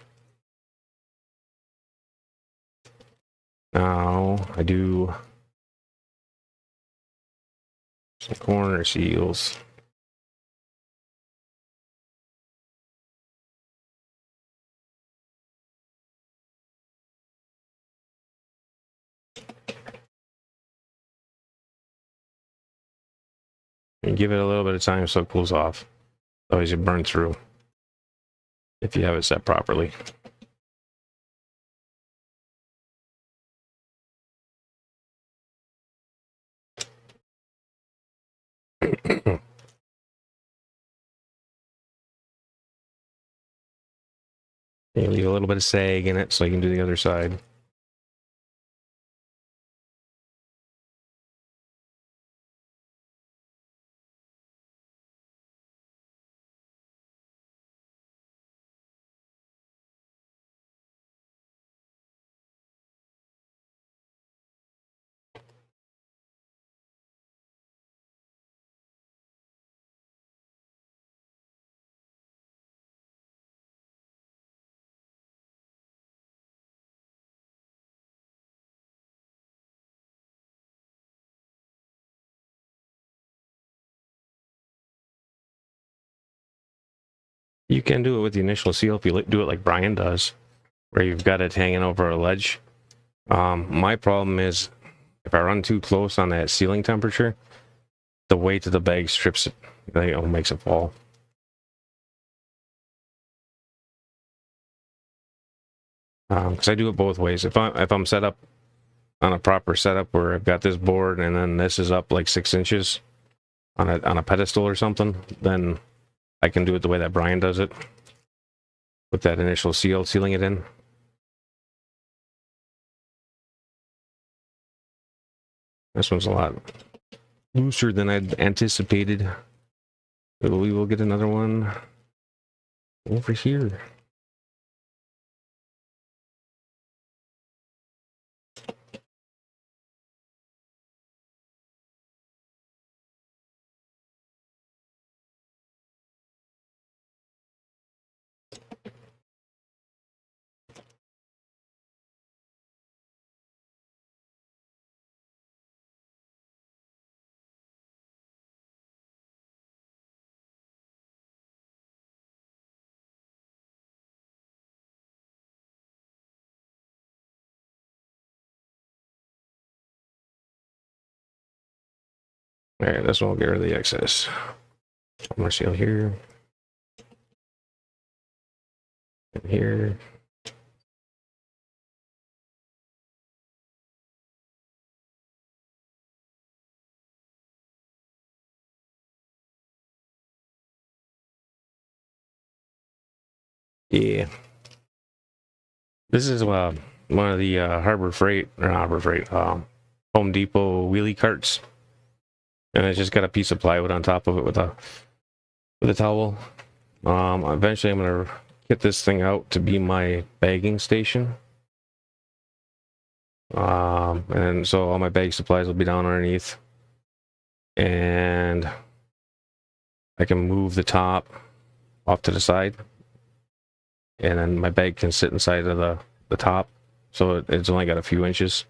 A: Now I do Some corner seals. And give it a little bit of time so it cools off. Otherwise you burn through if you have it set properly. You leave a little bit of sag in it so you can do the other side. You can do it with the initial seal if you do it like Brian does, where you've got it hanging over a ledge. My problem is if I run too close on that sealing temperature, the weight of the bag strips it, makes it fall. Because I do it both ways. If I'm set up on a proper setup where I've got this board and then this is up like 6 inches on a pedestal or something, then I can do it the way that Brian does it, with that initial sealing it in. This one's a lot looser than I'd anticipated. We will get another one over here. All right, this one will get rid of the excess. One more seal here. And here. Yeah. This is one of the Harbor Freight, Home Depot wheelie carts. And I just got a piece of plywood on top of it with a towel. Eventually I'm gonna get this thing out to be my bagging station. And so all my bag supplies will be down underneath. And I can move the top off to the side. And then my bag can sit inside of the top. So it's only got a few inches.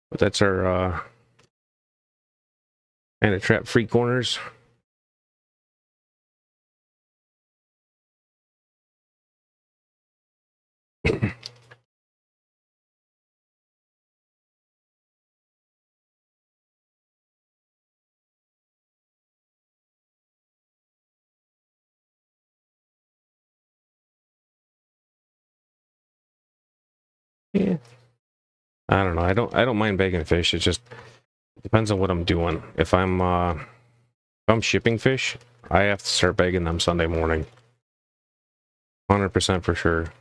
A: But that's our kind of trap free corners. Yeah. I don't know. I don't mind bagging fish. It just depends on what I'm doing. If I'm shipping fish, I have to start bagging them Sunday morning. 100% for sure.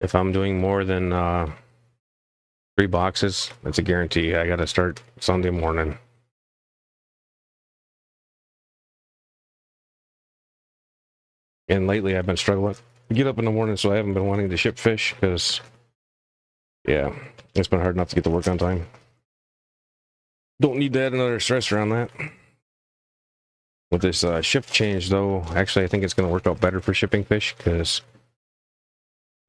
A: If I'm doing more than 3 boxes, that's a guarantee. I got to start Sunday morning. And lately I've been struggling to get up in the morning, so I haven't been wanting to ship fish because, yeah, it's been hard enough to get to work on time. Don't need to add another stressor on that. With this shift change, though, actually I think it's going to work out better for shipping fish because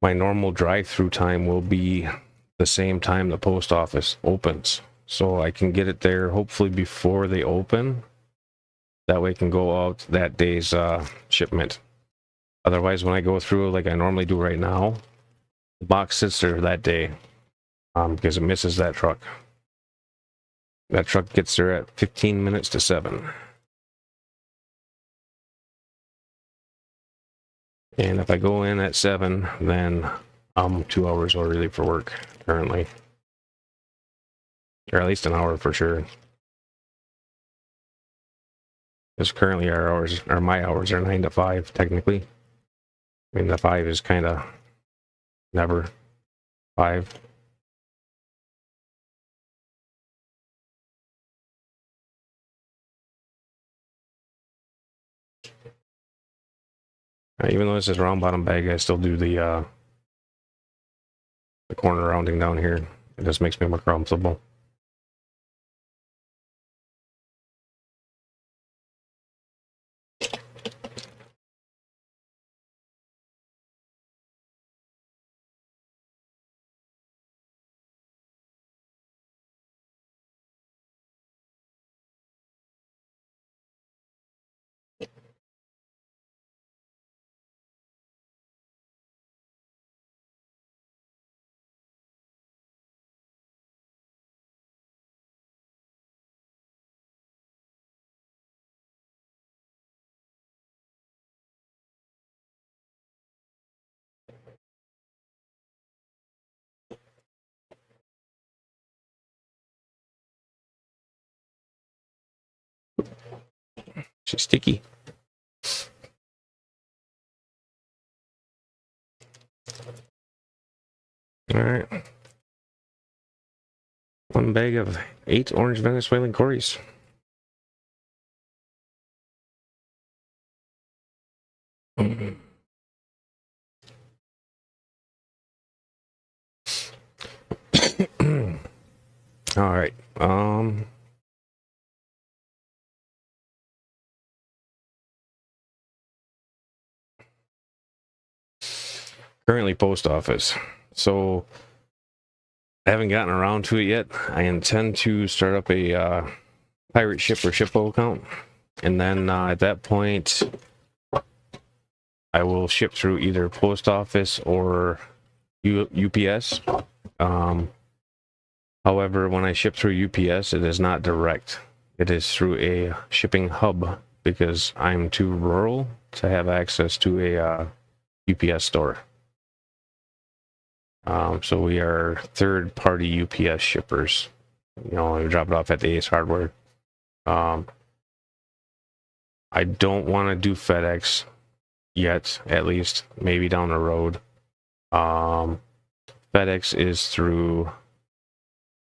A: my normal drive-through time will be the same time the post office opens. So I can get it there hopefully before they open. That way it can go out that day's shipment. Otherwise, when I go through like I normally do right now, the box sits there that day because it misses that truck. That truck gets there at 15 minutes to 7. And if I go in at 7, then I'm 2 hours early for work currently. Or at least an hour for sure. Because currently our hours, or my hours, are 9 to 5 technically. I mean, the 5 is kind of never 5. Even though this is round bottom bag, I still do the corner rounding down here. It just makes me more comfortable. She's sticky. All right. 1 bag of 8 orange Venezuelan Corys. All right. Currently post office. So I haven't gotten around to it yet. I intend to start up a pirate ship or shippo account, and then at that point I will ship through either post office or UPS. However, when I ship through UPS, it is not direct. It is through a shipping hub because I'm too rural to have access to a UPS store. So we are third-party UPS shippers. You know, we drop it off at the Ace Hardware. I don't want to do FedEx yet, at least. Maybe down the road. FedEx is through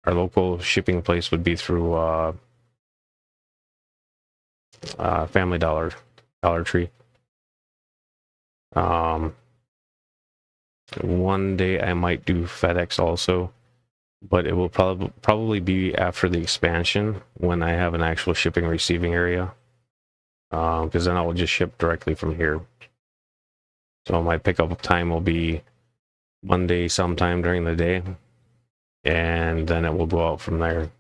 A: our local shipping place would be through Family Dollar, Dollar Tree. One day I might do FedEx also, but it will probably be after the expansion when I have an actual shipping receiving area, because then I will just ship directly from here. So my pickup time will be Monday sometime during the day, and then it will go out from there.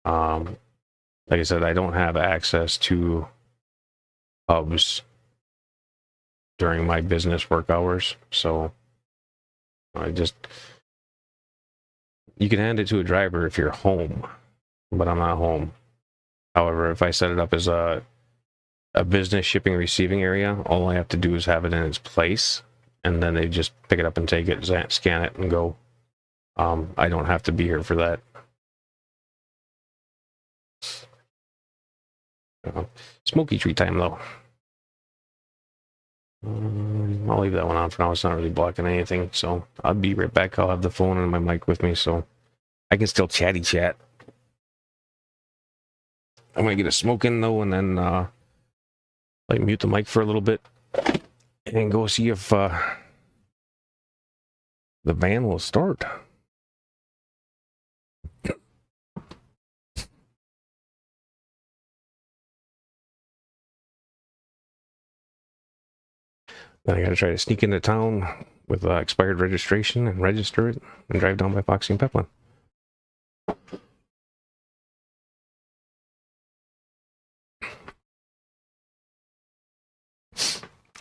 A: Like I said, I don't have access to hubs during my business work hours, so you can hand it to a driver if you're home, but I'm not home. However, if I set it up as a business shipping receiving area, all I have to do is have it in its place, and then they just pick it up and take it, scan it, and go. I don't have to be here for that. Smoky tree time, though. I'll leave that one on for now. It's not really blocking anything, so I'll be right back. I'll have the phone and my mic with me, so I can still chatty chat. I'm gonna get a smoke in though, and then like mute the mic for a little bit, and go see if the van will start. Then I gotta try to sneak into town, with expired registration and register it and drive down by Foxy and Peplin.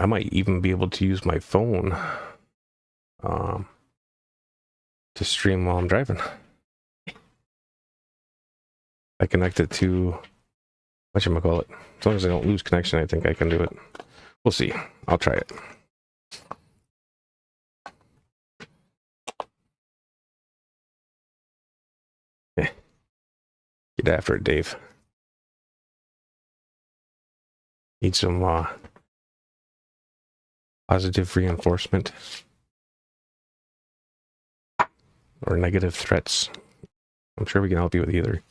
A: I might even be able to use my phone to stream while I'm driving. I connect it to whatchamacallit. As long as I don't lose connection, I think I can do it. We'll see. I'll try it. Get after it, Dave. Need some positive reinforcement or negative threats. I'm sure we can help you with either.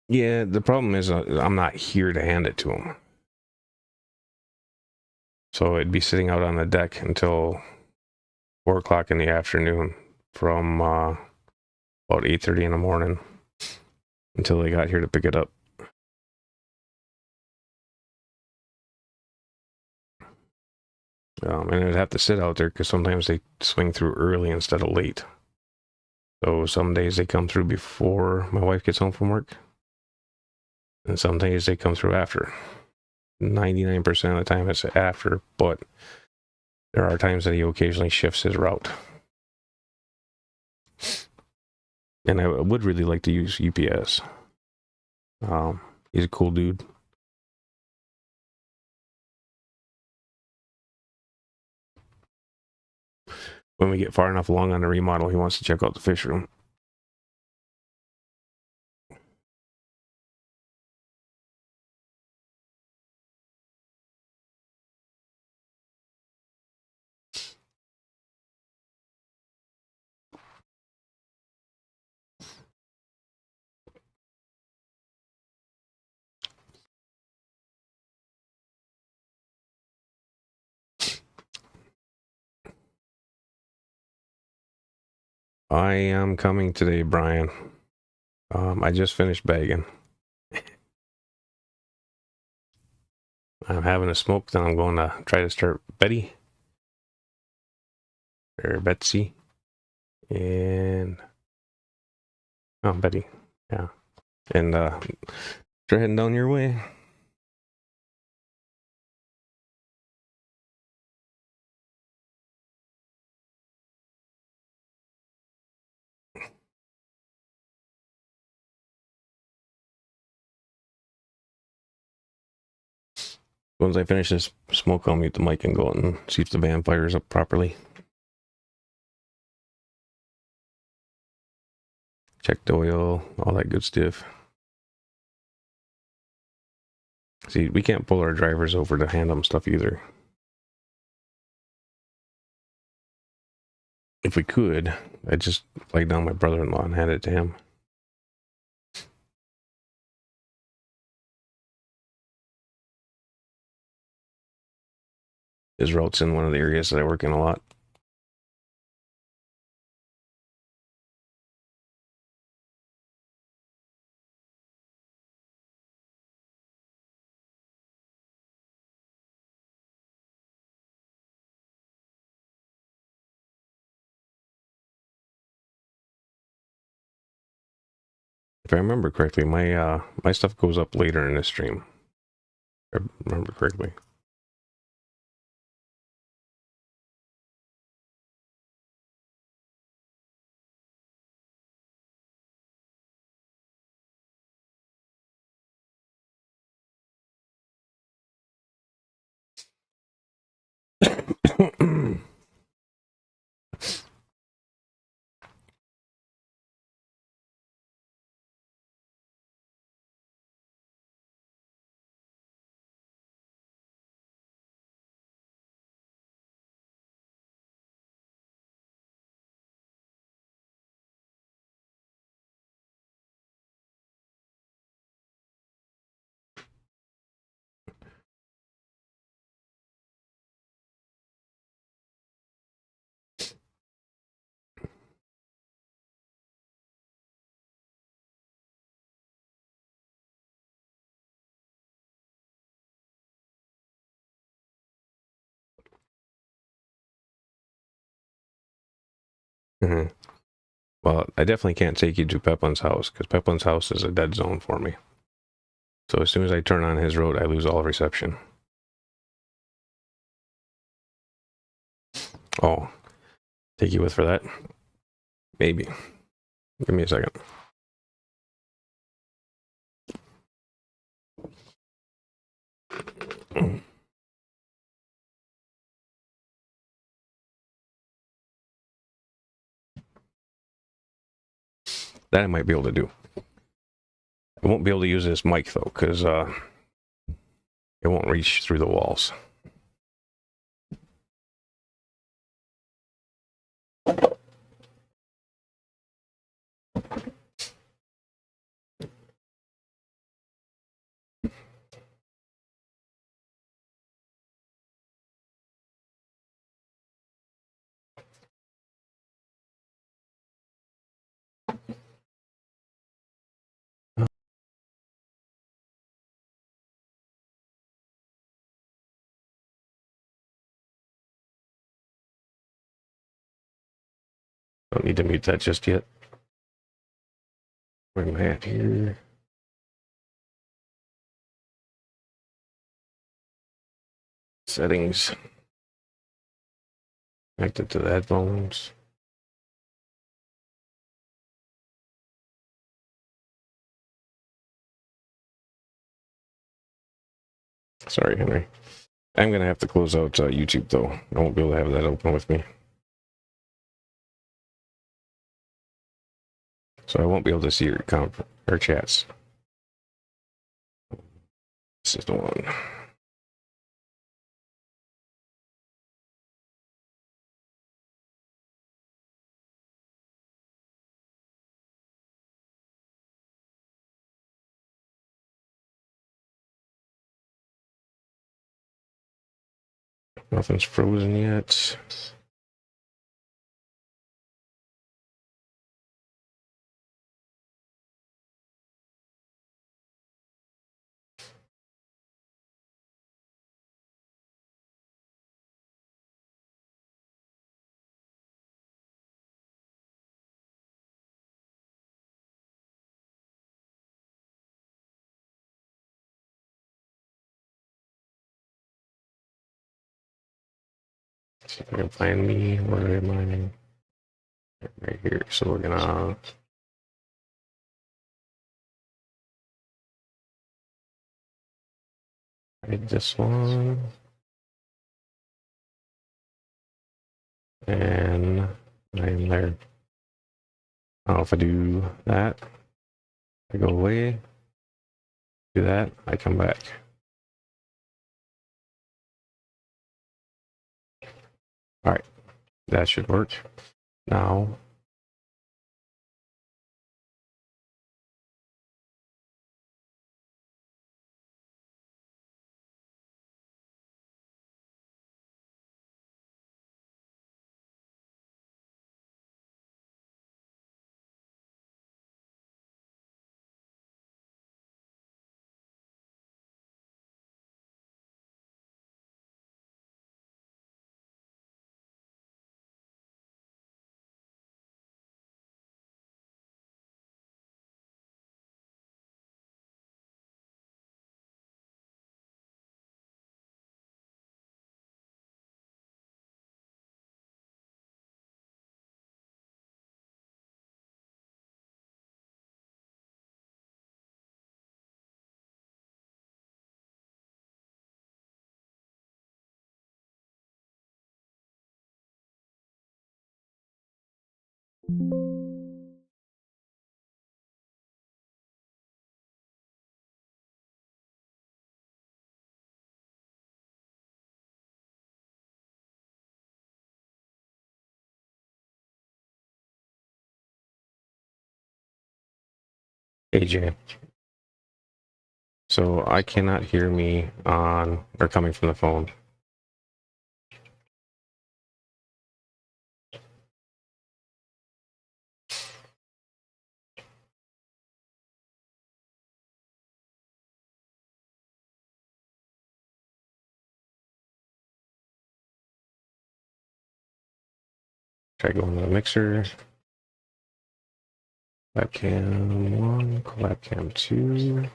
A: Yeah, the problem is I'm not here to hand it to him. So it'd be sitting out on the deck until 4 o'clock in the afternoon from about 8:30 in the morning until they got here to pick it up. And it'd have to sit out there because sometimes they swing through early instead of late. So some days they come through before my wife gets home from work. And some days they come through after. 99% of the time it's after, but there are times that he occasionally shifts his route. And I would really like to use UPS. He's a cool dude. When we get far enough along on the remodel, he wants to check out the fish room. I am coming today, Brian. I just finished bagging. I'm having a smoke, then I'm going to try to start Betty. Or Betsy. And... oh, Betty. Yeah. And you're heading down your way. Once I finish this smoke, I'll mute the mic and go out and see if the band fires up properly. Check the oil, all that good stuff. See, we can't pull our drivers over to hand them stuff either. If we could, I'd just flag down my brother-in-law and hand it to him. His route's in one of the areas that I work in a lot. If I remember correctly, my my stuff goes up later in the stream. If I remember correctly. Mhm. Well, I definitely can't take you to Peplin's house, because Peplin's house is a dead zone for me. So as soon as I turn on his road, I lose all reception. Oh, take you with for that? Maybe. Give me a second. That I might be able to do. I won't be able to use this mic though, because it won't reach through the walls. Don't need to mute that just yet. Where am I at here? Settings. Connected to the headphones. Sorry, Henry. I'm going to have to close out YouTube, though. I won't be able to have that open with me. So I won't be able to see your chats. This is the one. Nothing's frozen yet. See if I can find me. Where am I? Right here. So we're gonna hide this one. And I am there. Now if I do that, I go away. Do that, I come back. All right, that should work. Now, AJ. So I cannot hear me on or coming from the phone. Try going to the mixer. Webcam 1, webcam 2.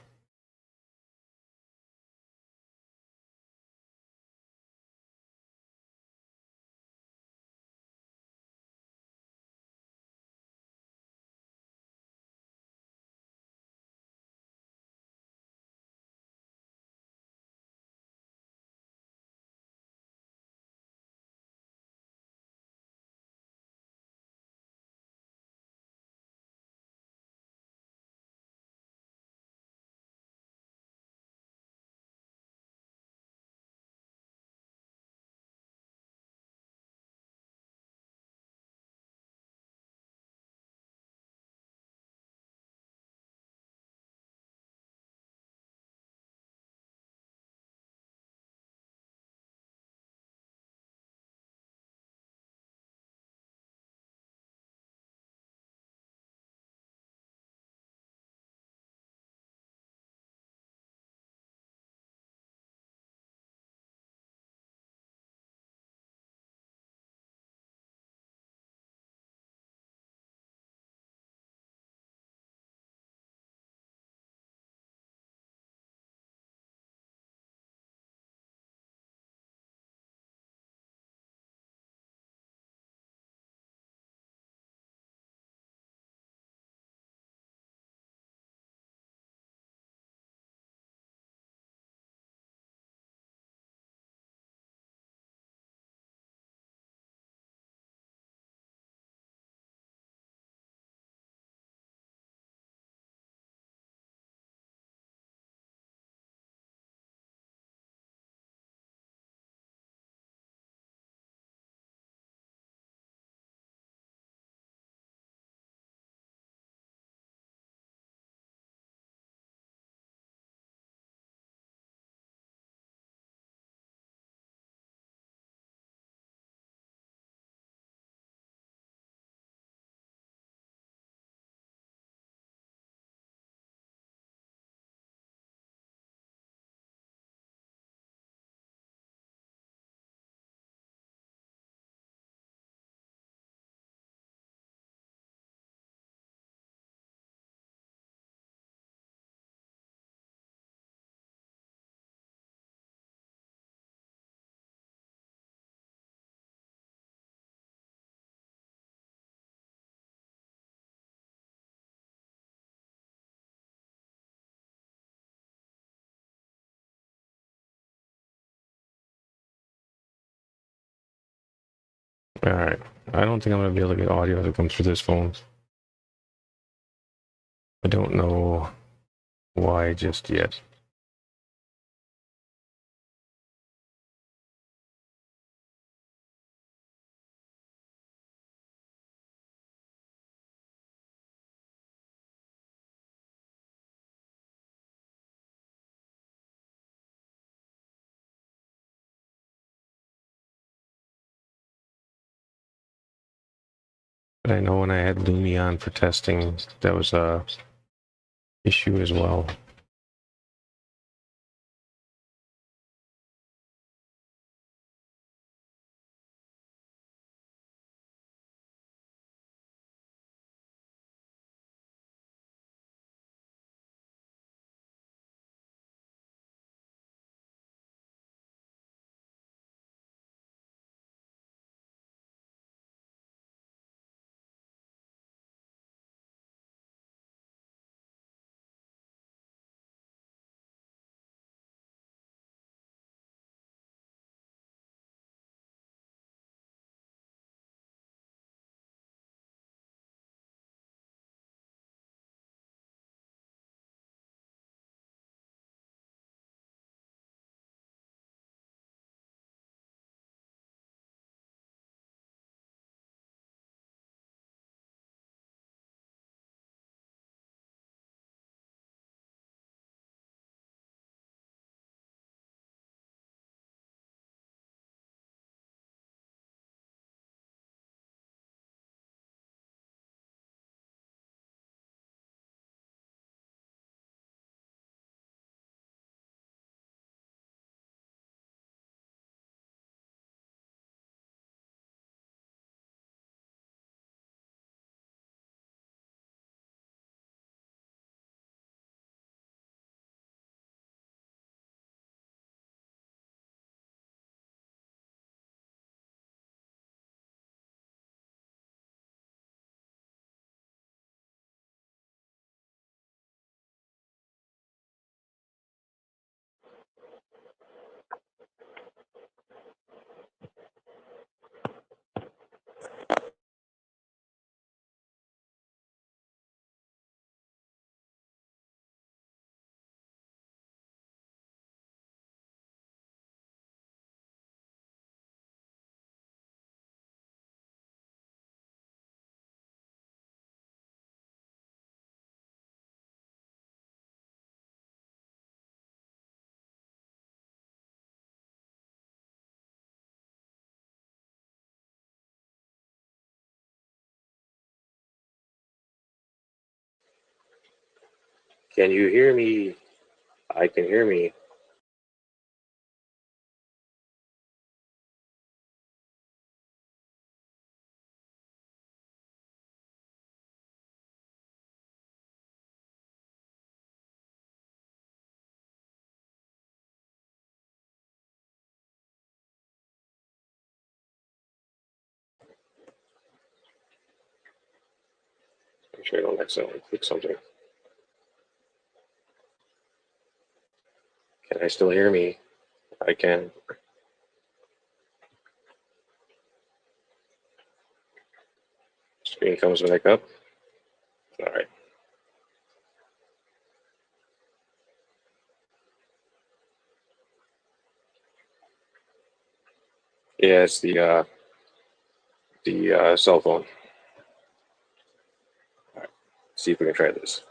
A: All right. I don't think I'm going to be able to get audio that comes through this phone. I don't know why just yet. But I know when I had Lumi on for testing, that was a issue as well. Can you hear me? I can hear me. Make sure I don't accidentally click something. Can I still hear me? I can. Screen comes back up. All right. Yeah, it's the cell phone. All right. See if we can try this.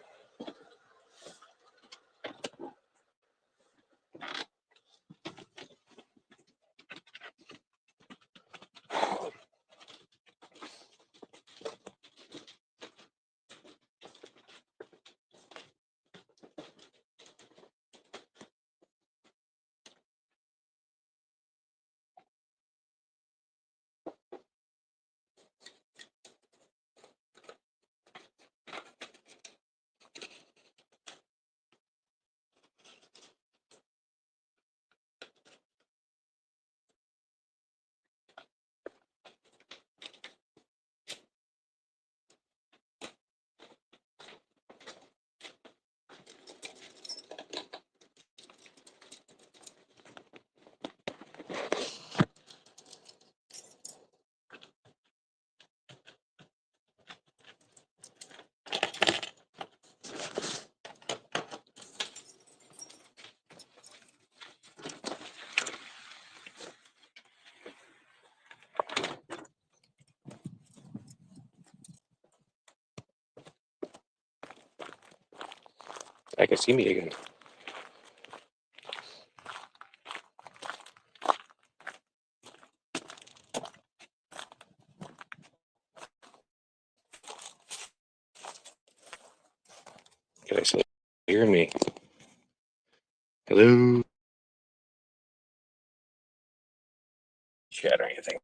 A: I can see me again. Can I still hear me? Hello? Chat or anything.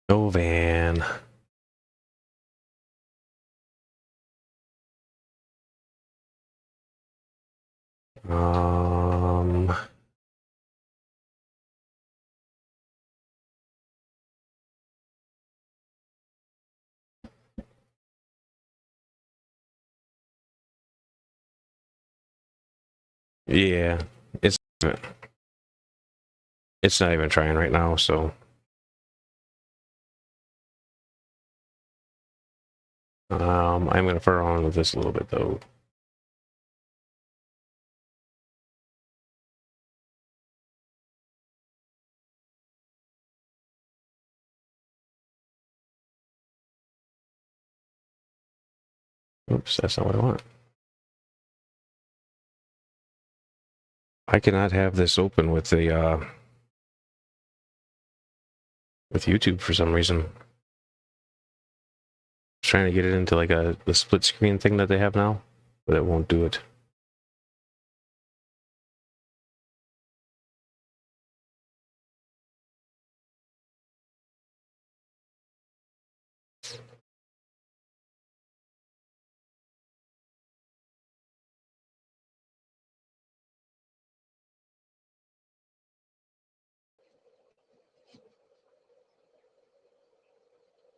A: No van. Um, yeah, it's not even trying right now, so I'm gonna fur on with this a little bit though. Oops, that's not what I want. I cannot have this open with the with YouTube for some reason. Trying to get it into like the split screen thing that they have now, but it won't do it.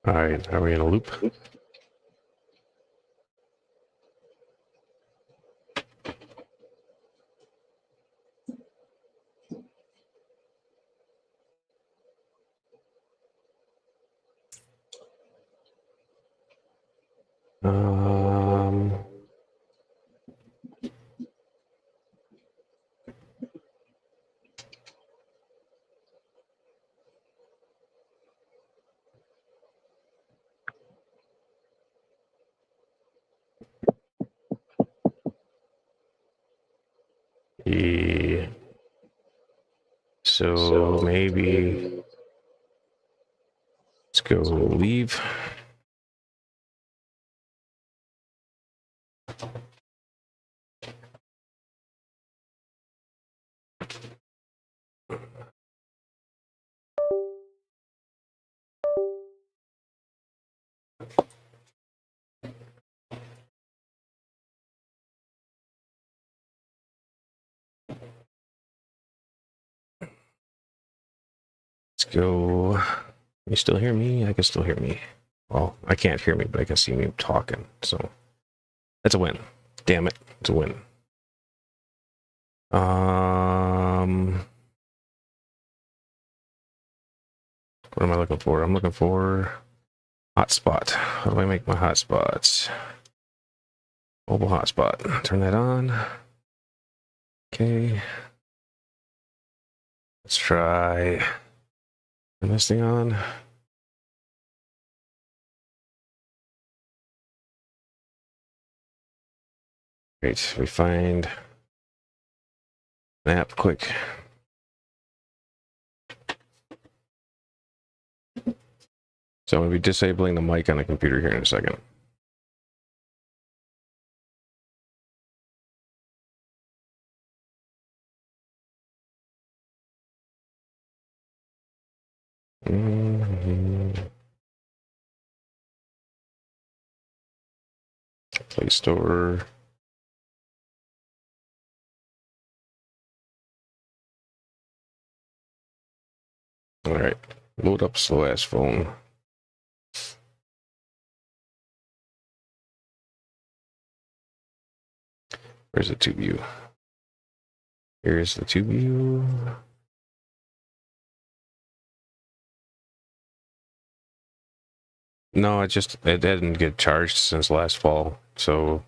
A: All right, are we in a loop? Um, yeah. So maybe let's go leave. Let's go. You still hear me? I can still hear me. Well, I can't hear me, but I can see me talking. So that's a win. Damn it, it's a win. What am I looking for? I'm looking for hotspot. How do I make my hotspots? Mobile hotspot. Turn that on. Okay. Let's try. Turn this thing on. Great. We find an app quick. So I'm going to be disabling the mic on the computer here in a second. Play Store. All right. Load up slow ass phone. Where's the tube view? Here's the tube view. No, it didn't get charged since last fall. So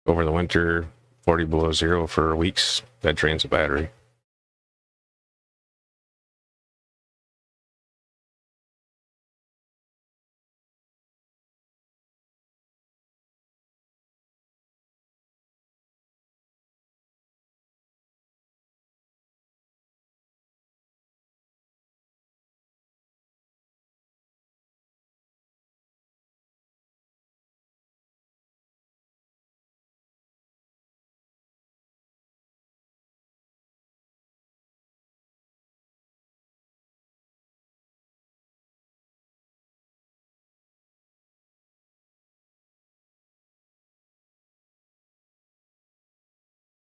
A: over the winter, 40 below zero for weeks, that drains the battery.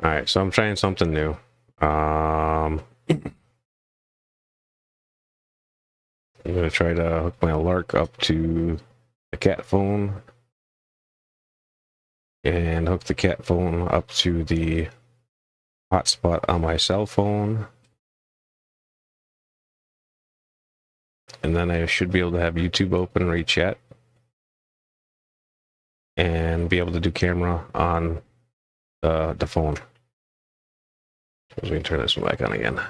A: All right, so I'm trying something new. I'm gonna try to hook my Lark up to the cat phone and hook the cat phone up to the hotspot on my cell phone. And then I should be able to have YouTube open, chat, and be able to do camera on the phone. So we can turn this one back on again.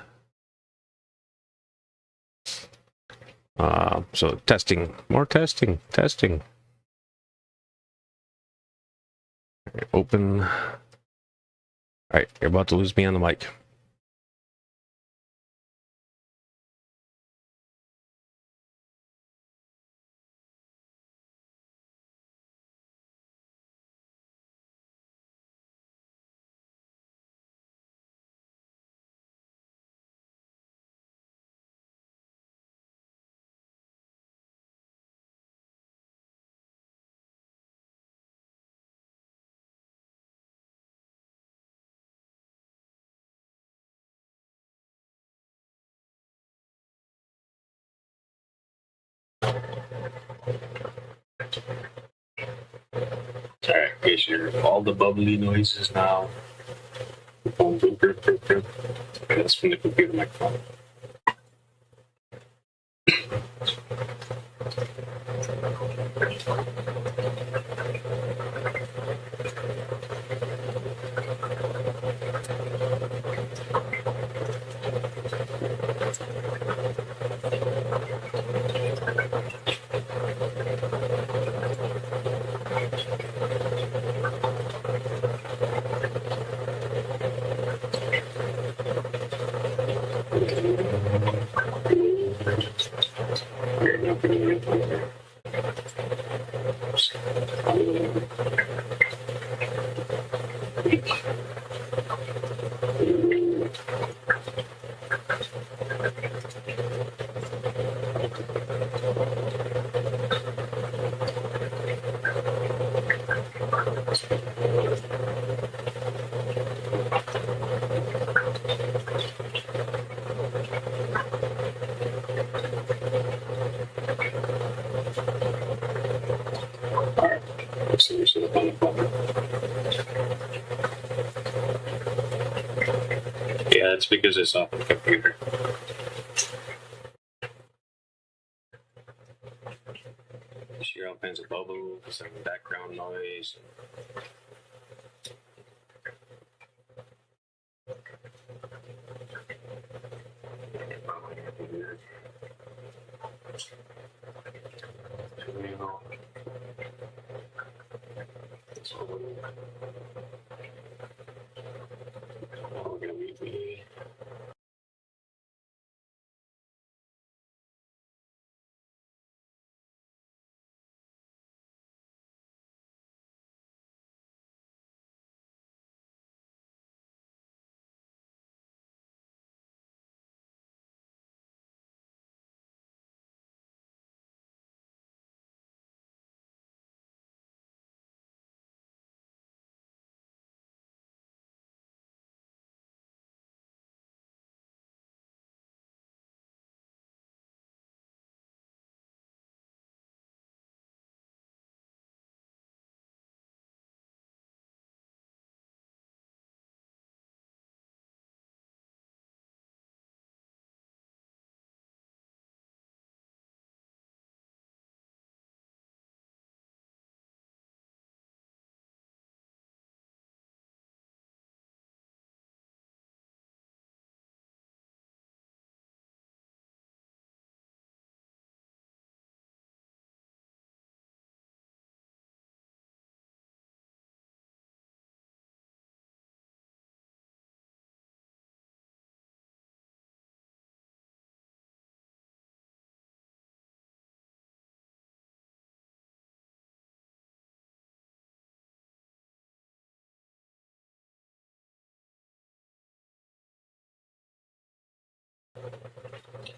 A: So testing, more testing. Right, open. All right, you're about to lose me on the mic. All right, guys, hear all the bubbly noises now. Boom, boom, boom, boom, boom. That's from the computer microphone. Yeah, that's because it's off the computer. You hear all kinds of bubbles and background noise.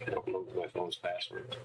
A: I don't know my phone's password.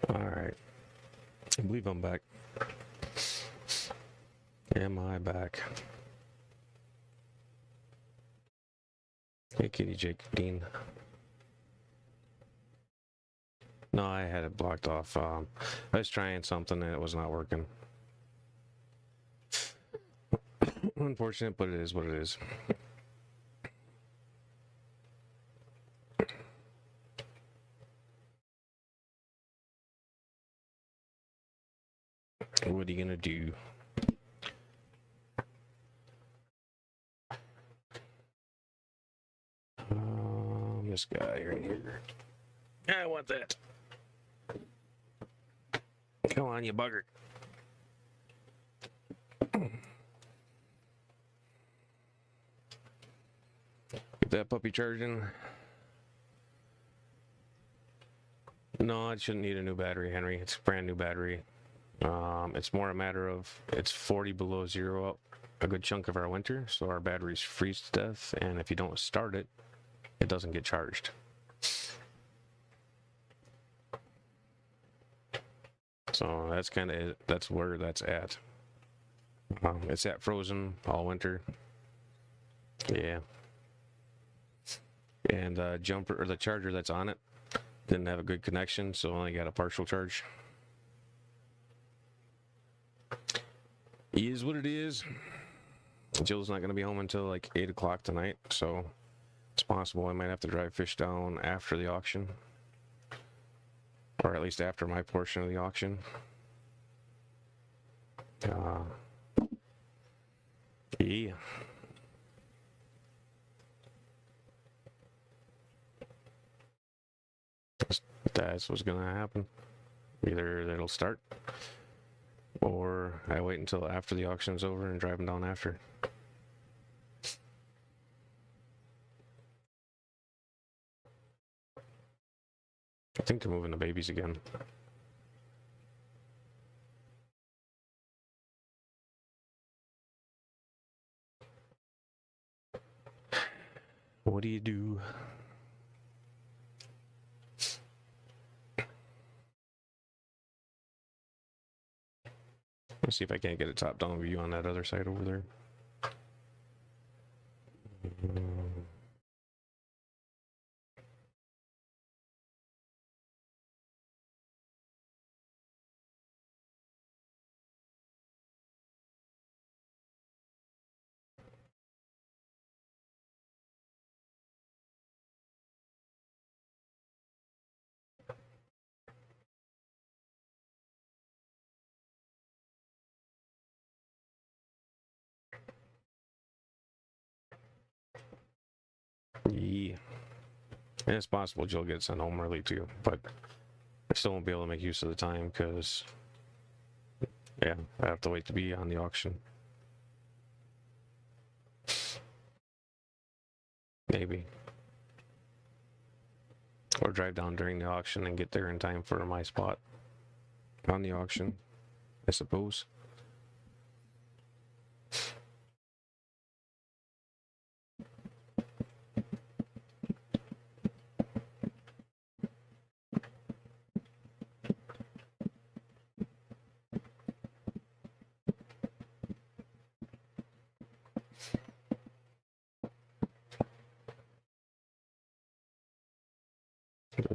A: Alright. I believe I'm back. Am I back? Hey, Kitty Jake Dean. No, I had it blocked off. I was trying something and it was not working. Unfortunate, but it is what it is. What are you gonna do? This guy right here. I want that. Come on, you bugger. Get that puppy charging. No, it shouldn't need a new battery, Henry. It's a brand new battery. It's more a matter of it's 40 below zero up a good chunk of our winter, so our batteries freeze to death, and if you don't start it, it doesn't get charged. So that's kind of it. That's where that's at. It's at frozen all winter. Yeah. And the jumper or the charger that's on it didn't have a good connection, so only got a partial charge. It is what it is. Jill's not going to be home until like 8 o'clock tonight, so it's possible I might have to drive fish down after the auction. Or at least after my portion of the auction. Yeah. That's what's going to happen. Either it'll start, or I wait until after the auction's over and drive them down after. I think they're moving the babies again. What do you do? Let's see if I can't get a top-down view on that other side over there. Yeah. And it's possible Jill gets sent home early too, but I still won't be able to make use of the time because, yeah, I have to wait to be on the auction. Maybe. Or drive down during the auction and get there in time for my spot on the auction, I suppose.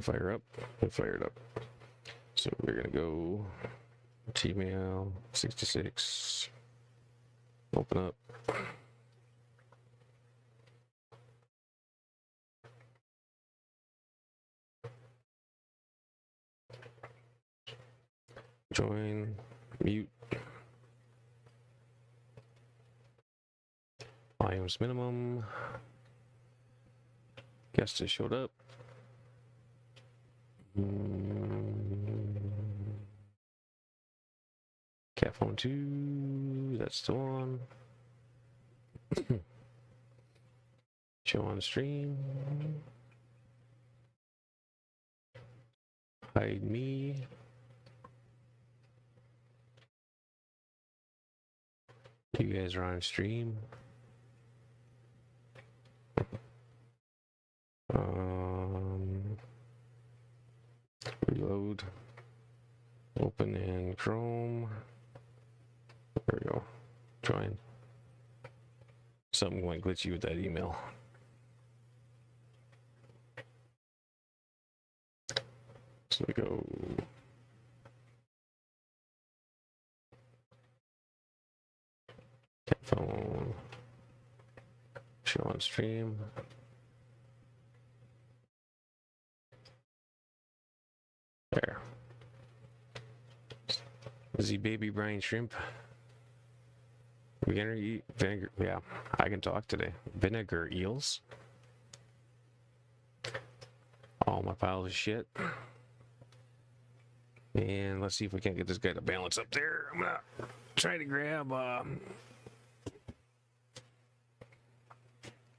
A: Fire up. It fired up. So we're gonna go Gmail 66. Open up. Join. Mute. Volumes minimum. Guest has showed up. Cat phone 2, that's the one. Show on stream. Hide me. You guys are on stream. Reload. Open in Chrome. There we go. Join. Something went glitchy with that email. So we go. Cat phone. Show on stream. There. Is he baby brine shrimp? We're gonna eat vinegar. Yeah, I can talk today. Vinegar eels. All my piles of shit. And let's see if we can't get this guy to balance up there. I'm gonna try to grab a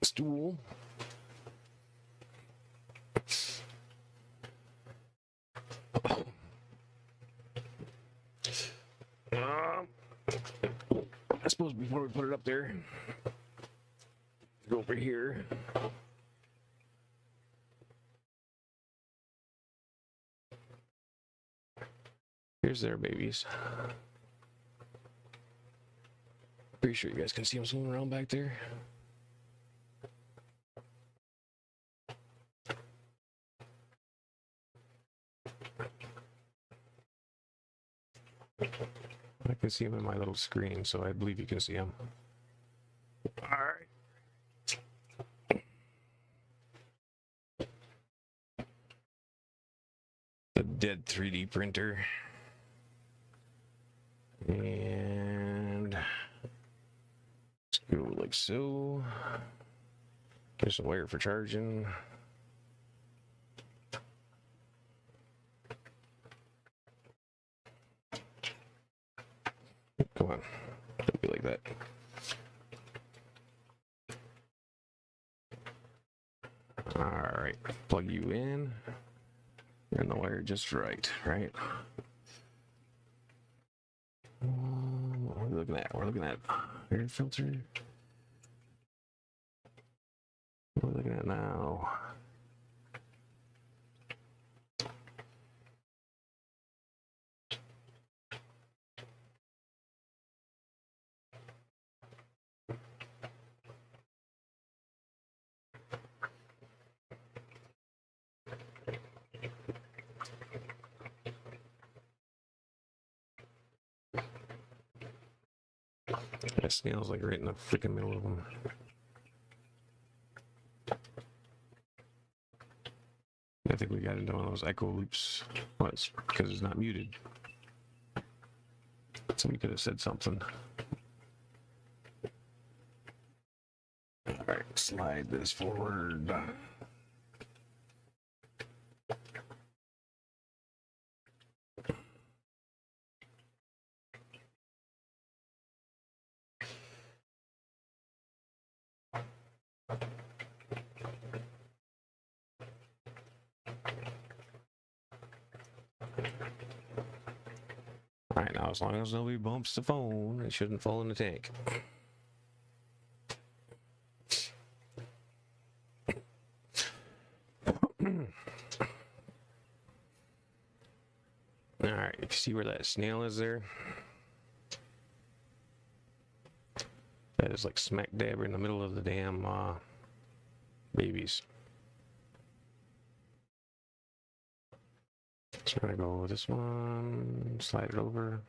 A: stool. I suppose before we put it up there, go over here. Here's their babies. Pretty sure you guys can see them swimming around back there. I can see them in my little screen, so I believe you can see them. All right. The dead 3D printer. And let's go like so. There's a wire for charging. Come on, don't be like that. All right, plug you in, and the wire just right? What are we looking at? We're looking at air filter. What are we looking at now? That snail's like right in the freaking middle of them. I think we got into one of those echo loops. Well, it's because it's not muted. Somebody could have said something. All right, slide this forward. Alright, now as long as nobody bumps the phone, it shouldn't fall in the tank. Alright, you see where that snail is there? That is like smack dab in the middle of the damn babies. So I'm gonna go with this one, slide it over.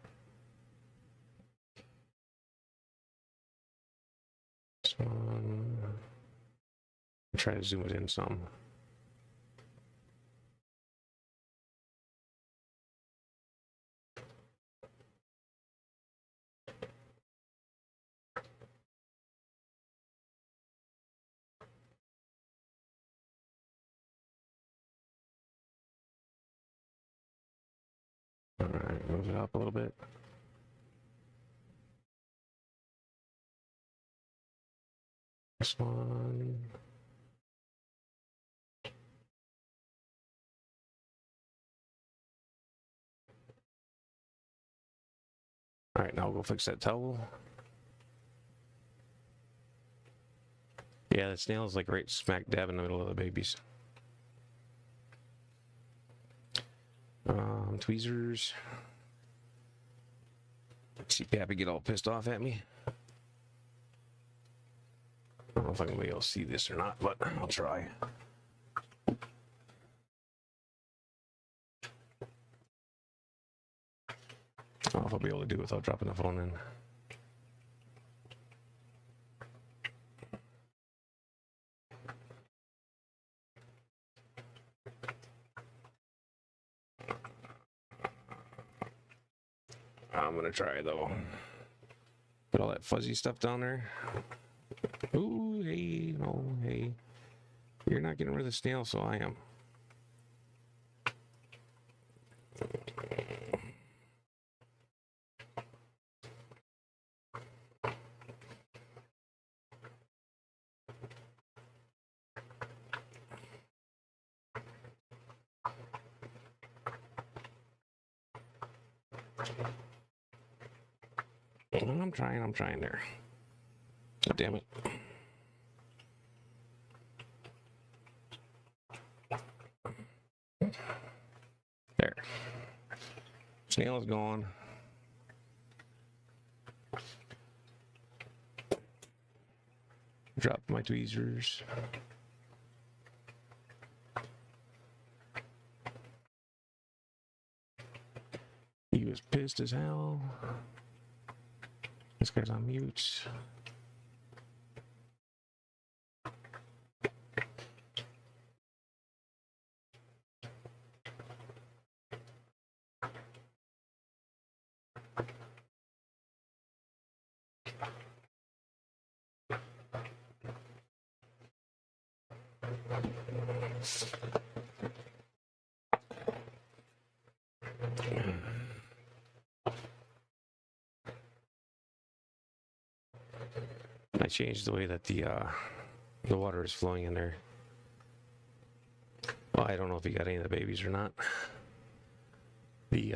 A: This one. Try to zoom it in some. Alright, move it up a little bit. This one. Alright, now we'll go fix that towel. Yeah, the snail is like right smack dab in the middle of the babies. Tweezers. See Pappy get all pissed off at me. I don't know if I'm gonna be able to see this or not, but I'll try. I don't know if I'll be able to do it without dropping the phone in. I'm gonna try though. Put all that fuzzy stuff down there. Ooh, hey, no, hey. You're not getting rid of the snail, so I am. I'm trying there. God damn it. There. Snail is gone. Drop my tweezers. He was pissed as hell. This guy's on mute. I changed the way that the water is flowing in there. Well, I don't know if he got any of the babies or not. The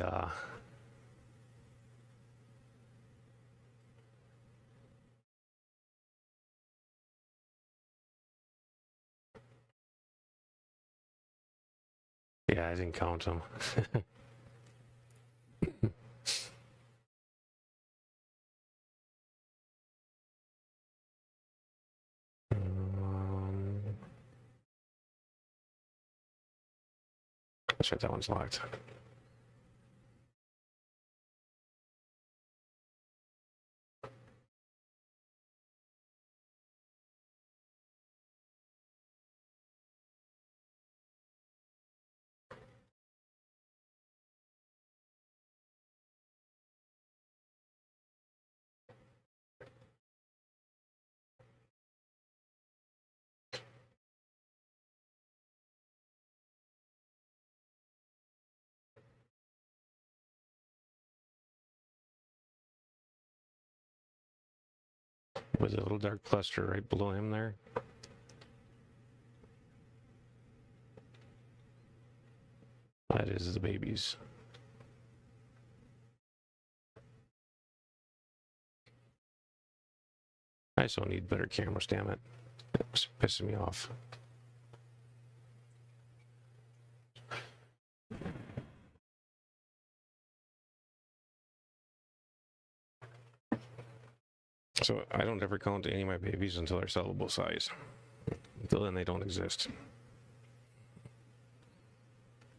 A: yeah, I didn't count them. That's right, that one's locked. With a little dark cluster right below him there. That is the babies. I still need better cameras, damn it. It's pissing me off. So I don't ever count any of my babies until they're sellable size. Until then, they don't exist.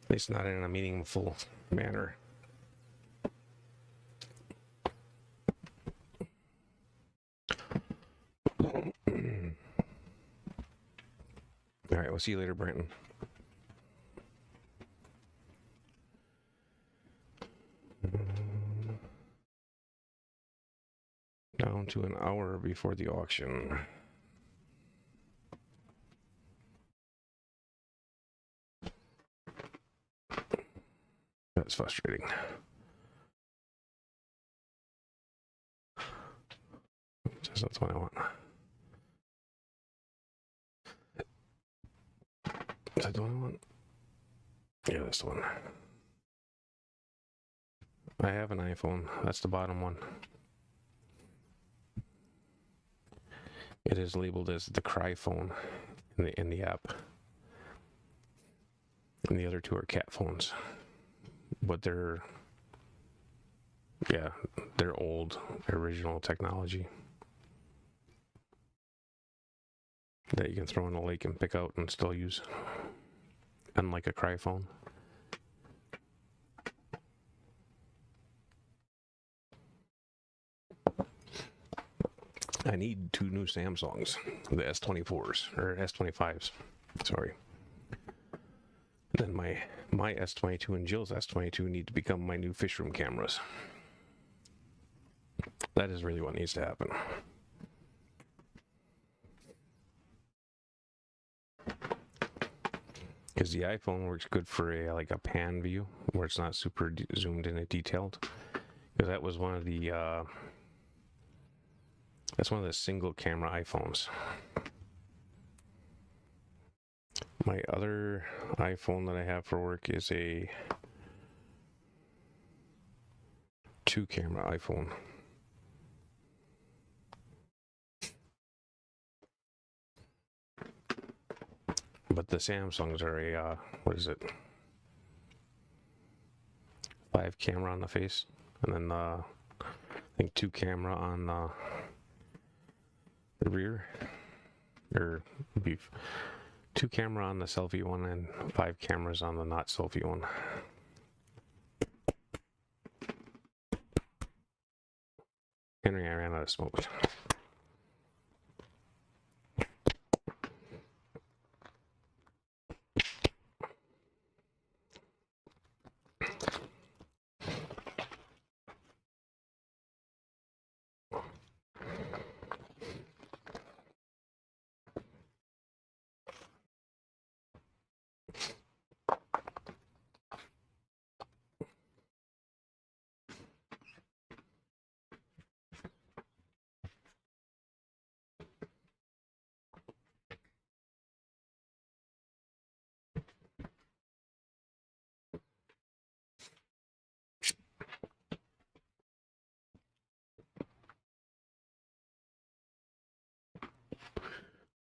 A: At least not in a meaningful manner. All right, we'll see you later, Brenton. Down to an hour before the auction. That's frustrating. That's what I want. Is that the one I want? Yeah, that's the one. I have an iPhone. That's the bottom one. It is labeled as the Cry phone in the app. And the other two are cat phones. But they're old, original technology that you can throw in a lake and pick out and still use. Unlike a Cry phone. I need two new Samsungs, the S24s, or S25s, sorry. Then my S22 and Jill's S22 need to become my new fish room cameras. That is really what needs to happen. Because the iPhone works good for a pan view, where it's not super zoomed in and detailed. Because that was one of the that's one of the single camera iPhones. My other iPhone that I have for work is a 2-camera iPhone. But the Samsungs are a, what is it? 5-camera on the face, and then I think 2-camera on the rear, or beef. 2-camera on the selfie one and 5 cameras on the not selfie one. Henry, I ran out of smoke.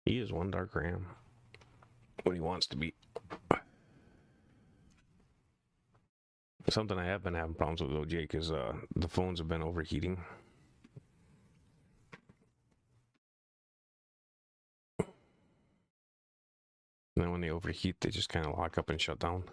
A: He is one dark ram when he wants to be. Something I have been having problems with, though, Jake, is the phones have been overheating. And then when they overheat, they just kind of lock up and shut down.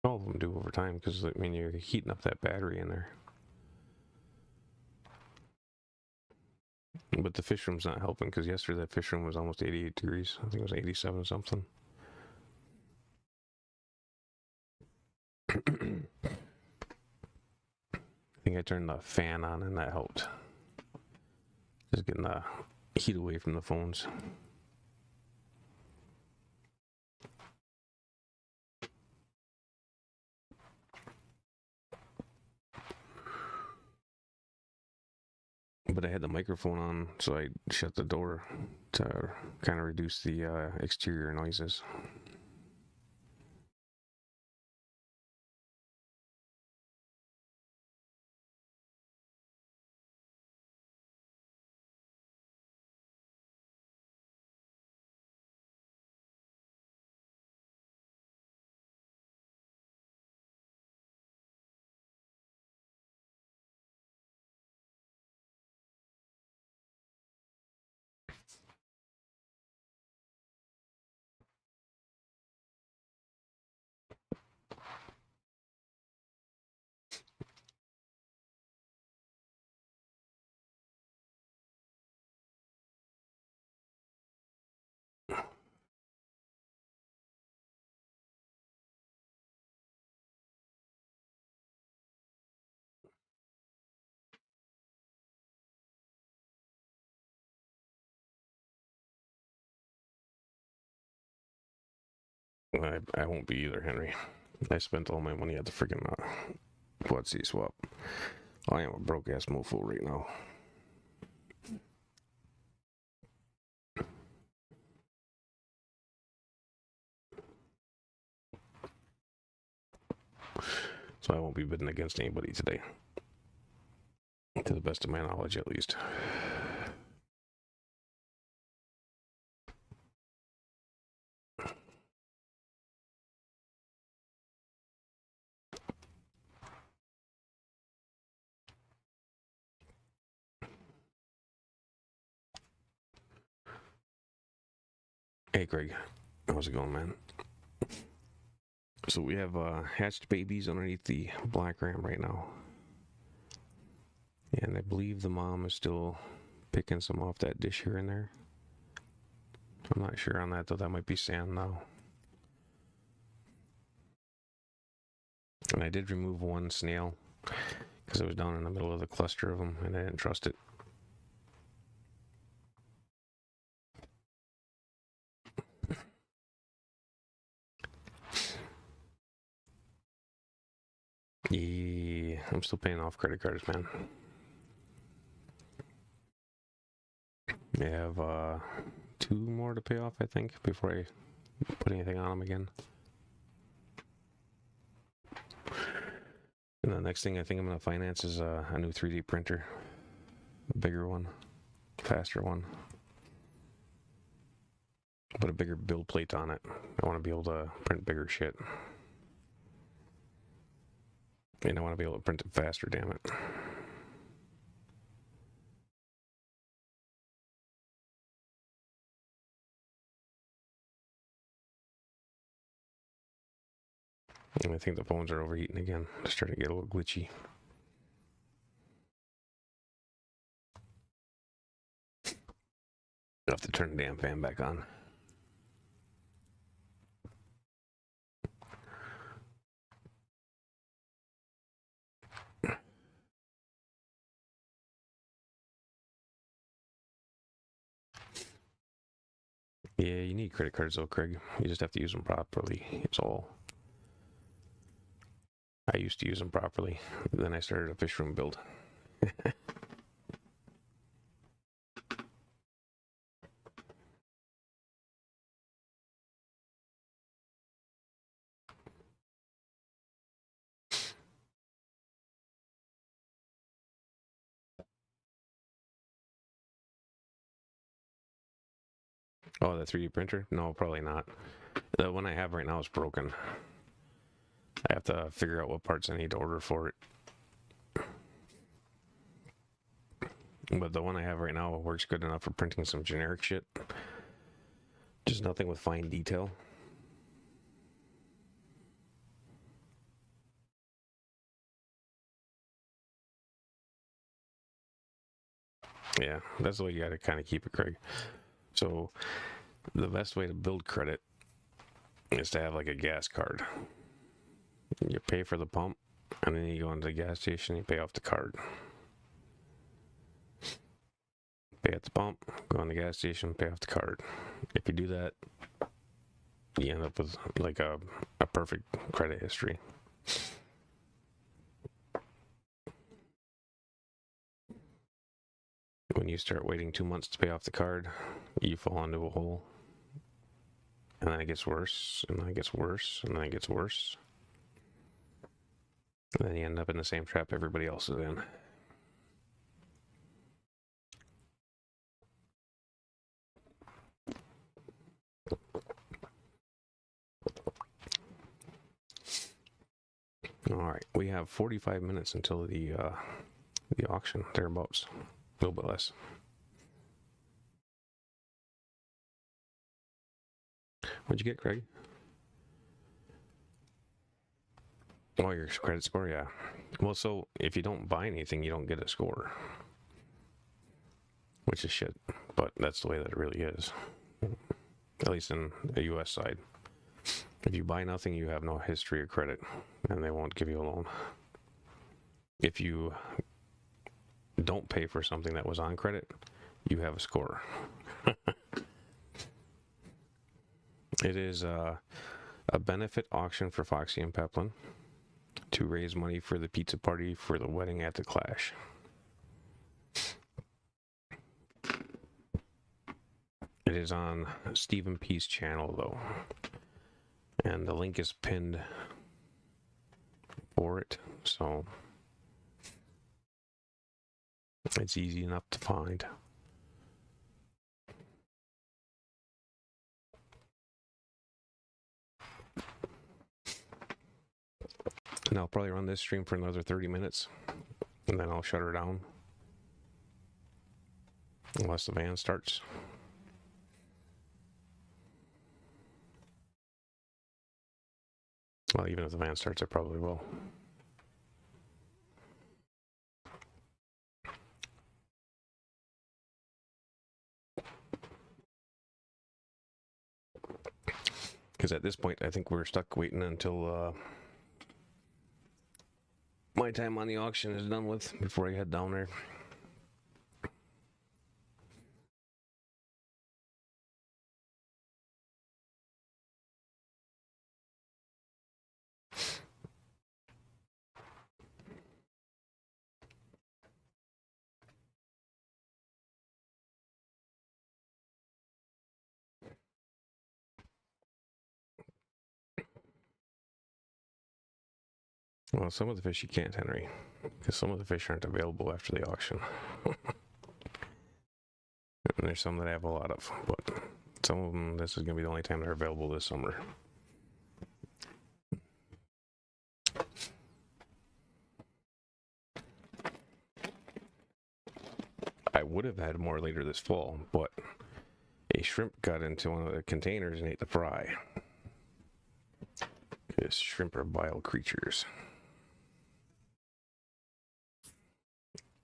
A: All of them do over time, because I mean, you're heating up that battery in there. But the fish room's not helping, because yesterday that fish room was almost 88 degrees. I think it was 87 something. I think I turned the fan on and that helped. Just getting the heat away from the phones. But I had the microphone on, so I shut the door to kind of reduce the exterior noises. I won't be either, Henry. I spent all my money at the freaking Quad-C swap. I am a broke-ass mofo right now. So I won't be bidding against anybody today. To the best of my knowledge, at least. Hey, Craig. How's it going, man? So we have hatched babies underneath the black ram right now. And I believe the mom is still picking some off that dish here and there. I'm not sure on that, though. That might be sand now. And I did remove one snail because it was down in the middle of the cluster of them and I didn't trust it. Yeah, I'm still paying off credit cards, man. I have 2 more to pay off, I think, before I put anything on them again. And the next thing I think I'm going to finance is a new 3D printer. A bigger one. Faster one. Put a bigger build plate on it. I want to be able to print bigger shit. And I want to be able to print it faster, damn it. And I think the phones are overheating again. They're starting to get a little glitchy. I'll have to turn the damn fan back on. Yeah, you need credit cards though, Craig. You just have to use them properly. It's all. I used to use them properly. Then I started a fish room build. Oh, the 3D printer? No, probably not. The one I have right now is broken. I have to figure out what parts I need to order for it. But the one I have right now works good enough for printing some generic shit. Just nothing with fine detail. Yeah, that's the way you got to kind of keep it, Craig. So the best way to build credit is to have like a gas card. You pay for the pump, and then you go into the gas station, you pay off the card. Pay at the pump, go on the gas station, pay off the card. If you do that, you end up with like a perfect credit history. When you start waiting 2 months to pay off the card, you fall into a hole. And then it gets worse, and then it gets worse, and then it gets worse. And then you end up in the same trap everybody else is in. All right, we have 45 minutes until the auction, thereabouts, a little bit less. What'd you get, Craig? Oh, your credit score, yeah. Well, so if you don't buy anything, you don't get a score, which is shit. But that's the way that it really is, at least in the U.S. side. If you buy nothing, you have no history of credit, and they won't give you a loan. If you don't pay for something that was on credit, you have a score. It is a benefit auction for Foxy and Peplin to raise money for the pizza party for the wedding at the Clash. It is on Stephen P's channel, though, and the link is pinned for it, so it's easy enough to find. And I'll probably run this stream for another 30 minutes, and then I'll shut her down. Unless the van starts. Well, even if the van starts, it probably will. Because at this point, I think we're stuck waiting until my time on the auction is done with before I head down there. Well, some of the fish you can't, Henry, because some of the fish aren't available after the auction. And there's some that I have a lot of, but some of them, this is going to be the only time they're available this summer. I would have had more later this fall, but a shrimp got into one of the containers and ate the fry. Because shrimp are vile creatures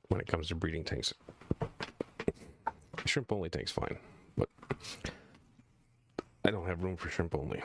A: when it comes to breeding tanks. Shrimp only tank's fine, but I don't have room for shrimp only.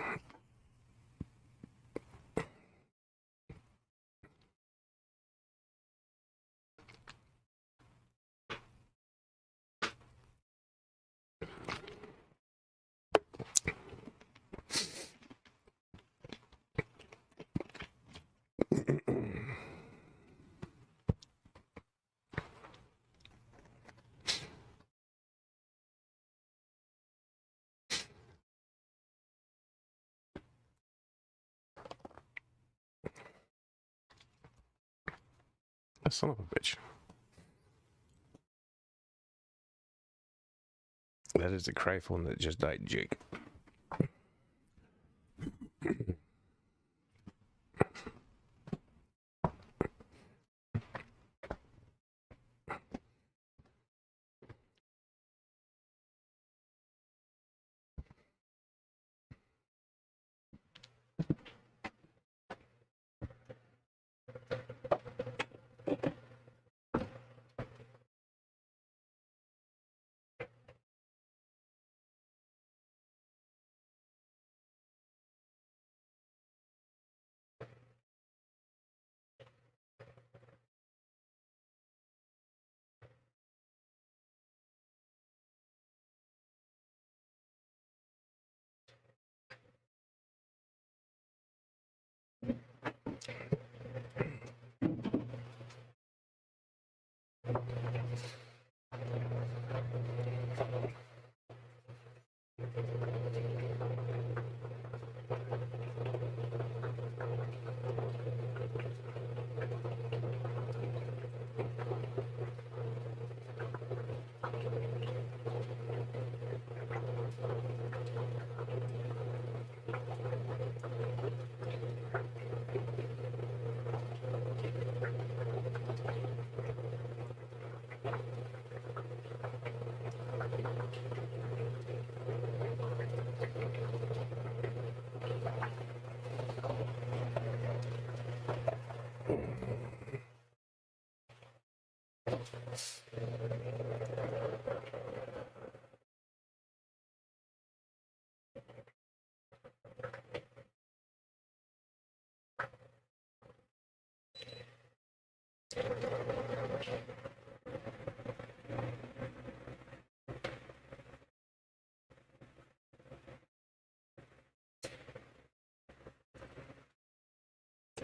A: A son of a bitch. That is the cry phone that just died, Jake.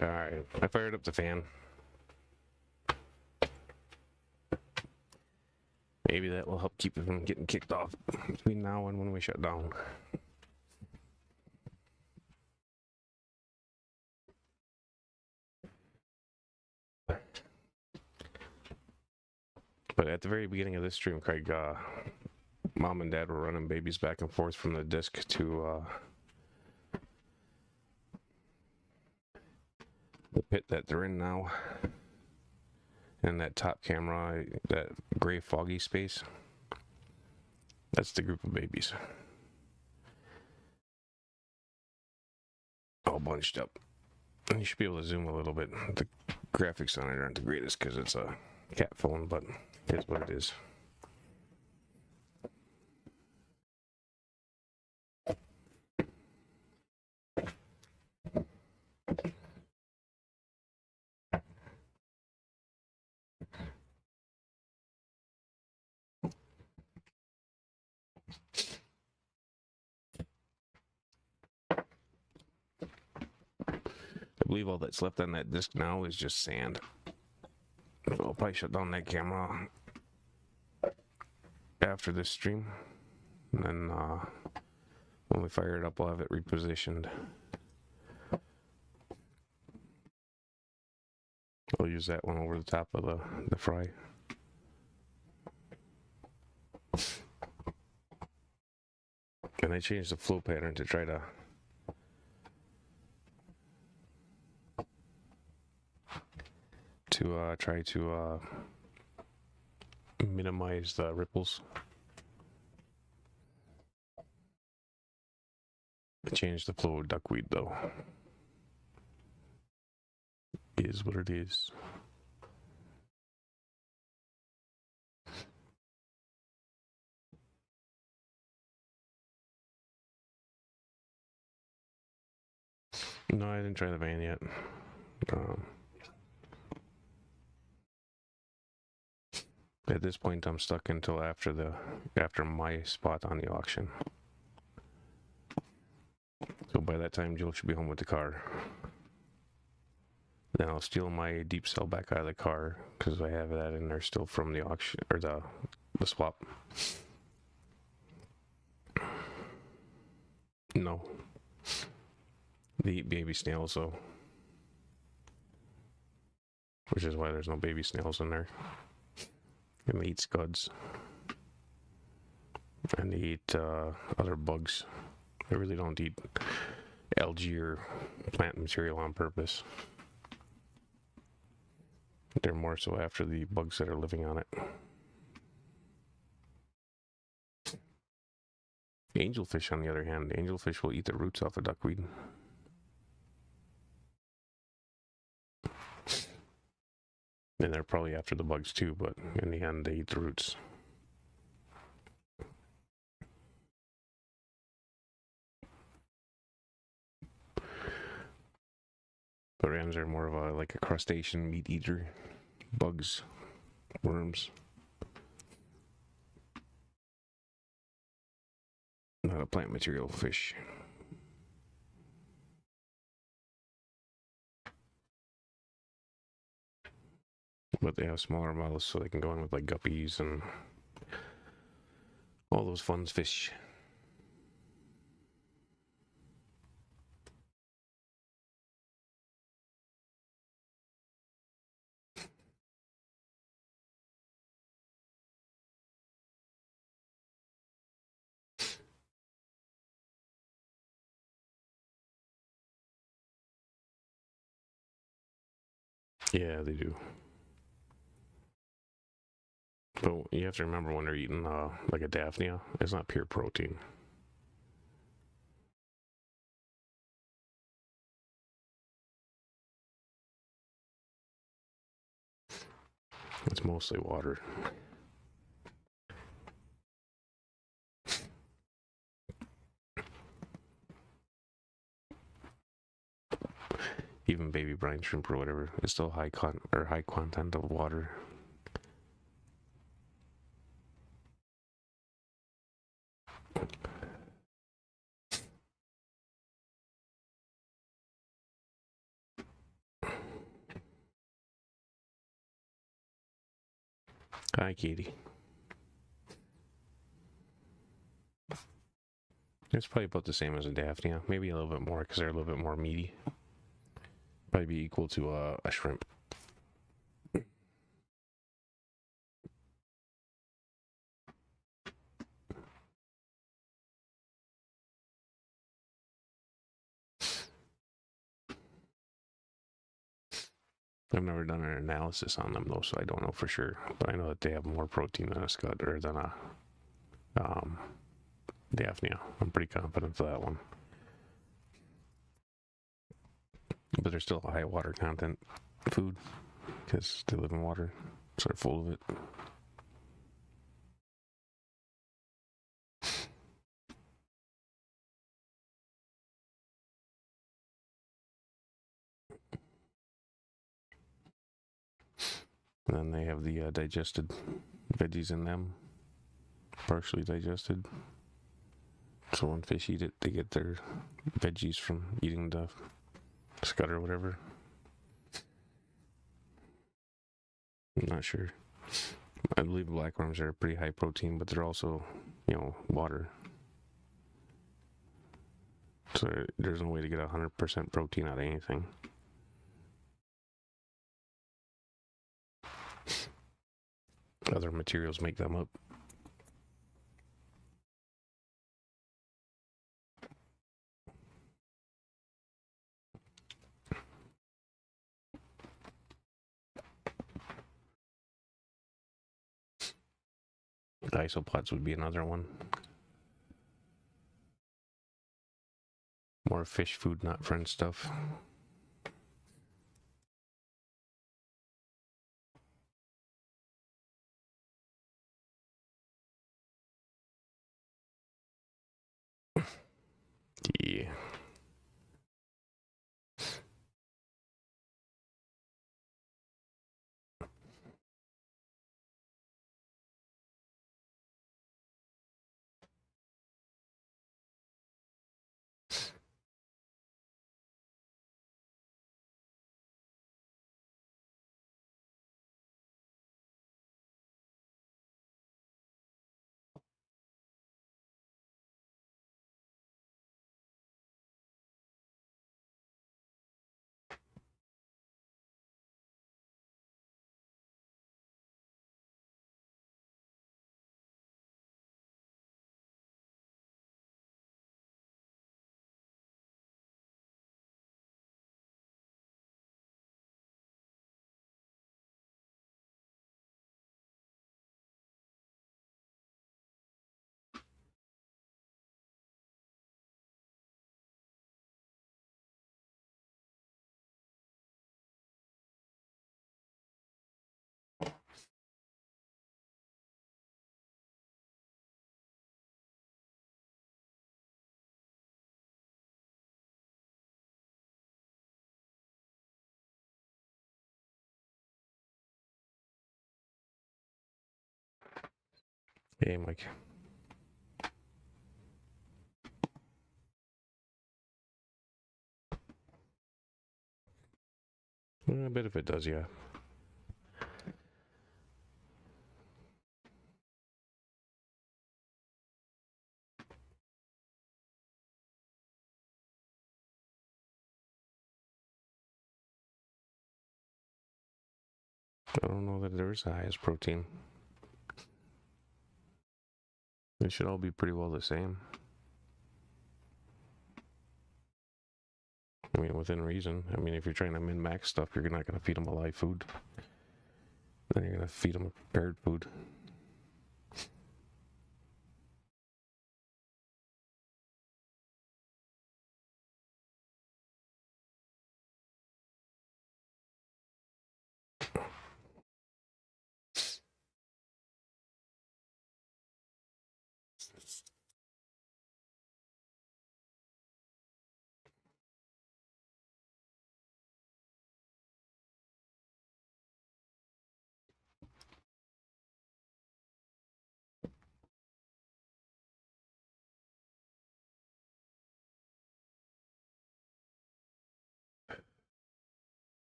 A: Alright, I fired up the fan. Maybe that will help keep it from getting kicked off between now and when we shut down. But at the very beginning of this stream, Craig, Mom and Dad were running babies back and forth from the disc to the pit that they're in now. And that top camera, that gray foggy space, that's the group of babies. All bunched up. And you should be able to zoom a little bit. The graphics on it aren't the greatest because it's a cat phone, but it is what it is. I believe all that's left on that disc now is just sand. So I'll probably shut down that camera after this stream. And then when we fire it up, we'll have it repositioned. I'll use that one over the top of the fry. And I changed the flow pattern to try to minimize the ripples. I changed the flow of duckweed though. It is what it is. No, I didn't try the van yet. At this point, I'm stuck until after my spot on the auction. So by that time, Joe should be home with the car. Then I'll steal my deep cell back out of the car because I have that in there still from the auction or the swap. No. They eat baby snails though, which is why there's no baby snails in there. And they eat scuds. And they eat other bugs. They really don't eat algae or plant material on purpose. They're more so after the bugs that are living on it. Angelfish, on the other hand, angelfish will eat the roots off of duckweed. And they're probably after the bugs too, but in the end, they eat the roots. The rams are more of like a crustacean meat eater. Bugs, worms. Not a plant material fish. But they have smaller mouths so they can go in with like guppies and all those fun fish. Yeah, they do. But you have to remember when they're eating like a Daphnia, it's not pure protein. It's mostly water. Even baby brine shrimp or whatever, it's still high content of water. Hi, Katie. It's probably about the same as a Daphnia, maybe a little bit more because they're a little bit more meaty. Probably be equal to a shrimp. I've never done an analysis on them though, so I don't know for sure. But I know that they have more protein than a scud or than a Daphnia. I'm pretty confident of that one. But they're still a high water content food because they live in water, so they're full of it. And then they have the digested veggies in them, partially digested. So when fish eat it, they get their veggies from eating the scud or whatever. I'm not sure. I believe black worms are pretty high protein, but they're also, water. So there's no way to get 100% protein out of anything. Other materials make them up. Isopods would be another one. More fish food, not friend stuff. Yeah. Hey, Mike. A bit of it does, yeah. I don't know that there is the highest protein. They should all be pretty well the same. I mean, within reason. I mean, if you're trying to min-max stuff, you're not going to feed them a live food. Then you're going to feed them a prepared food.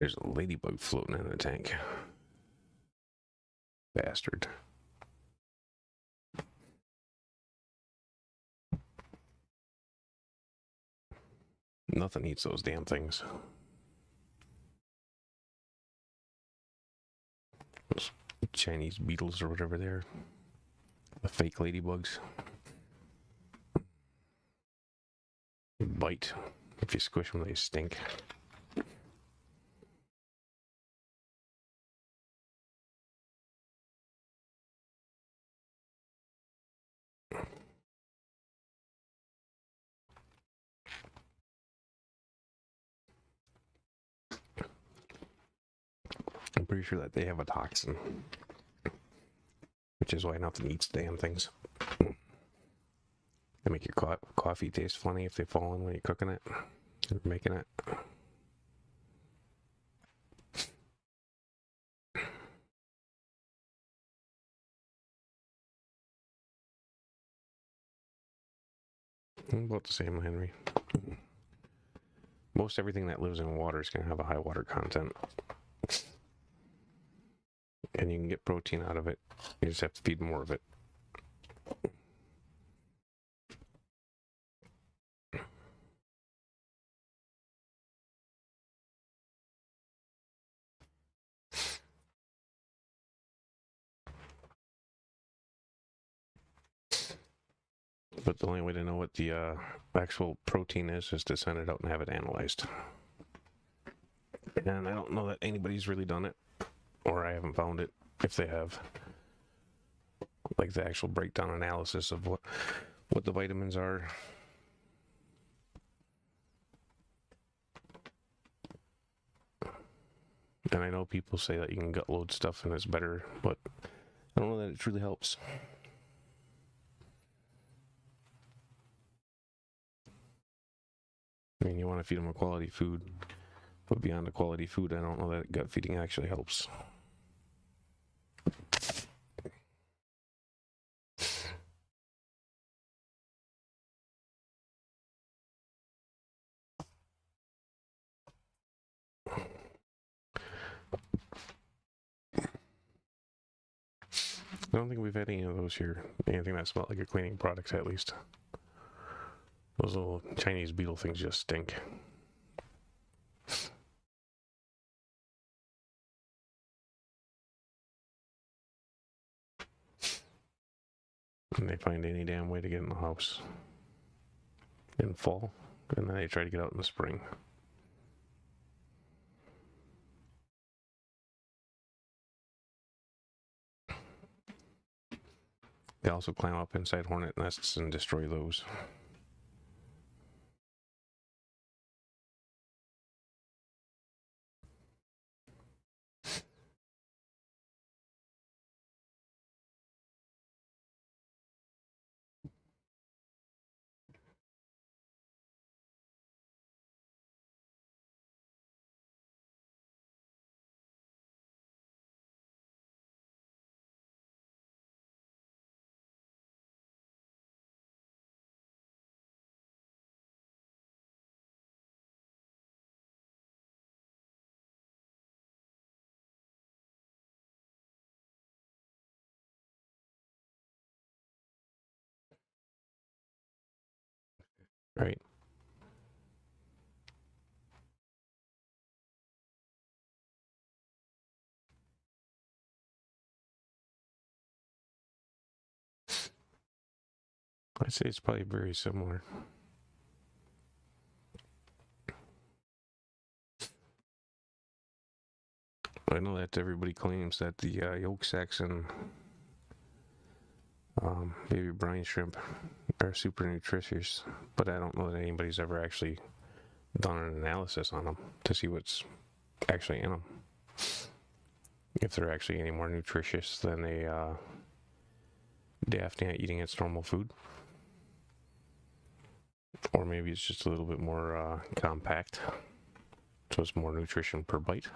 A: There's a ladybug floating in the tank. Bastard. Nothing eats those damn things. Those Chinese beetles or whatever they're. The fake ladybugs. They bite. If you squish them, they stink. I'm pretty sure that they have a toxin, which is why nothing eats damn things. They make your coffee taste funny if they fall in when you're cooking it or making it. About the same, Henry. Most everything that lives in water is going to have a high water content. And you can get protein out of it. You just have to feed more of it. But the only way to know what the actual protein is to send it out and have it analyzed. And I don't know that anybody's really done it, or I haven't found it, if they have. Like the actual breakdown analysis of what the vitamins are. And I know people say that you can gut load stuff and it's better, but I don't know that it truly helps. I mean, you want to feed them a quality food, but beyond the quality food, I don't know that gut feeding actually helps. I don't think we've had any of those here. Anything that smelled like a cleaning product, at least. Those little Chinese beetle things just stink. And they find any damn way to get in the house in fall, and then they try to get out in the spring. They also climb up inside hornet nests and destroy those. Right. I'd say it's probably very similar. I know that everybody claims that the yolk sacs and baby brine shrimp are super nutritious, but I don't know that anybody's ever actually done an analysis on them to see what's actually in them. If they're actually any more nutritious than a Daphnia eating its normal food. Or maybe it's just a little bit more compact, so it's more nutrition per bite.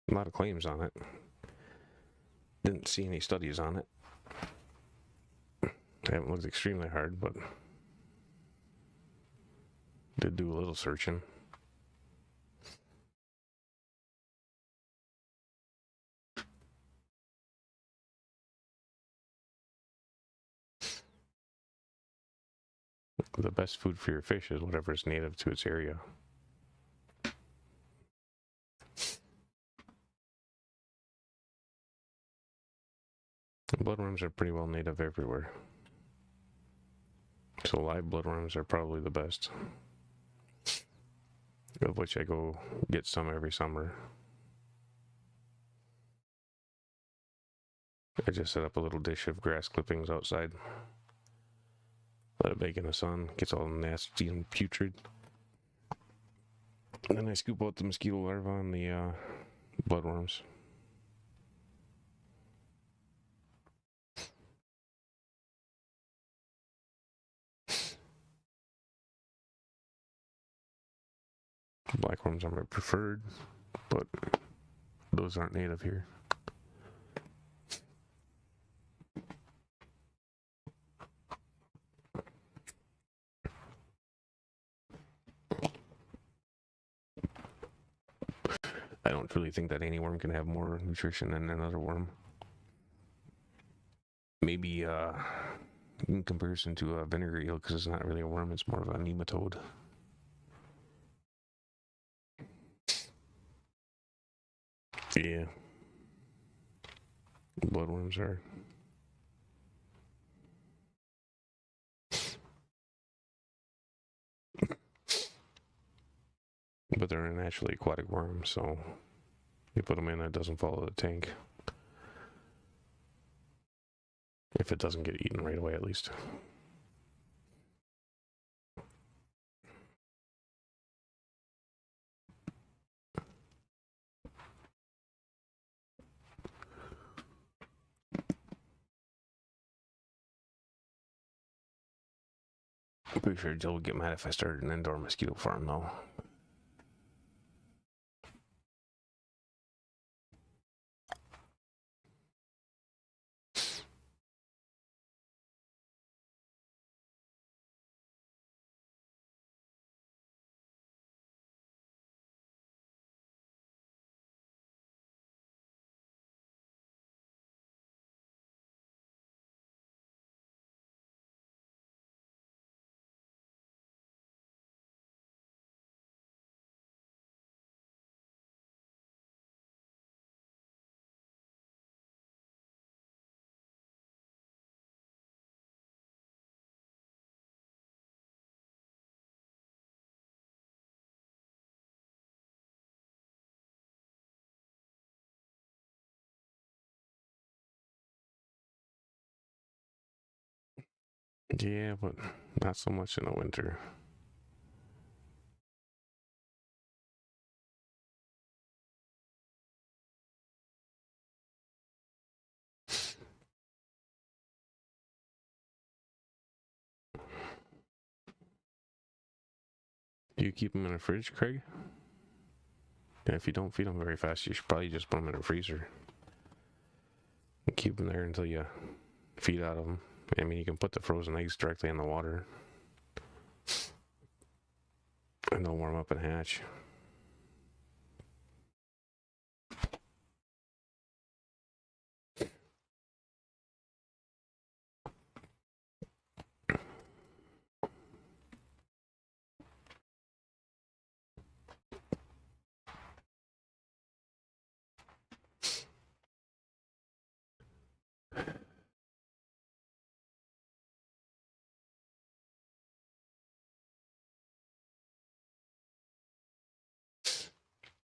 A: A lot of claims on it. Didn't see any studies on it. I haven't looked extremely hard, but Did do a little searching. The best food for your fish is whatever is native to its area. Bloodworms are pretty well native everywhere. So live bloodworms are probably the best. Of which I go get some every summer. I just set up a little dish of grass clippings outside. Let it bake in the sun, gets all nasty and putrid. And then I scoop out the mosquito larvae and the bloodworms. Blackworms are my preferred, but those aren't native here. I don't really think that any worm can have more nutrition than another worm. Maybe in comparison to a vinegar eel, because it's not really a worm, it's more of a nematode. Yeah. Bloodworms are. But they're a naturally aquatic worm, so you put them in, it doesn't follow the tank. If it doesn't get eaten right away, at least. I'm pretty sure Jill would get mad if I started an indoor mosquito farm, though. Yeah, but not so much in the winter. Do you keep them in a fridge, Craig? Yeah, if you don't feed them very fast, you should probably just put them in a freezer. And keep them there until you feed out of them. I mean, you can put the frozen eggs directly in the water. And they'll warm up and hatch.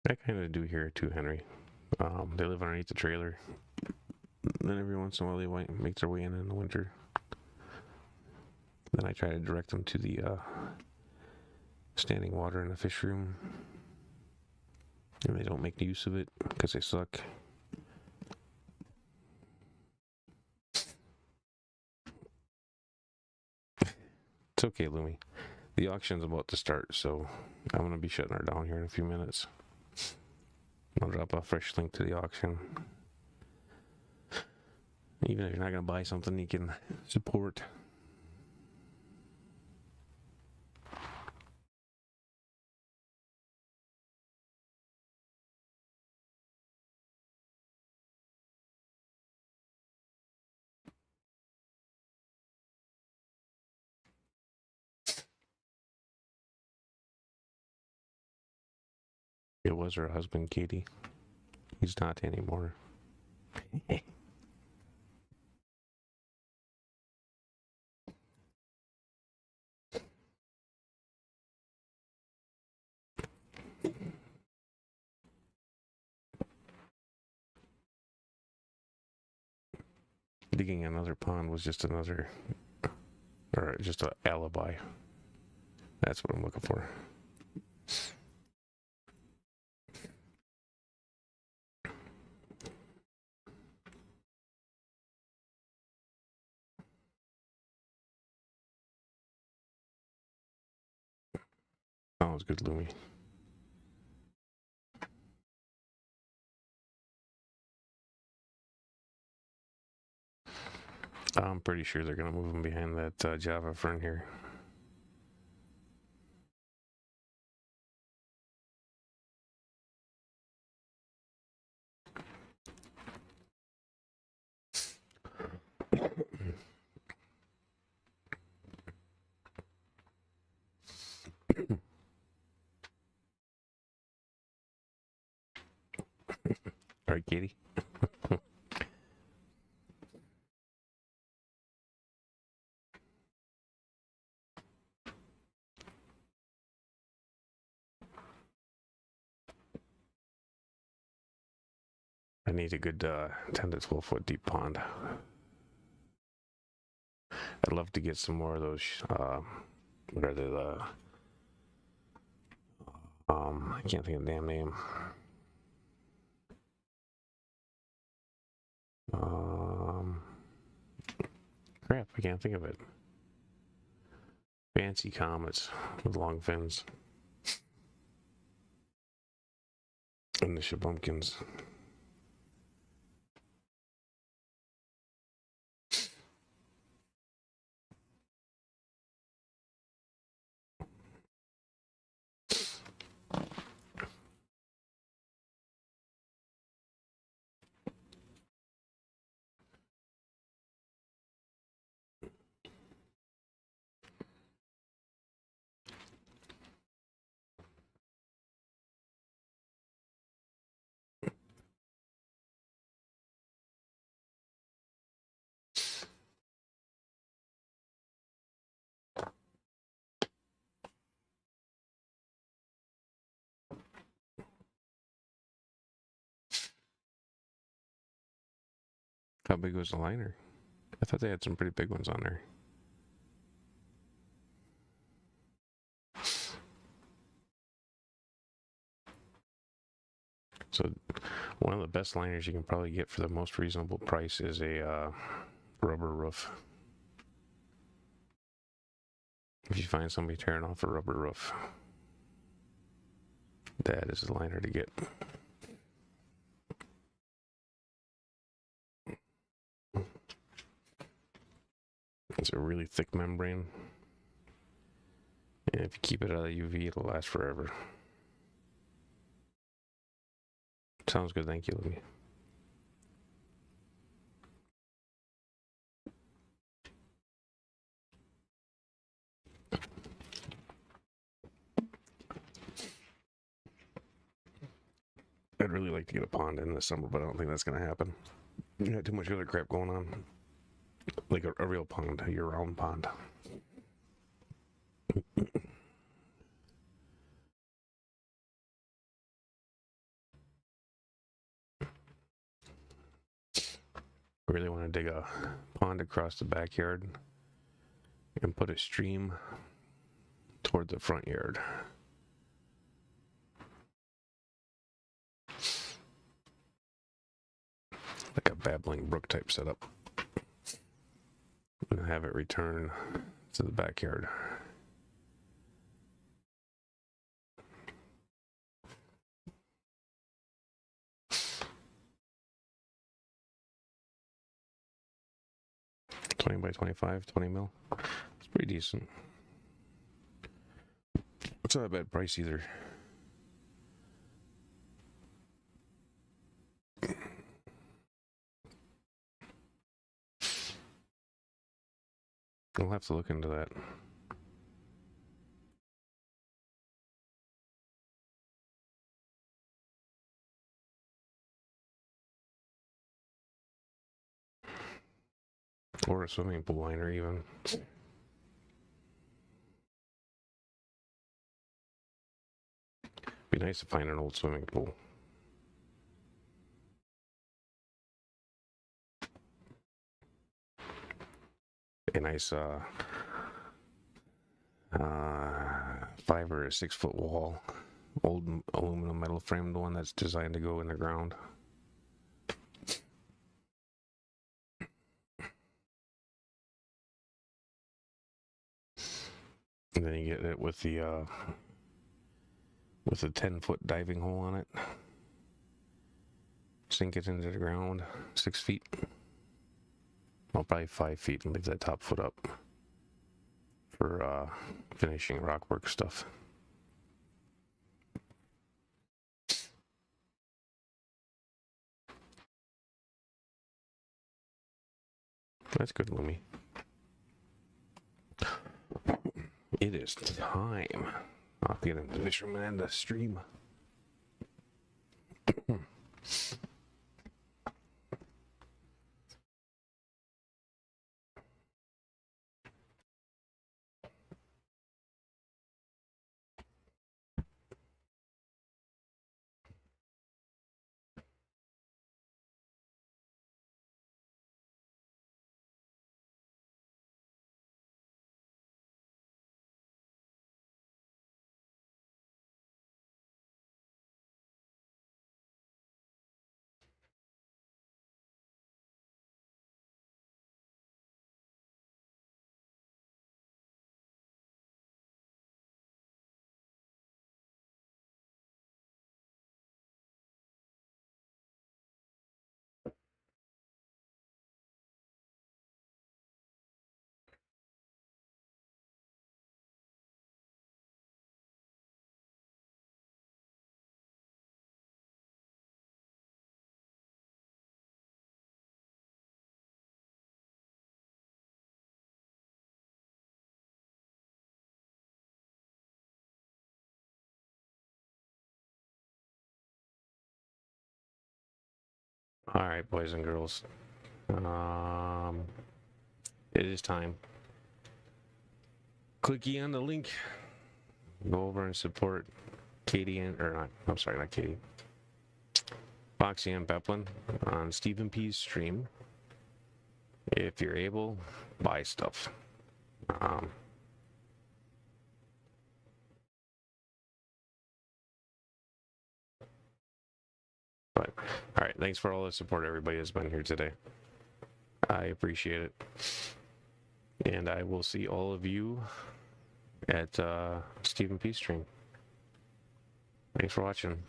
A: I kind of do here too, Henry. They live underneath the trailer. Then every once in a while they make their way in the winter. Then I try to direct them to the standing water in the fish room. And they don't make use of it because they suck. It's okay, Lumi. The auction's about to start, so I'm going to be shutting her down here in a few minutes. I'll drop a fresh link to the auction. Even if you're not going to buy something, you can support. It was her husband, Katie. He's not anymore. Digging another pond was just another, or just an alibi. That's what I'm looking for. Sounds good, Lumi. I'm pretty sure they're going to move them behind that Java fern here. All right, Katie. I need a good 10 to 12 foot deep pond. I'd love to get some more of those. What are they? I can't think of the damn name. Crap, I can't think of it. Fancy comets with long fins. And the shabumpkins. How big was the liner? I thought they had some pretty big ones on there. So one of the best liners you can probably get for the most reasonable price is a rubber roof. If you find somebody tearing off a rubber roof, that is the liner to get. It's a really thick membrane, and if you keep it out of UV, it'll last forever. Sounds good, thank you, Libby. I'd really like to get a pond in this summer, but I don't think that's going to happen. You got too much other crap going on. Like a real pond, a year-round pond. I really want to dig a pond across the backyard and put a stream toward the front yard. Like a babbling brook type setup. And have it return to the backyard. By 25, 20 mil. It's pretty decent. It's not a bad price either. I'll have to look into that. Or a swimming pool liner even. Be nice to find an old swimming pool. A nice 5 or 6 foot wall. Old aluminum metal framed one that's designed to go in the ground. And then you get it with the 10-foot diving hole on it. Sink it into the ground 6 feet. Well, probably 5 feet, and leave that top foot up for finishing rockwork stuff. That's good, Lumi. It is time. I'll get into Fisherman and the stream. All right, boys and girls. It is time. Clicky on the link. Go over and support Katie I'm sorry, not Katie. Foxy and Peplin on Stephen P's stream. If you're able, buy stuff. But all right, thanks for all the support everybody has been here today. I appreciate it. And I will see all of you at Stephen P stream. Thanks for watching.